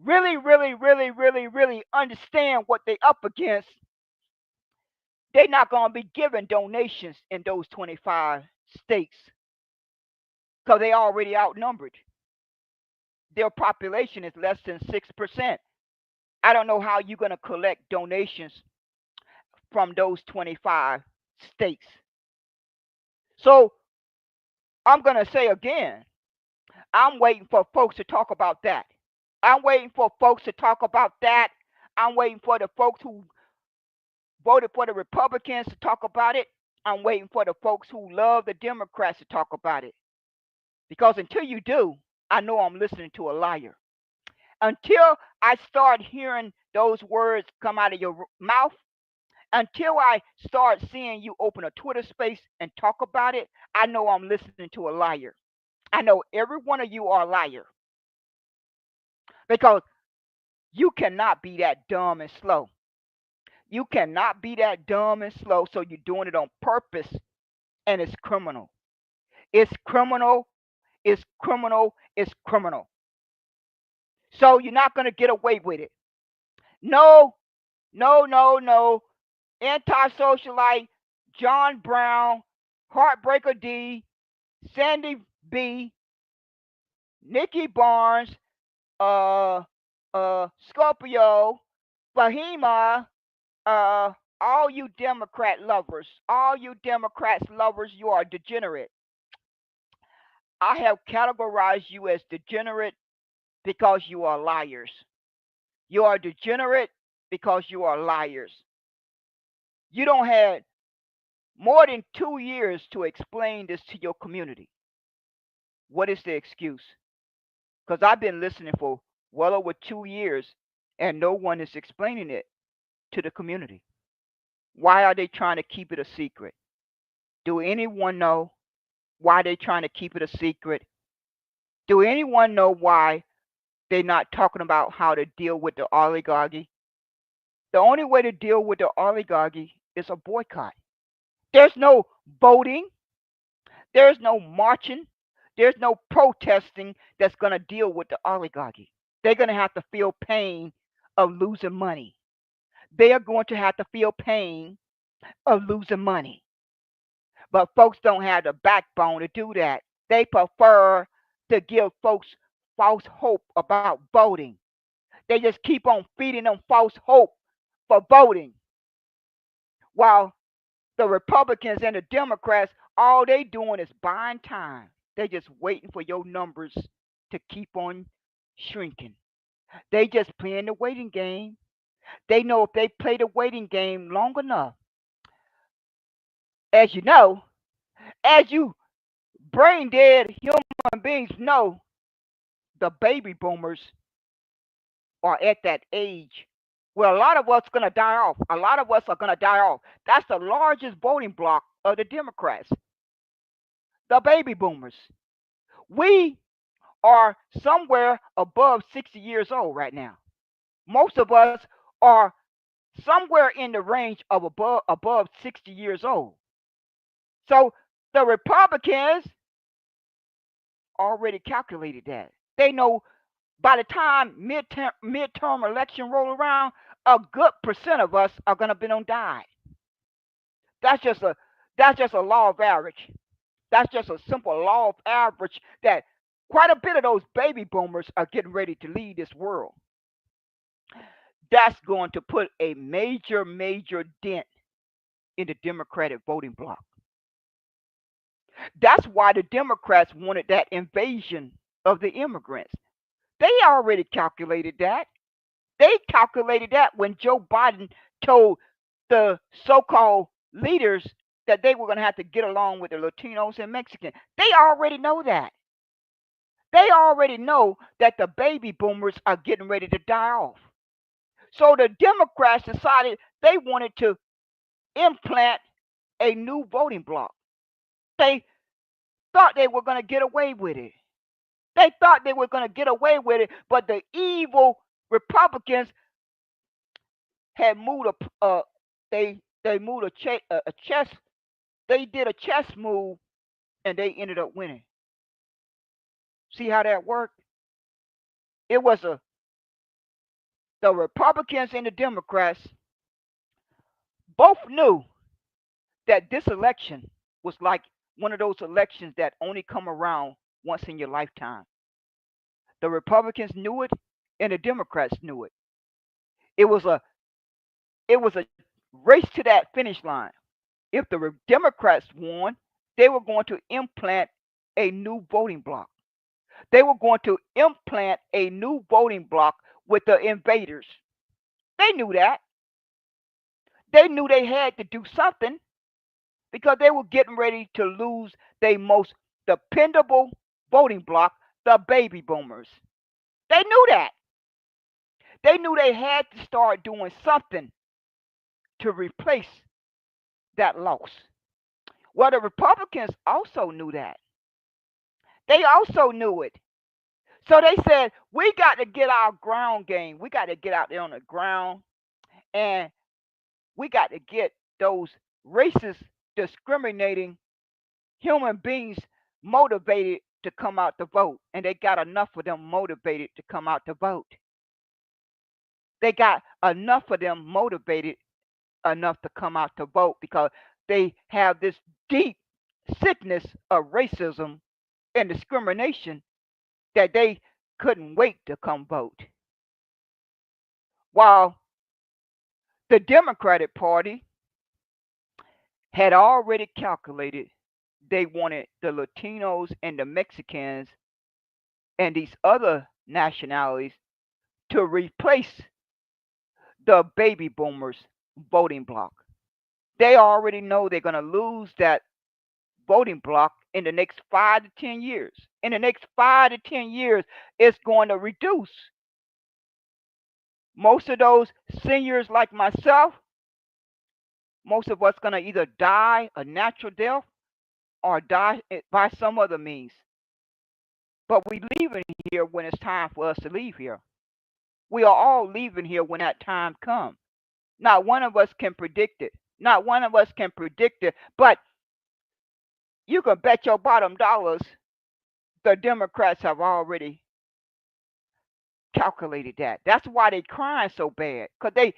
A: really, really, really, really, really understand what they up against. They're not going to be giving donations in those 25 states because they already outnumbered. Their population is less than 6%. I don't know how you're going to collect donations from those 25 states. So I'm going to say again, I'm waiting for folks to talk about that. I'm waiting for folks to talk about that. I'm waiting for the folks who voted for the Republicans to talk about it. I'm waiting for the folks who love the Democrats to talk about it. Because until you do, I know I'm listening to a liar. Until I start hearing those words come out of your mouth, until I start seeing you open a Twitter space and talk about it, I know I'm listening to a liar. I know every one of you are a liar. Because you cannot be that dumb and slow. You cannot be that dumb and slow, so you're doing it on purpose, and it's criminal. It's criminal. It's criminal. It's criminal. So you're not going to get away with it. No, no, no, no. AntiSocialite, John Brown, Heartbreaker D, Sandy B, Nikki Barnes, uh, Scorpio, Fahima, all you Democrat lovers, you are degenerate. I have categorized you as degenerate because you are liars. You are degenerate because you are liars. You don't have more than 2 years to explain this to your community. What is the excuse? Because I've been listening for well over 2 years and no one is explaining it to the community. Why are they trying to keep it a secret? Do anyone know why they're trying to keep it a secret? Do anyone know why They're not talking about how to deal with the oligarchy. The only way to deal with the oligarchy is a boycott. There's no voting, there's no marching, there's no protesting that's going to deal with the oligarchy. They're going to have to feel pain of losing money. They are going to have to feel pain of losing money. But folks don't have the backbone to do that. They prefer to give folks false hope about voting. They just keep on feeding them false hope for voting. While the Republicans and the Democrats, all they doing is buying time. They just waiting for your numbers to keep on shrinking. They just playing the waiting game. They know if they play the waiting game long enough, as you know, as you brain dead human beings know, the baby boomers are at that age where a lot of us are going to die off. A lot of us are going to die off. That's the largest voting bloc of the Democrats, the baby boomers. We are somewhere above 60 years old right now. Most of us are somewhere in the range of above 60 years old. So the Republicans already calculated that. They know by the time midterm election roll around, a good percent of us are gonna be on die. That's just a that's just a law of average. That's just a simple law of average that quite a bit of those baby boomers are getting ready to lead this world. That's going to put a major dent in the Democratic voting bloc. That's why the Democrats wanted that invasion of the immigrants. They already calculated that. They calculated that when Joe Biden told the so called leaders that they were going to have to get along with the Latinos and Mexicans. They already know that. They already know that the baby boomers are getting ready to die off. So the Democrats decided they wanted to implant a new voting bloc. They thought they were going to get away with it. They thought they were going to get away with it, but the evil Republicans had moved they moved a chess. They did a chess move and they ended up winning. See how that worked? It was the Republicans and the Democrats both knew that this election was like one of those elections that only come around once in your lifetime. The Republicans knew it and the Democrats knew it. It was a it was a race to that finish line. If the Democrats won, they were going to implant a new voting bloc. They were going to implant a new voting bloc with the invaders. They knew that. They knew they had to do something because they were getting ready to lose their most dependable voting bloc, the baby boomers. They knew that. They knew they had to start doing something to replace that loss. Well, the Republicans also knew that. They also knew it. So they said, we got to get our ground game. We got to get out there on the ground and we got to get those racist, discriminating human beings motivated to come out to vote. And they got enough of them motivated to come out to vote. They got enough of them motivated enough to come out to vote because they have this deep sickness of racism and discrimination that they couldn't wait to come vote. While the Democratic Party had already calculated they wanted the Latinos and the Mexicans and these other nationalities to replace the baby boomers voting bloc. They already know they're going to lose that voting bloc in the next 5 to 10 years. In the next 5 to 10 years, it's going to reduce. Most of those seniors like myself, most of us going to either die a natural death or die by some other means. But we leaving here when it's time for us to leave here. We are all leaving here when that time comes. Not one of us can predict it. Not one of us can predict it. But you can bet your bottom dollars the Democrats have already calculated that. That's why they crying so bad. Because they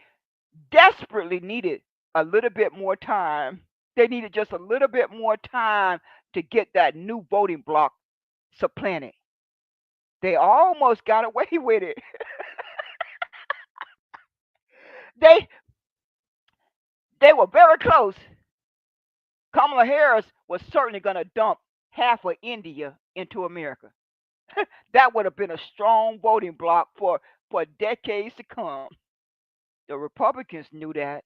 A: desperately needed a little bit more time. They needed just a little bit more time to get that new voting bloc supplanted. They almost got away with it. They they were very close. Kamala Harris was certainly going to dump half of India into America. That would have been a strong voting bloc for decades to come. The Republicans knew that.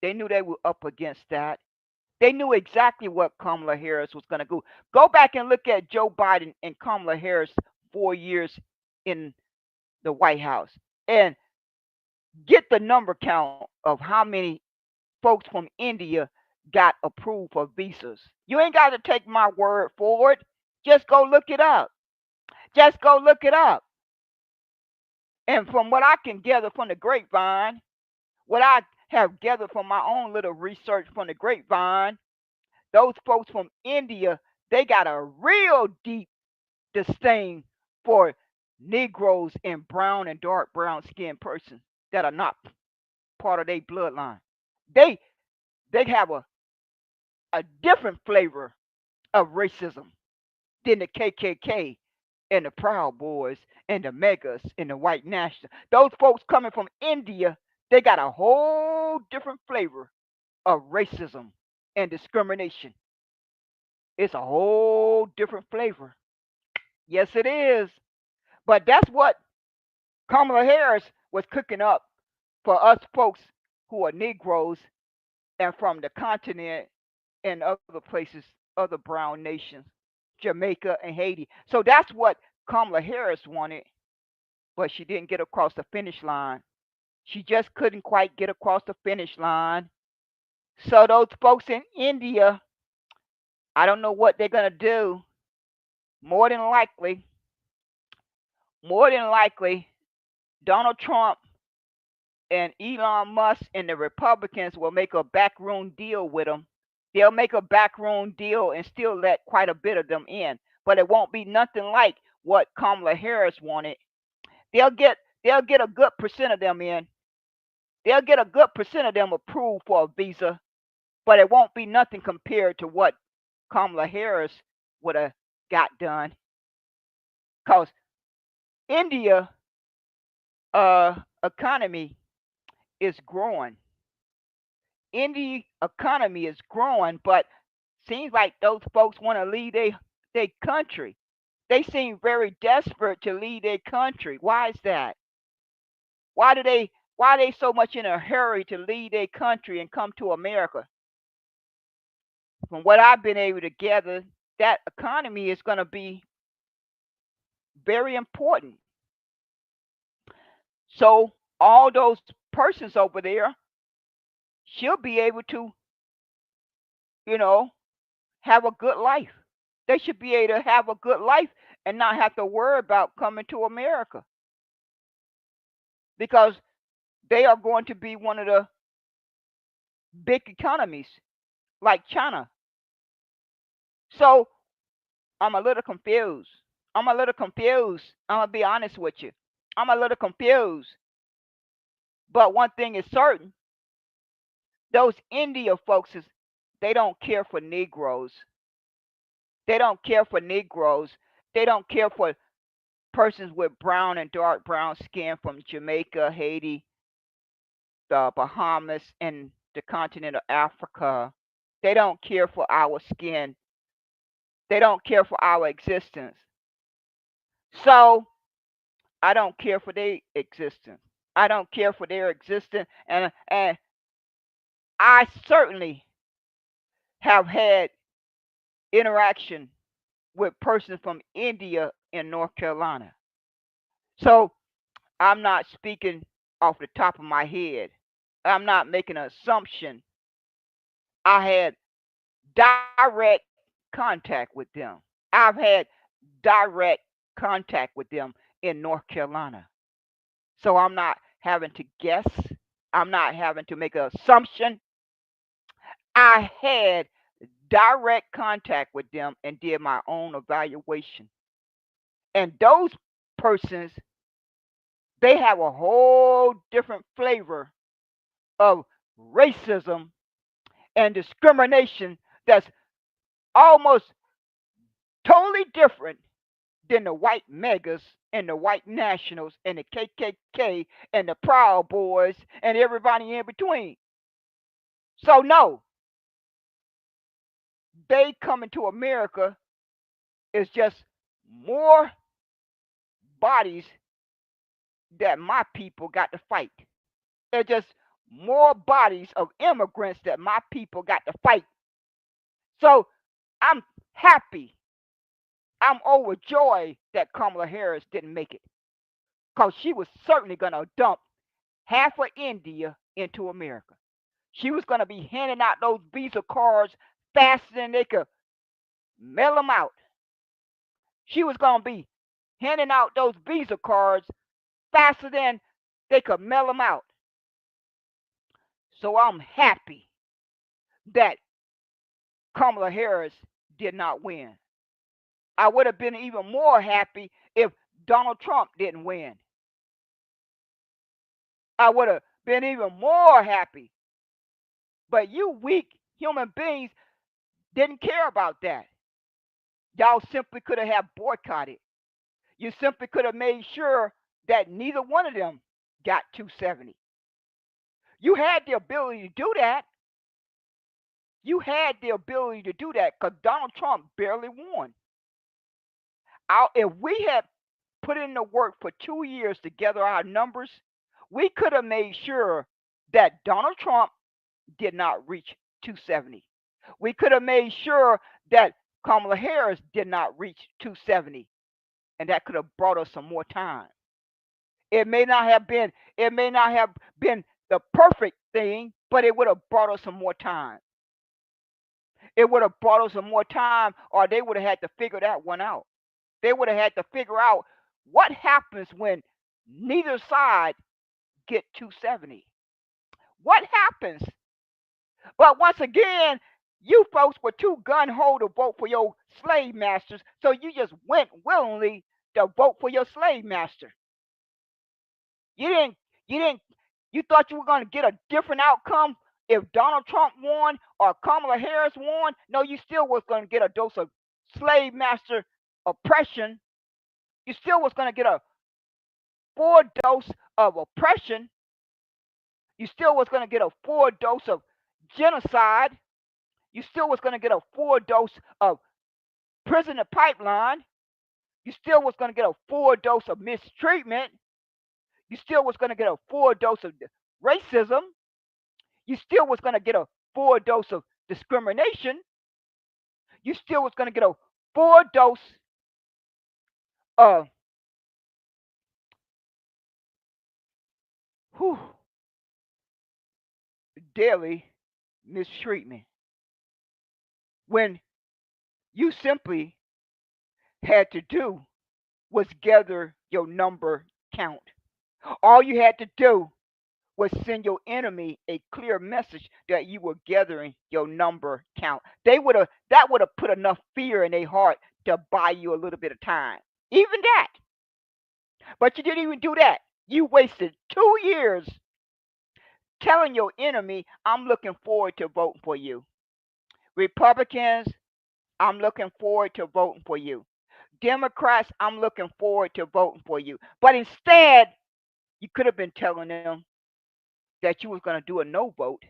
A: They knew they were up against that. They knew exactly what Kamala Harris was going to do. Go back and look at Joe Biden and Kamala Harris 4 years in the White House and get the number count of how many folks from India got approved for visas. You ain't got to take my word for it. Just go look it up. Just go look it up. And from what I can gather from the grapevine, what I have gathered from my own little research from the grapevine, those folks from India, they got a real deep disdain for Negroes and brown and dark brown skinned persons that are not part of their bloodline. They they have a different flavor of racism than the KKK and the Proud Boys and the Megas and the White Nationalists. Those folks coming from India, they got a whole different flavor of racism and discrimination. It's a whole different flavor. Yes, it is. But that's what Kamala Harris was cooking up for us folks who are Negroes and from the continent and other places, other brown nations, Jamaica and Haiti. So that's what Kamala Harris wanted, but she didn't get across the finish line. She just couldn't quite get across the finish line. So those folks in India, I don't know what they're going to do. More than likely, more than likely, Donald Trump and Elon Musk and the Republicans will make a backroom deal with them. They'll make a backroom deal and still let quite a bit of them in, but it won't be nothing like what Kamala Harris wanted. They'll get they'll get a good percent of them in. They'll get a good percent of them approved for a visa, but it won't be nothing compared to what Kamala Harris would have got done. Cause India economy is growing. India economy is growing, but seems like those folks want to leave their country. They seem very desperate to leave their country. Why is that? Why do they why are they so much in a hurry to leave their country and come to America? From what I've been able to gather, that economy is going to be very important. So all those persons over there should be able to, you know, have a good life. They should be able to have a good life and not have to worry about coming to America because they are going to be one of the big economies like China. So I'm a little confused. I'm a little confused. I'm going to be honest with you. I'm a little confused. But one thing is certain, those India folks is they don't care for Negroes. They don't care for Negroes. They don't care for persons with brown and dark brown skin from Jamaica, Haiti, the Bahamas, and the continent of Africa. They don't care for our skin. They don't care for our existence. So I don't care for their existence. I don't care for their existence. And I certainly have had interaction with persons from India and North Carolina. So I'm not speaking off the top of my head. I'm not making an assumption. I had direct contact with them. I've had direct contact with them in North Carolina. So I'm not having to guess. I'm not having to make an assumption. I had direct contact with them and did my own evaluation. And those persons, they have a whole different flavor of racism and discrimination that's almost totally different than the white megas and the white nationals and the KKK and the Proud Boys and everybody in between. So, no, they coming to America is just more bodies that my people got to fight. It's just more bodies of immigrants that my people got to fight. So I'm happy. I'm overjoyed that Kamala Harris didn't make it because she was certainly going to dump half of India into America. She was going to be handing out those visa cards faster than they could mail them out. She was going to be handing out those visa cards faster than they could mail them out. So I'm happy that Kamala Harris did not win. I would have been even more happy if Donald Trump didn't win. I would have been even more happy. But you weak human beings didn't care about that. Y'all simply could have boycotted. You simply could have made sure that neither one of them got 270. You had the ability to do that. You had the ability to do that because Donald Trump barely won. If we had put in the work for 2 years to gather our numbers, we could have made sure that Donald Trump did not reach 270. We could have made sure that Kamala Harris did not reach 270, and that could have brought us some more time. It may not have been the perfect thing, but it would have brought us some more time. It would have brought us some more time, or they would have had to figure that one out. They would have had to figure out what happens when neither side get 270. What happens? But once again, you folks were too gun ho to vote for your slave masters, so you just went willingly to vote for your slave master. You didn't. You didn't. You thought you were going to get a different outcome if Donald Trump won or Kamala Harris won. No, you still was going to get a dose of slave master oppression. You still was going to get a full dose of oppression. You still was going to get a full dose of genocide. You still was going to get a full dose of prisoner pipeline. You still was going to get a full dose of mistreatment. You still was going to get a full dose of racism. You still was going to get a full dose of discrimination. You still was going to get a full dose of whew, daily mistreatment. When you simply had to do was gather your number count. All you had to do was send your enemy a clear message that you were gathering your number count. That would have put enough fear in their heart to buy you a little bit of time. Even that. But you didn't even do that. You wasted 2 years telling your enemy, I'm looking forward to voting for you. Republicans, I'm looking forward to voting for you. Democrats, I'm looking forward to voting for you. But instead, you could have been telling them that you was going to do a no vote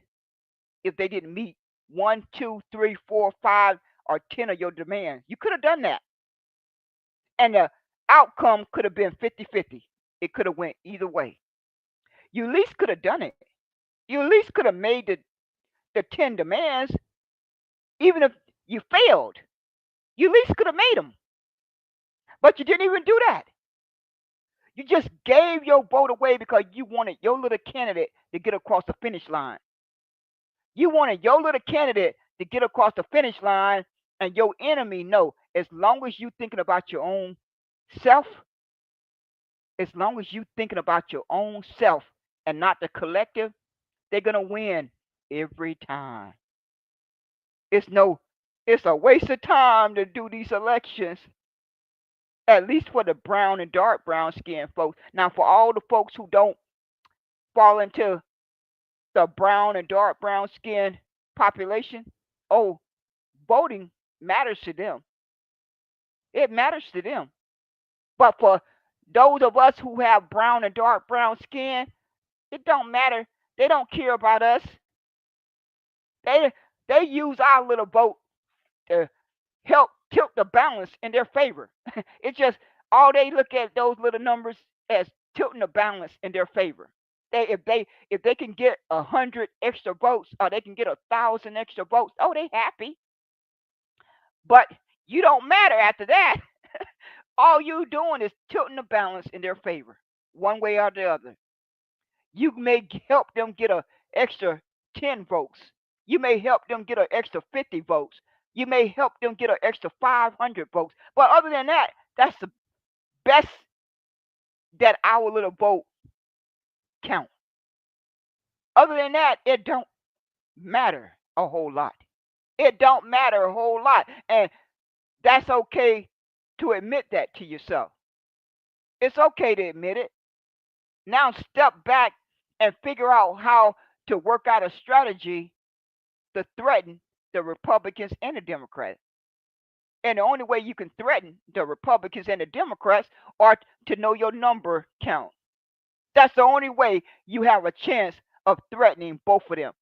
A: if they didn't meet 1, 2, 3, 4, 5, or 10 of your demands. You could have done that. And the outcome could have been 50-50. It could have went either way. You at least could have done it. You at least could have made the 10 demands, even if you failed. You at least could have made them. But you didn't even do that. You just gave your vote away because you wanted your little candidate to get across the finish line. You wanted your little candidate to get across the finish line, and your enemy know as long as you thinking about your own Self, as long as you thinking about your own self and not the collective, they're gonna win every time. It's no, it's a waste of time to do these elections. At least for the brown and dark brown skin folks. Now, for all the folks who don't fall into the brown and dark brown skin population, oh, voting matters to them. It matters to them. But for those of us who have brown and dark brown skin, it don't matter. They don't care about us. They they use our little vote to help tilt the balance in their favor. It's just all they look at those little numbers as tilting the balance in their favor. If they can get 100 extra votes or they can get 1,000 extra votes, oh, they happy. But you don't matter after that. All you doing is tilting the balance in their favor, one way or the other. You may help them get a extra 10 votes. You may help them get an extra 50 votes. You may help them get an extra 500 votes. But other than that, that's the best that our little vote count. Other than that, it don't matter a whole lot. It don't matter a whole lot. And that's okay to admit that to yourself. It's okay to admit it. Now step back and figure out how to work out a strategy to threaten the Republicans and the Democrats. And the only way you can threaten the Republicans and the Democrats are to know your number count. That's the only way you have a chance of threatening both of them.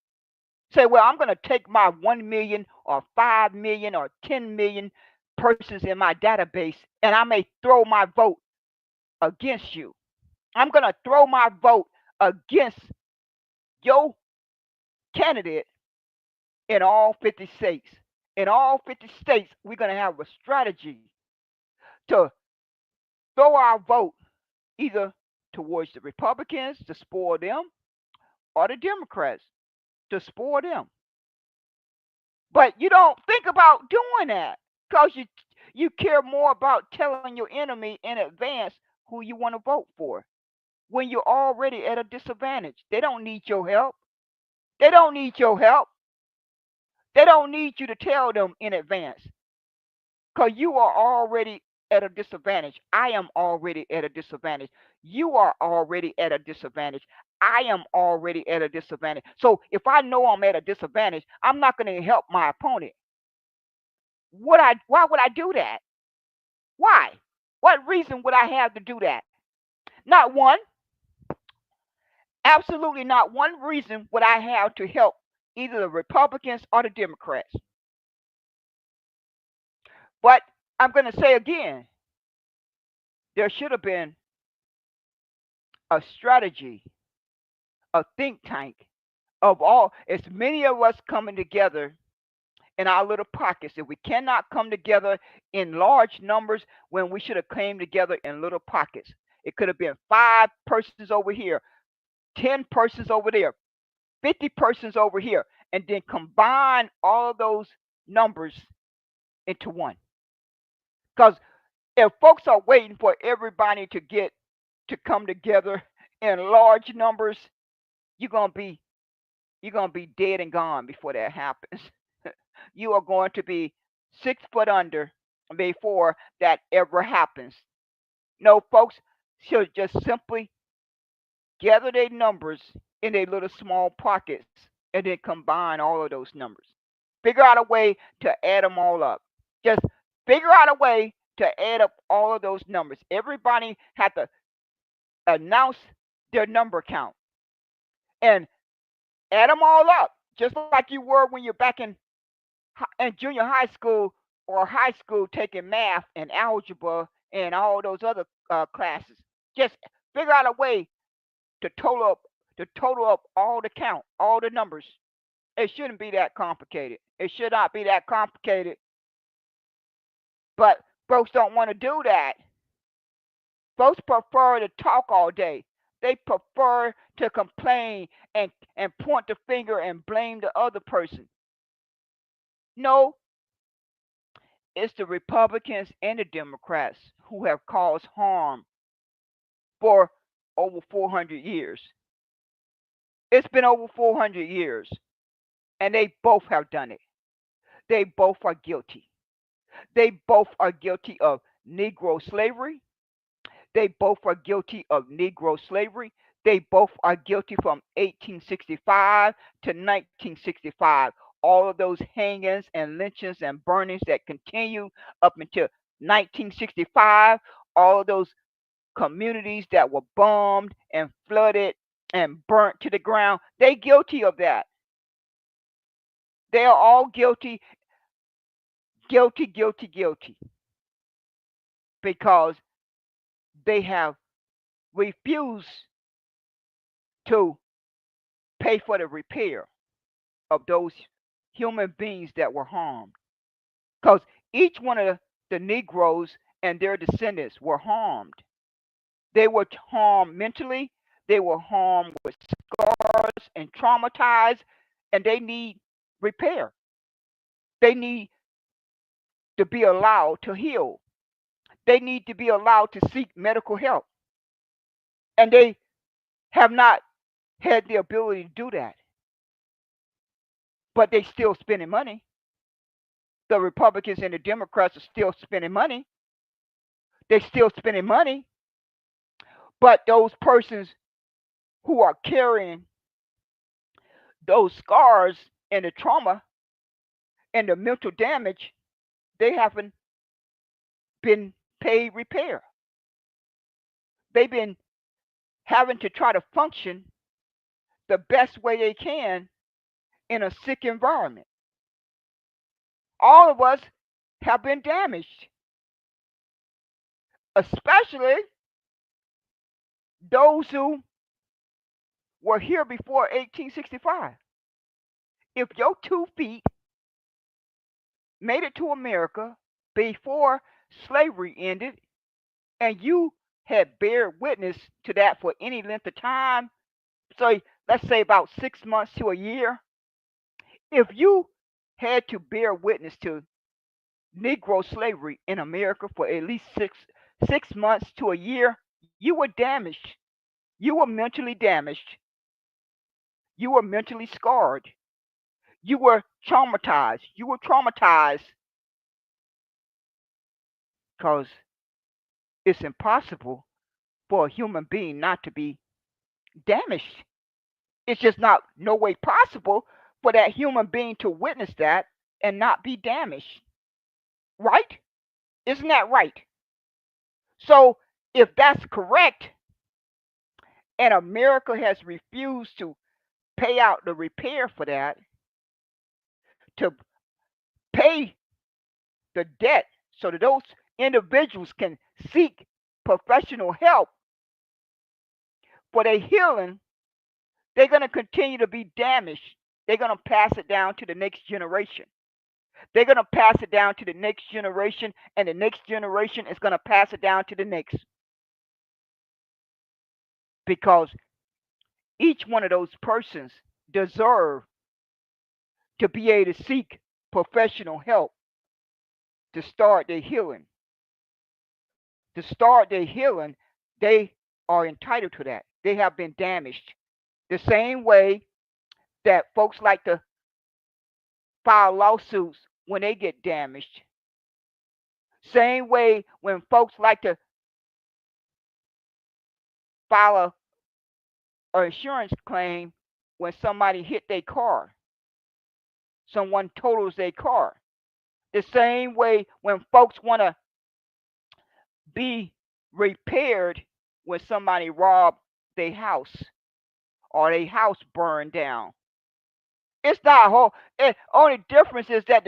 A: Say, well, I'm going to take my 1 million or 5 million or 10 million persons in my database and I may throw my vote against you. I'm going to throw my vote against your candidate in all 50 states. In all 50 states, we're going to have a strategy to throw our vote either towards the Republicans to spoil them or the Democrats to spoil them. But you don't think about doing that because you care more about telling your enemy in advance who you want to vote for when you're already at a disadvantage. They don't need your help. They don't need your help. They don't need you to tell them in advance because you are already at a disadvantage. I am already at a disadvantage. You are already at a disadvantage. I am already at a disadvantage. So if I know I'm at a disadvantage, I'm not going to help my opponent. Why would I do that? Why? What reason would I have to do that? Not one. Absolutely not one reason would I have to help either the Republicans or the Democrats. But I'm going to say again, there should have been a strategy, a think tank of all, as many of us coming together in our little pockets. If we cannot come together in large numbers when we should have came together in little pockets. It could have been 5 persons over here, 10 persons over there, 50 persons over here, and then combine all of those numbers into one. Because if folks are waiting for everybody to come together in large numbers, you're gonna be dead and gone before that happens. You are going to be 6 foot under before that ever happens. No, folks should just simply gather their numbers in their little small pockets and then combine all of those numbers. Figure out a way to add them all up. Just figure out a way to add up all of those numbers. Everybody had to announce their number count and add them all up, just like you were when you're back in junior high school or high school taking math and algebra and all those other classes. Just figure out a way to total up all the count, all the numbers. It shouldn't be that complicated. It should not be that complicated. But folks don't want to do that. Folks prefer to talk all day. They prefer to complain and point the finger and blame the other person. No, It's the Republicans and the Democrats who have caused harm for over 400 years. It's been over 400 years, and they both have done it. They both are guilty. They both are guilty of Negro slavery. They both are guilty of Negro slavery. They both are guilty from 1865 to 1965. All of those hangings and lynchings and burnings that continue up until 1965. All of those communities that were bombed and flooded and burnt to the ground. They guilty of that. They are all guilty, guilty, guilty, guilty, because they have refused to pay for the repair of those human beings that were harmed. Because each one of the Negroes and their descendants were harmed. They were harmed mentally, they were harmed with scars and traumatized, and they need repair. They need to be allowed to heal. They need to be allowed to seek medical help. And they have not had the ability to do that. But they still spending money. The Republicans and the Democrats are still spending money. They're still spending money. But those persons who are carrying those scars and the trauma and the mental damage, they haven't been paid repair. They've been having to try to function the best way they can in a sick environment. All of us have been damaged, especially those who were here before 1865. If your 2 feet made it to America before slavery ended and you had bear witness to that for any length of time, so let's say about 6 months to a year, if you had to bear witness to Negro slavery in America for at least six months to a year, you were damaged. You were mentally damaged. You were mentally scarred. You were traumatized. You were traumatized because it's impossible for a human being not to be damaged. It's just not no way possible for that human being to witness that and not be damaged. Right? Isn't that right? So if that's correct, and America has refused to pay out the repair for that, to pay the debt so that those individuals can seek professional help for their healing, they're going to continue to be damaged. They're going to pass it down to the next generation. They're going to pass it down to the next generation, and the next generation is going to pass it down to the next. Because each one of those persons deserve to be able to seek professional help to start their healing. To start their healing, they are entitled to that. They have been damaged. The same way that folks like to file lawsuits when they get damaged. Same way when folks like to file an insurance claim when somebody hit their car, someone totals their car. The same way when folks want to be repaired when somebody robbed their house or their house burned down. It's not a whole. Only difference is that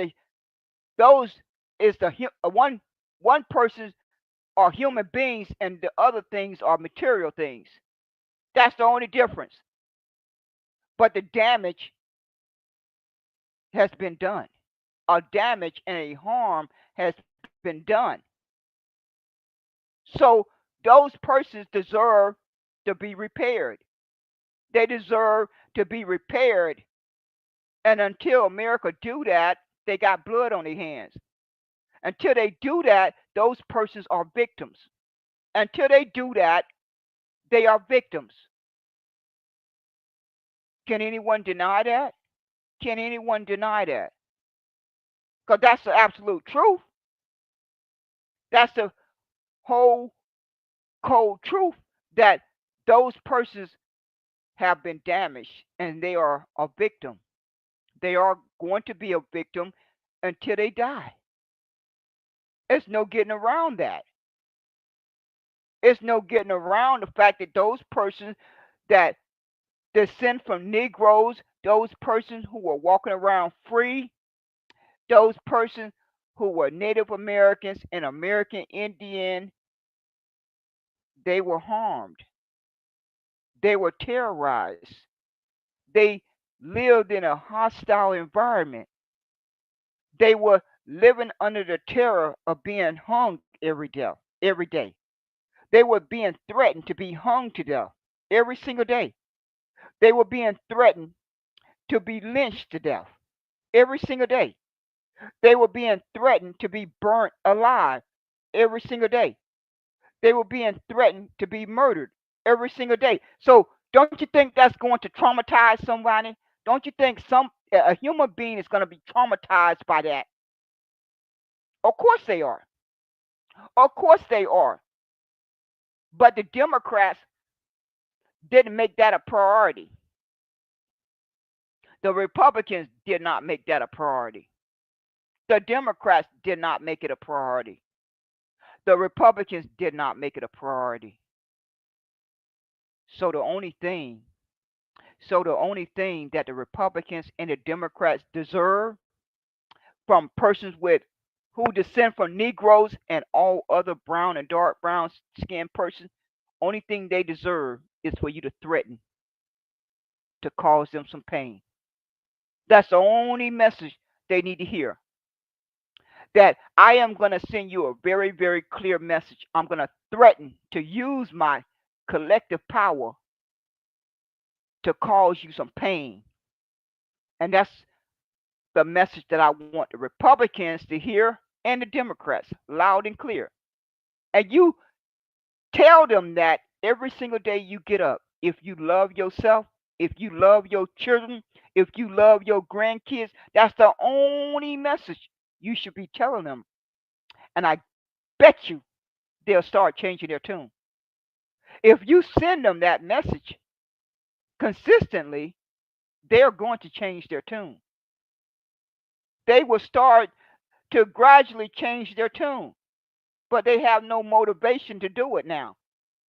A: those is the one person are human beings and the other things are material things. That's the only difference. But the damage has been done. A damage and a harm has been done. So those persons deserve to be repaired. They deserve to be repaired. And until America do that, they got blood on their hands. Until they do that, those persons are victims. Until they do that, they are victims. Can anyone deny that? Can anyone deny that? Because that's the absolute truth. That's the whole cold truth, that those persons have been damaged and they are a victim. They are going to be a victim until they die. There's no getting around that. There's no getting around the fact that those persons that descend from Negroes, those persons who were walking around free, those persons who were Native Americans and American Indian, they were harmed. They were terrorized. They lived in a hostile environment. They were living under the terror of being hung every day. Every day. They were being threatened to be hung to death every single day. They were being threatened to be lynched to death every single day. They were being threatened to be burnt alive every single day. They were being threatened to be murdered every single day. So don't you think that's going to traumatize somebody? Don't you think a human being is going to be traumatized by that? Of course they are. Of course they are. But the Democrats didn't make that a priority. The Republicans did not make that a priority. The Democrats did not make it a priority. The Republicans did not make it a priority. So the only thing, that the Republicans and the Democrats deserve from persons with who descend from Negroes and all other brown and dark brown skinned persons, only thing they deserve is for you to threaten to cause them some pain. That's the only message they need to hear. That I am going to send you a very, very clear message. I'm going to threaten to use my collective power to cause you some pain. And that's the message that I want the Republicans to hear and the Democrats loud and clear. And you tell them that every single day you get up. If you love yourself, if you love your children, if you love your grandkids, that's the only message you should be telling them. And I bet you they'll start changing their tune. If you send them that message consistently, they're going to change their tune. They will start to gradually change their tune, but they have no motivation to do it now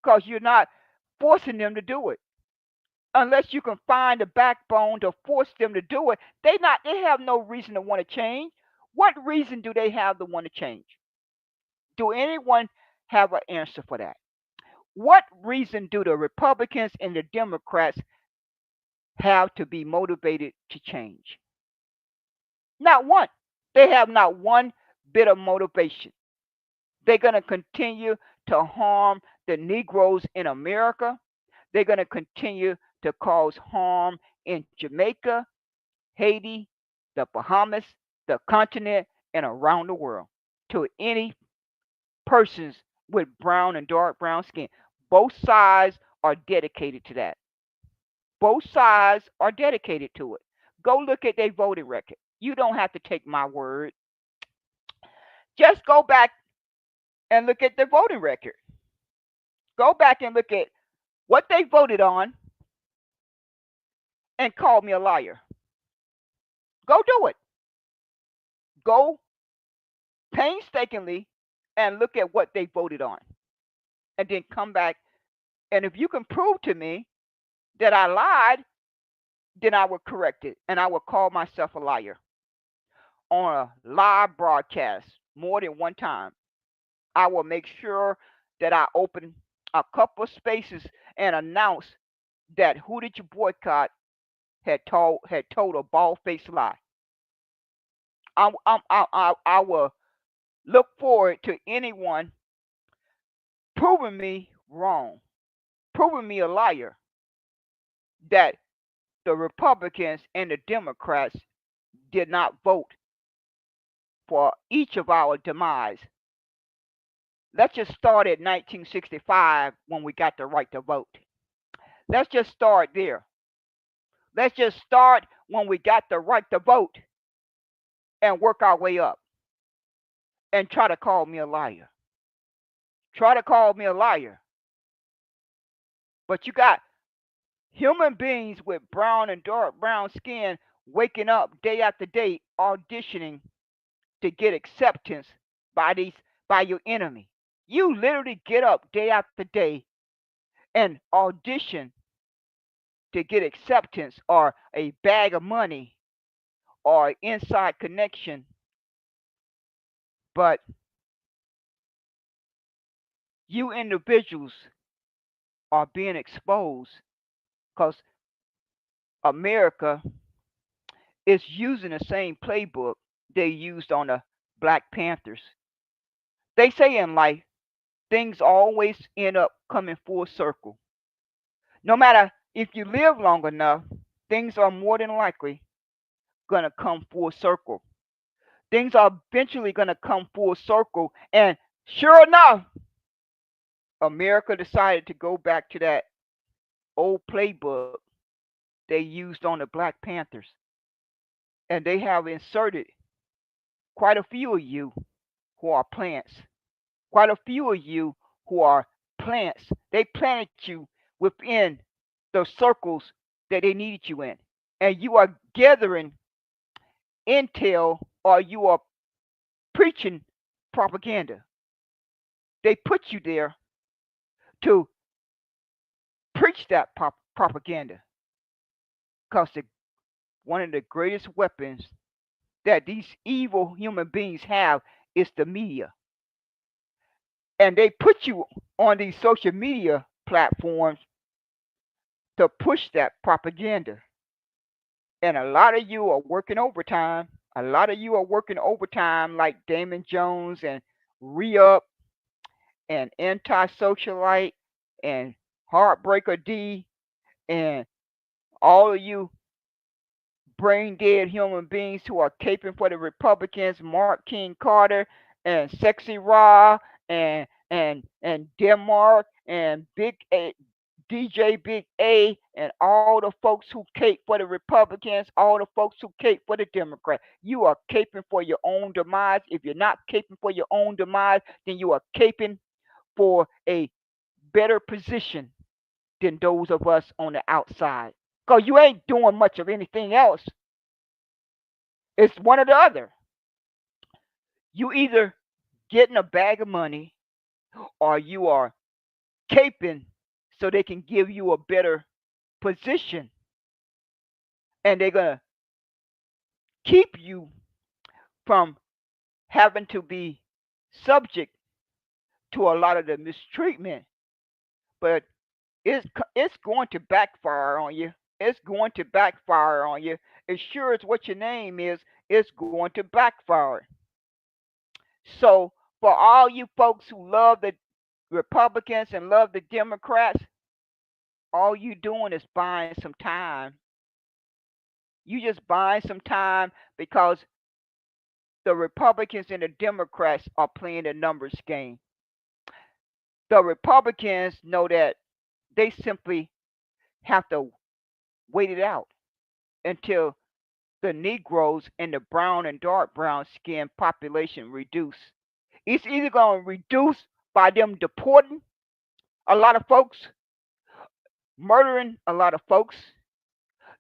A: because you're not forcing them to do it. Unless you can find a backbone to force them to do it, they have no reason to want to change. What reason do they have to want to change? Do anyone have an answer for that? What reason do the Republicans and the Democrats have to be motivated to change? Not one. They have not one bit of motivation. They're going to continue to harm the Negroes in America. They're going to continue to cause harm in Jamaica, Haiti, the Bahamas, the continent, and around the world to any persons with brown and dark brown skin. Both sides are dedicated to that. Both sides are dedicated to it. Go look at their voting record. You don't have to take my word. Just go back and look at their voting record. Go back and look at what they voted on and call me a liar. Go do it. Go painstakingly and look at what they voted on. And then come back. And if you can prove to me that I lied, then I will correct it. And I will call myself a liar on a live broadcast more than one time. I will make sure that I open a couple of spaces and announce that Who Did You Boycott had told a bald faced lie. I will look forward to anyone proving me wrong, proving me a liar, that the Republicans and the Democrats did not vote for each of our demise. Let's just start at 1965 when we got the right to vote. Let's just start there. Let's just start when we got the right to vote and work our way up and try to call me a liar. Try to call me a liar. But you got human beings with brown and dark brown skin waking up day after day auditioning to get acceptance by your enemy. You literally get up day after day and audition to get acceptance or a bag of money or inside connection, but you individuals are being exposed because America is using the same playbook they used on the Black Panthers. They say in life, things always end up coming full circle. No matter if you live long enough, things are more than likely going to come full circle. Things are eventually going to come full circle. And sure enough, America decided to go back to that old playbook they used on the Black Panthers. And they have inserted quite a few of you who are plants, quite a few of you who are plants. They planted you within the circles that they needed you in. And you are gathering intel or you are preaching propaganda. They put you there to preach that propaganda because one of the greatest weapons that these evil human beings have is the media. And they put you on these social media platforms to push that propaganda. And a lot of you are working overtime. A lot of you are working overtime like Damon Jones and Re-Up and AntiSocialite and Heartbreaker D and all of you brain dead human beings who are caping for the Republicans, Mark King Carter and Sexy Raw and Denmark and Big A, DJ Big A and all the folks who cape for the Republicans, all the folks who cape for the Democrats. You are caping for your own demise. If you're not caping for your own demise, then you are caping for a better position than those of us on the outside. Because you ain't doing much of anything else. It's one or the other. You either getting a bag of money or you are caping so they can give you a better position. And they're going to keep you from having to be subject to a lot of the mistreatment. But it's going to backfire on you. It's going to backfire on you. As sure as what your name is, it's going to backfire. So for all you folks who love the Republicans and love the Democrats, all you doing is buying some time. You just buying some time because the Republicans and the Democrats are playing the numbers game. The Republicans know that they simply have to wait it out until the Negroes and the brown and dark brown skin population reduce. It's either going to reduce by them deporting a lot of folks, murdering a lot of folks,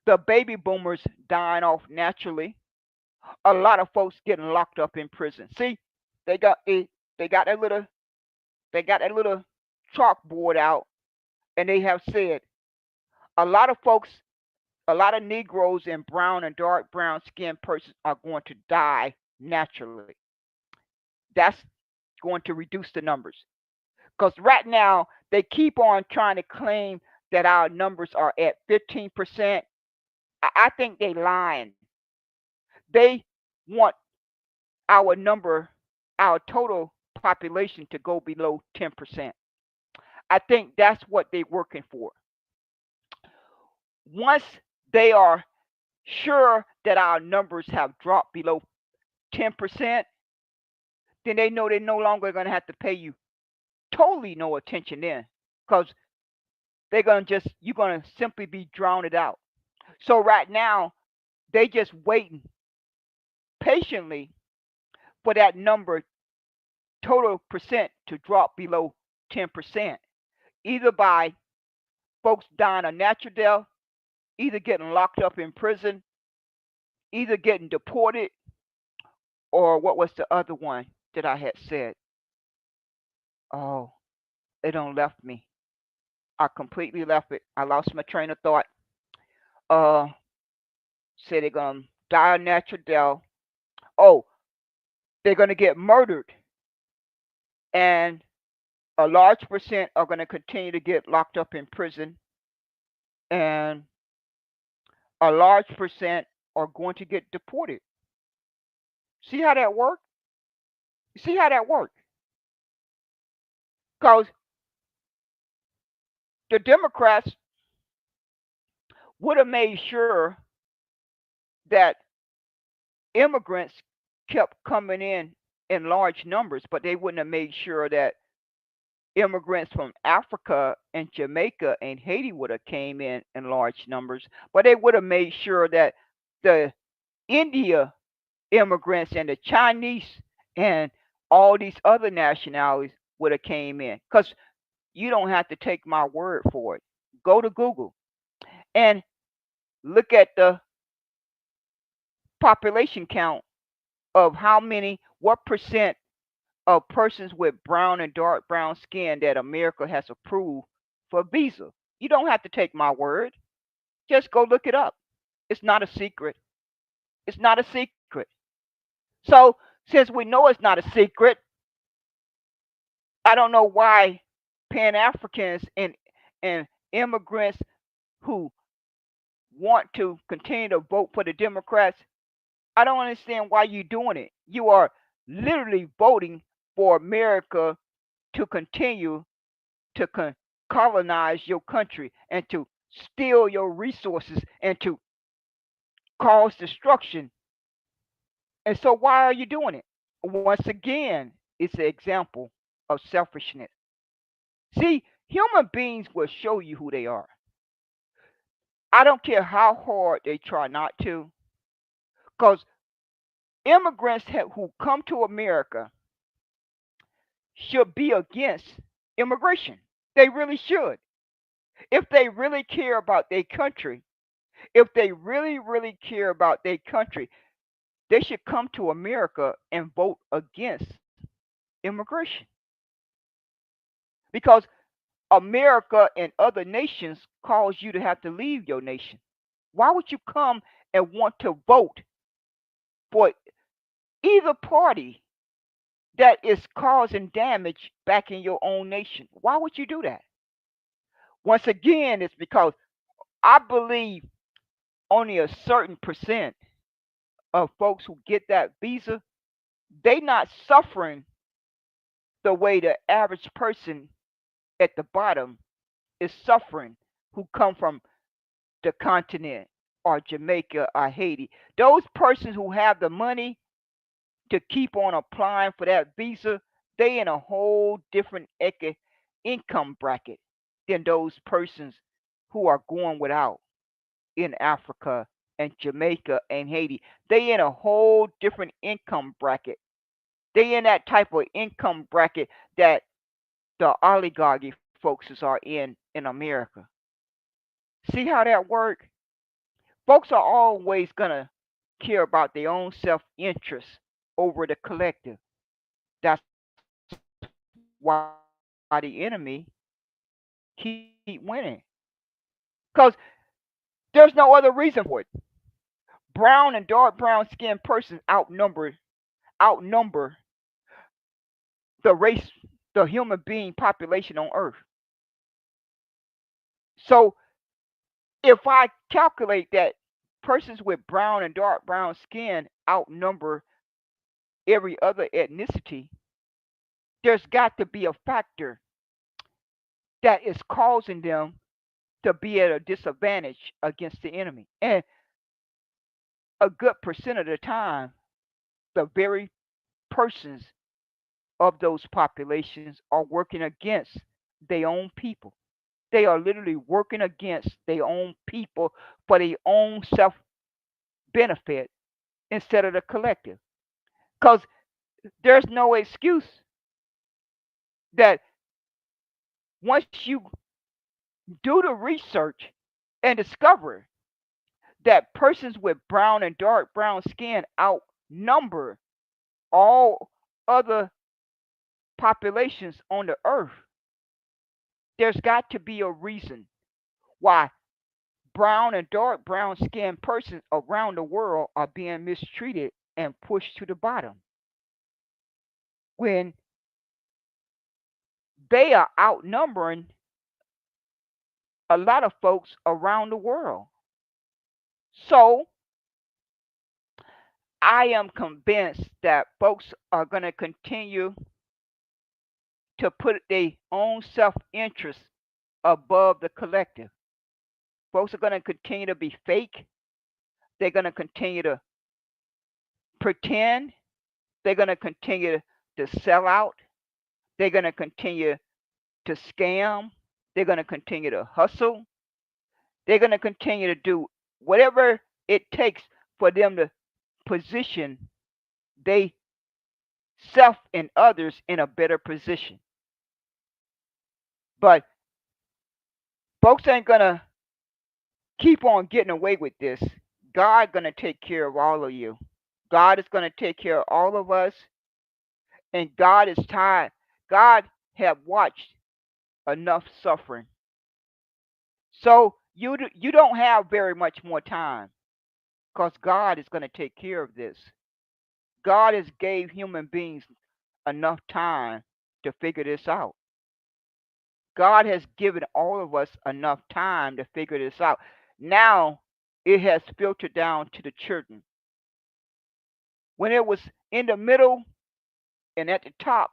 A: the baby boomers dying off naturally, a lot of folks getting locked up in prison. See, they got they got that little chalkboard out, and they have said a lot of folks, a lot of Negroes and brown and dark brown skinned persons are going to die naturally. That's going to reduce the numbers. Because right now they keep on trying to claim that our numbers are at 15%. I think they lying. They want our number, our total population to go below 10%. I think that's what they're working for. Once they are sure that our numbers have dropped below 10%, then they know they're no longer going to have to pay you totally no attention then, because they're going to just, you're going to simply be drowned out. So right now, they just waiting patiently for that number, total percent, to drop below 10%, either by folks dying a natural death, either getting locked up in prison, either getting deported, or what was the other one that I had said? Oh, it don't left me. I completely left it. I lost my train of thought. Uh, Say they're gonna die a natural death. Oh, they're gonna get murdered, and a large percent are gonna continue to get locked up in prison, and a large percent are going to get deported. See how that works? See how that works? Because the Democrats would have made sure that immigrants kept coming in large numbers, but they wouldn't have made sure that immigrants from Africa and Jamaica and Haiti would have came in large numbers, but they would have made sure that the India immigrants and the Chinese and all these other nationalities would have came in. Because you don't have to take my word for it. Go to Google and look at the population count of how many, what percent of persons with brown and dark brown skin that America has approved for visa. You don't have to take my word. Just go look it up. It's not a secret. It's not a secret. So, since we know it's not a secret, I don't know why Pan Africans and immigrants who want to continue to vote for the Democrats, I don't understand why you're doing it. You are literally voting for America to continue to colonize your country and to steal your resources and to cause destruction. And so, why are you doing it? Once again, it's an example of selfishness. See, human beings will show you who they are. I don't care how hard they try not to, because immigrants who come to America should be against immigration. They really should. If they really care about their country, if they really, really care about their country, they should come to America and vote against immigration. Because America and other nations cause you to have to leave your nation. Why would you come and want to vote for either party that is causing damage back in your own nation? Why would you do that? Once again, it's because I believe only a certain percent of folks who get that visa, they not suffering the way the average person at the bottom is suffering who come from the continent or Jamaica or Haiti. Those persons who have the money to keep on applying for that visa, they in a whole different income bracket than those persons who are going without in Africa and Jamaica and Haiti. They in a whole different income bracket. They in that type of income bracket that the oligarchy folks are in America. See how that work? Folks are always gonna care about their own self-interest over the collective. That's why the enemy keep winning. Because there's no other reason for it. Brown and dark brown skinned persons outnumber the race, the human being population on Earth. So if I calculate that persons with brown and dark brown skin outnumber every other ethnicity, there's got to be a factor that is causing them to be at a disadvantage against the enemy. And a good percent of the time, the very persons of those populations are working against their own people. They are literally working against their own people for their own self benefit instead of the collective. Because there's no excuse that once you do the research and discover that persons with brown and dark brown skin outnumber all other populations on the earth, there's got to be a reason why brown and dark brown skinned persons around the world are being mistreated and pushed to the bottom when they are outnumbering a lot of folks around the world. So I am convinced that folks are going to continue to put their own self interest above the collective. Folks are going to continue to be fake. They're going to continue to pretend. They're going to continue to sell out. They're going to continue to scam. They're going to continue to hustle. They're going to continue to do whatever it takes for them to position they self and others in a better position. But folks ain't going to keep on getting away with this. God going to take care of all of you. God is going to take care of all of us, and God is tired. God have watched enough suffering. So you don't have very much more time because God is going to take care of this. God has gave human beings enough time to figure this out. God has given all of us enough time to figure this out. Now it has filtered down to the children. When it was in the middle and at the top,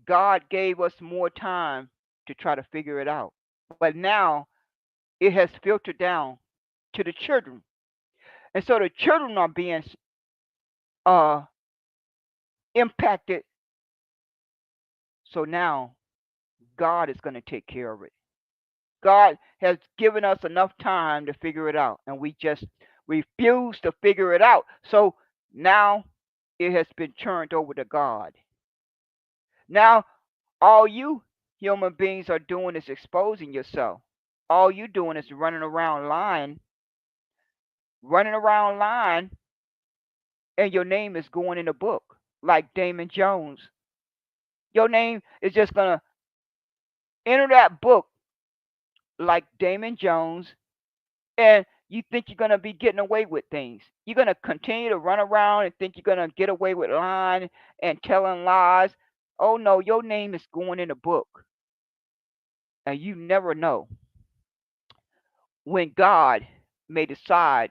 A: God gave us more time to try to figure it out. But now it has filtered down to the children. And so the children are being uh, impacted. So now God is going to take care of it. God has given us enough time to figure it out, and we just refuse to figure it out. So now it has been turned over to God. Now, all you human beings are doing is exposing yourself. All you doing is running around lying, and your name is going in the book like Damon Jones. Your name is just gonna enter that book like Damon Jones, and you think you're going to be getting away with things. You're going to continue to run around and think you're going to get away with lying and telling lies. Oh no, your name is going in a book. And you never know when God may decide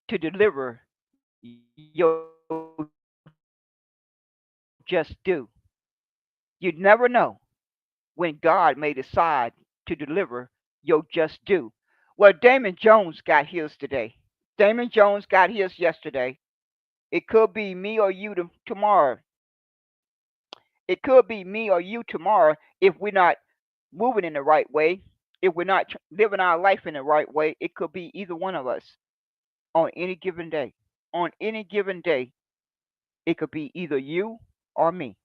A: to deliver your just due. You never know when God may decide to deliver your just due. Well, Damon Jones got his today. Damon Jones got his yesterday. It could be me or you tomorrow. It could be me or you tomorrow if we're not moving in the right way. If we're not living our life in the right way, it could be either one of us on any given day. On any given day, it could be either you or me.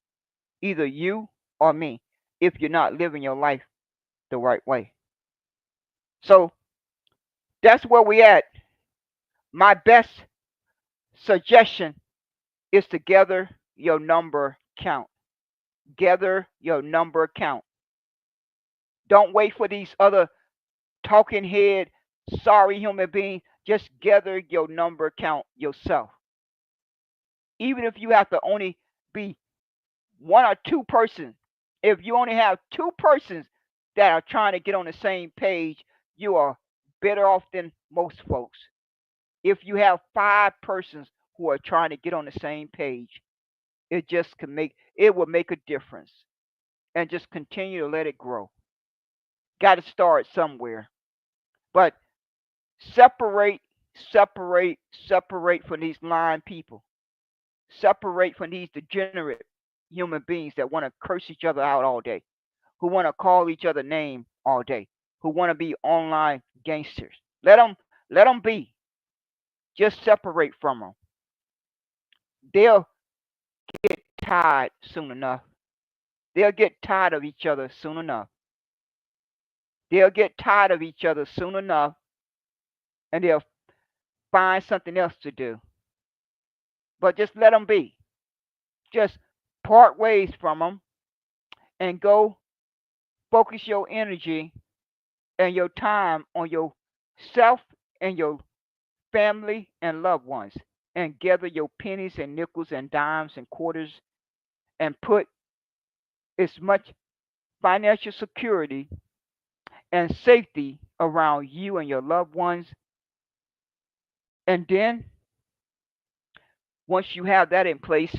A: Either you or me if you're not living your life the right way. So that's where we at. My best suggestion is to gather your number count. Gather your number count. Don't wait for these other talking head, sorry human beings. Just gather your number count yourself. Even if you have to only be one or two persons, if you only have two persons that are trying to get on the same page, you are better off than most folks. If you have five persons who are trying to get on the same page, it will make a difference. And just continue to let it grow. Got to start somewhere. But separate, separate from these lying people. Separate from these degenerate human beings that want to curse each other out all day, who want to call each other name all day, who want to be online gangsters. Let them be. Just separate from them. They'll get tired soon enough. They'll get tired of each other soon enough. They'll get tired of each other soon enough, and they'll find something else to do. But just let them be. Just part ways from them and go focus your energy and your time on yourself and your family and loved ones, and gather your pennies and nickels and dimes and quarters and put as much financial security and safety around you and your loved ones. And then, once you have that in place,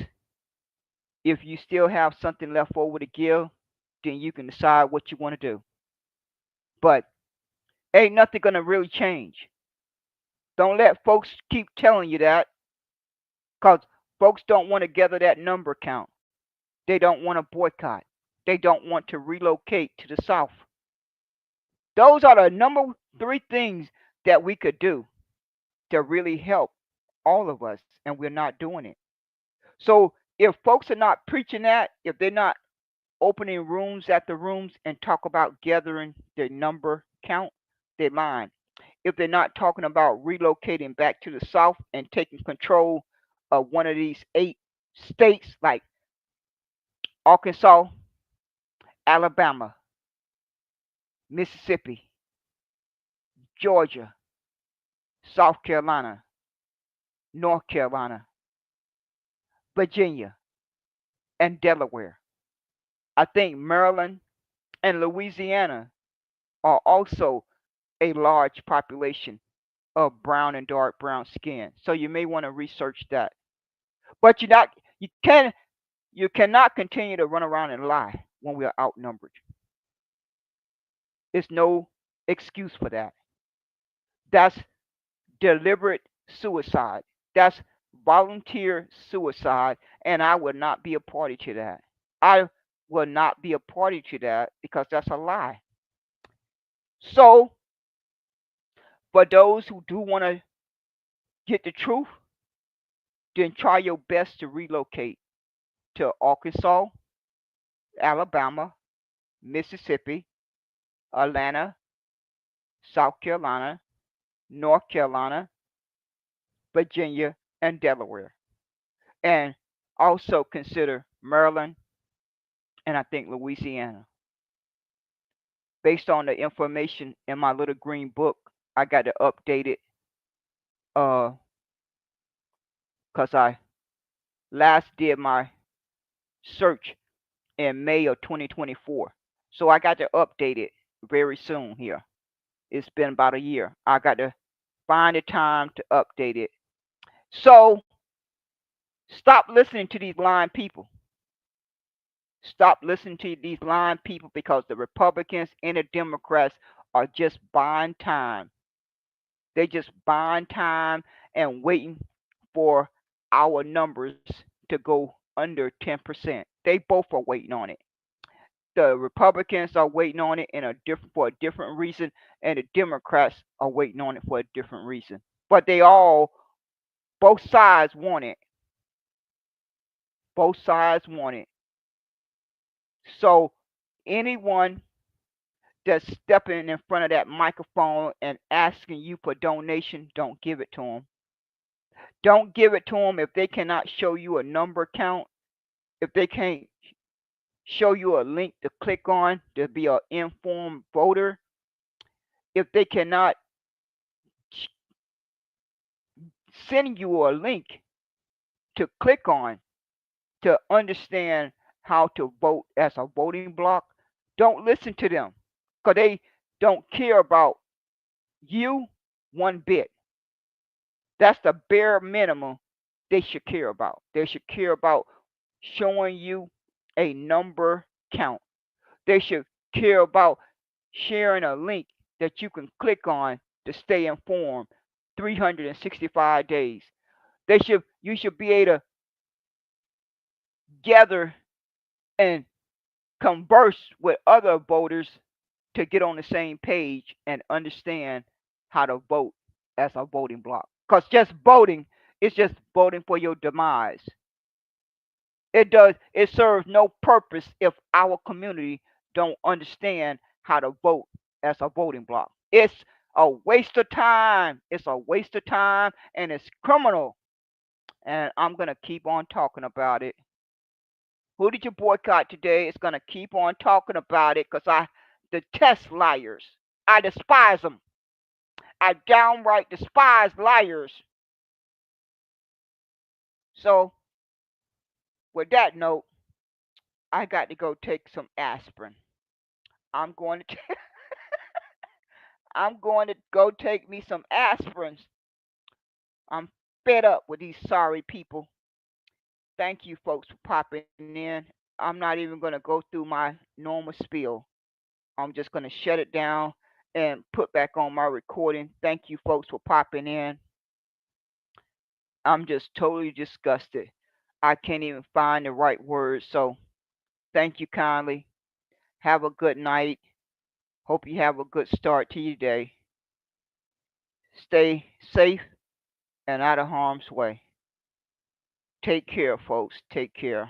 A: if you still have something left over to give, then you can decide what you want to do. But ain't nothing going to really change. Don't let folks keep telling you that, because folks don't want to gather that number count. They don't want to boycott. They don't want to relocate to the South. Those are the number three things that we could do to really help all of us, and we're not doing it. So if folks are not preaching that, if they're not opening rooms after rooms and talk about gathering their number count, they're lying. If they're not talking about relocating back to the South and taking control of one of these 8 states like Arkansas, Alabama, Mississippi, Georgia, South Carolina, North Carolina, Virginia, and Delaware. I think Maryland and Louisiana are also a large population of brown and dark brown skin. So you may want to research that. But you can you cannot continue to run around and lie when we are outnumbered. There's no excuse for that. That's deliberate suicide. That's volunteer suicide, and I will not be a party to that. I will not be a party to that because that's a lie. So, for those who do want to get the truth, then try your best to relocate to Arkansas, Alabama, Mississippi, Atlanta, South Carolina, North Carolina, Virginia, and Delaware. And also consider Maryland and I think Louisiana. Based on the information in my little green book, I got to update it because I last did my search in May of 2024. So I got to update it very soon here. It's been about a year. I got to find the time to update it. So stop listening to these lying people. Stop listening to these lying people because the Republicans and the Democrats are just buying time. They just buying time and waiting for our numbers to go under 10%. They both are waiting on it. The Republicans are waiting on it for a different reason, and the Democrats are waiting on it for a different reason. But both sides want it. Both sides want it. So anyone that's stepping in front of that microphone and asking you for donation, don't give it to them. Don't give it to them if they cannot show you a number count, if they can't show you a link to click on to be an informed voter, if they cannot send you a link to click on to understand how to vote as a voting block, don't listen to them because they don't care about you one bit. That's the bare minimum they should care about. They should care about showing you a number count. They should care about sharing a link that you can click on to stay informed 365 days. You should be able to gather and converse with other voters to get on the same page and understand how to vote as a voting block. Because just voting is just voting for your demise. It serves no purpose if our community don't understand how to vote as a voting block. It's a waste of time. It's a waste of time and it's criminal. And I'm gonna keep on talking about it. Who did you boycott today? It's gonna keep on talking about it because I detest liars. I despise them. I downright despise liars. So with that note, I got to go take some aspirin. I'm going to I'm going to go take me some aspirins. I'm fed up with these sorry people. Thank you folks for popping in. I'm not even going to go through my normal spiel. I'm just going to shut it down and put back on my recording. Thank you folks for popping in. I'm just totally disgusted. I can't even find the right words. So thank you kindly. Have a good night. Hope you have a good start to your day. Stay safe and out of harm's way. Take care, folks. Take care.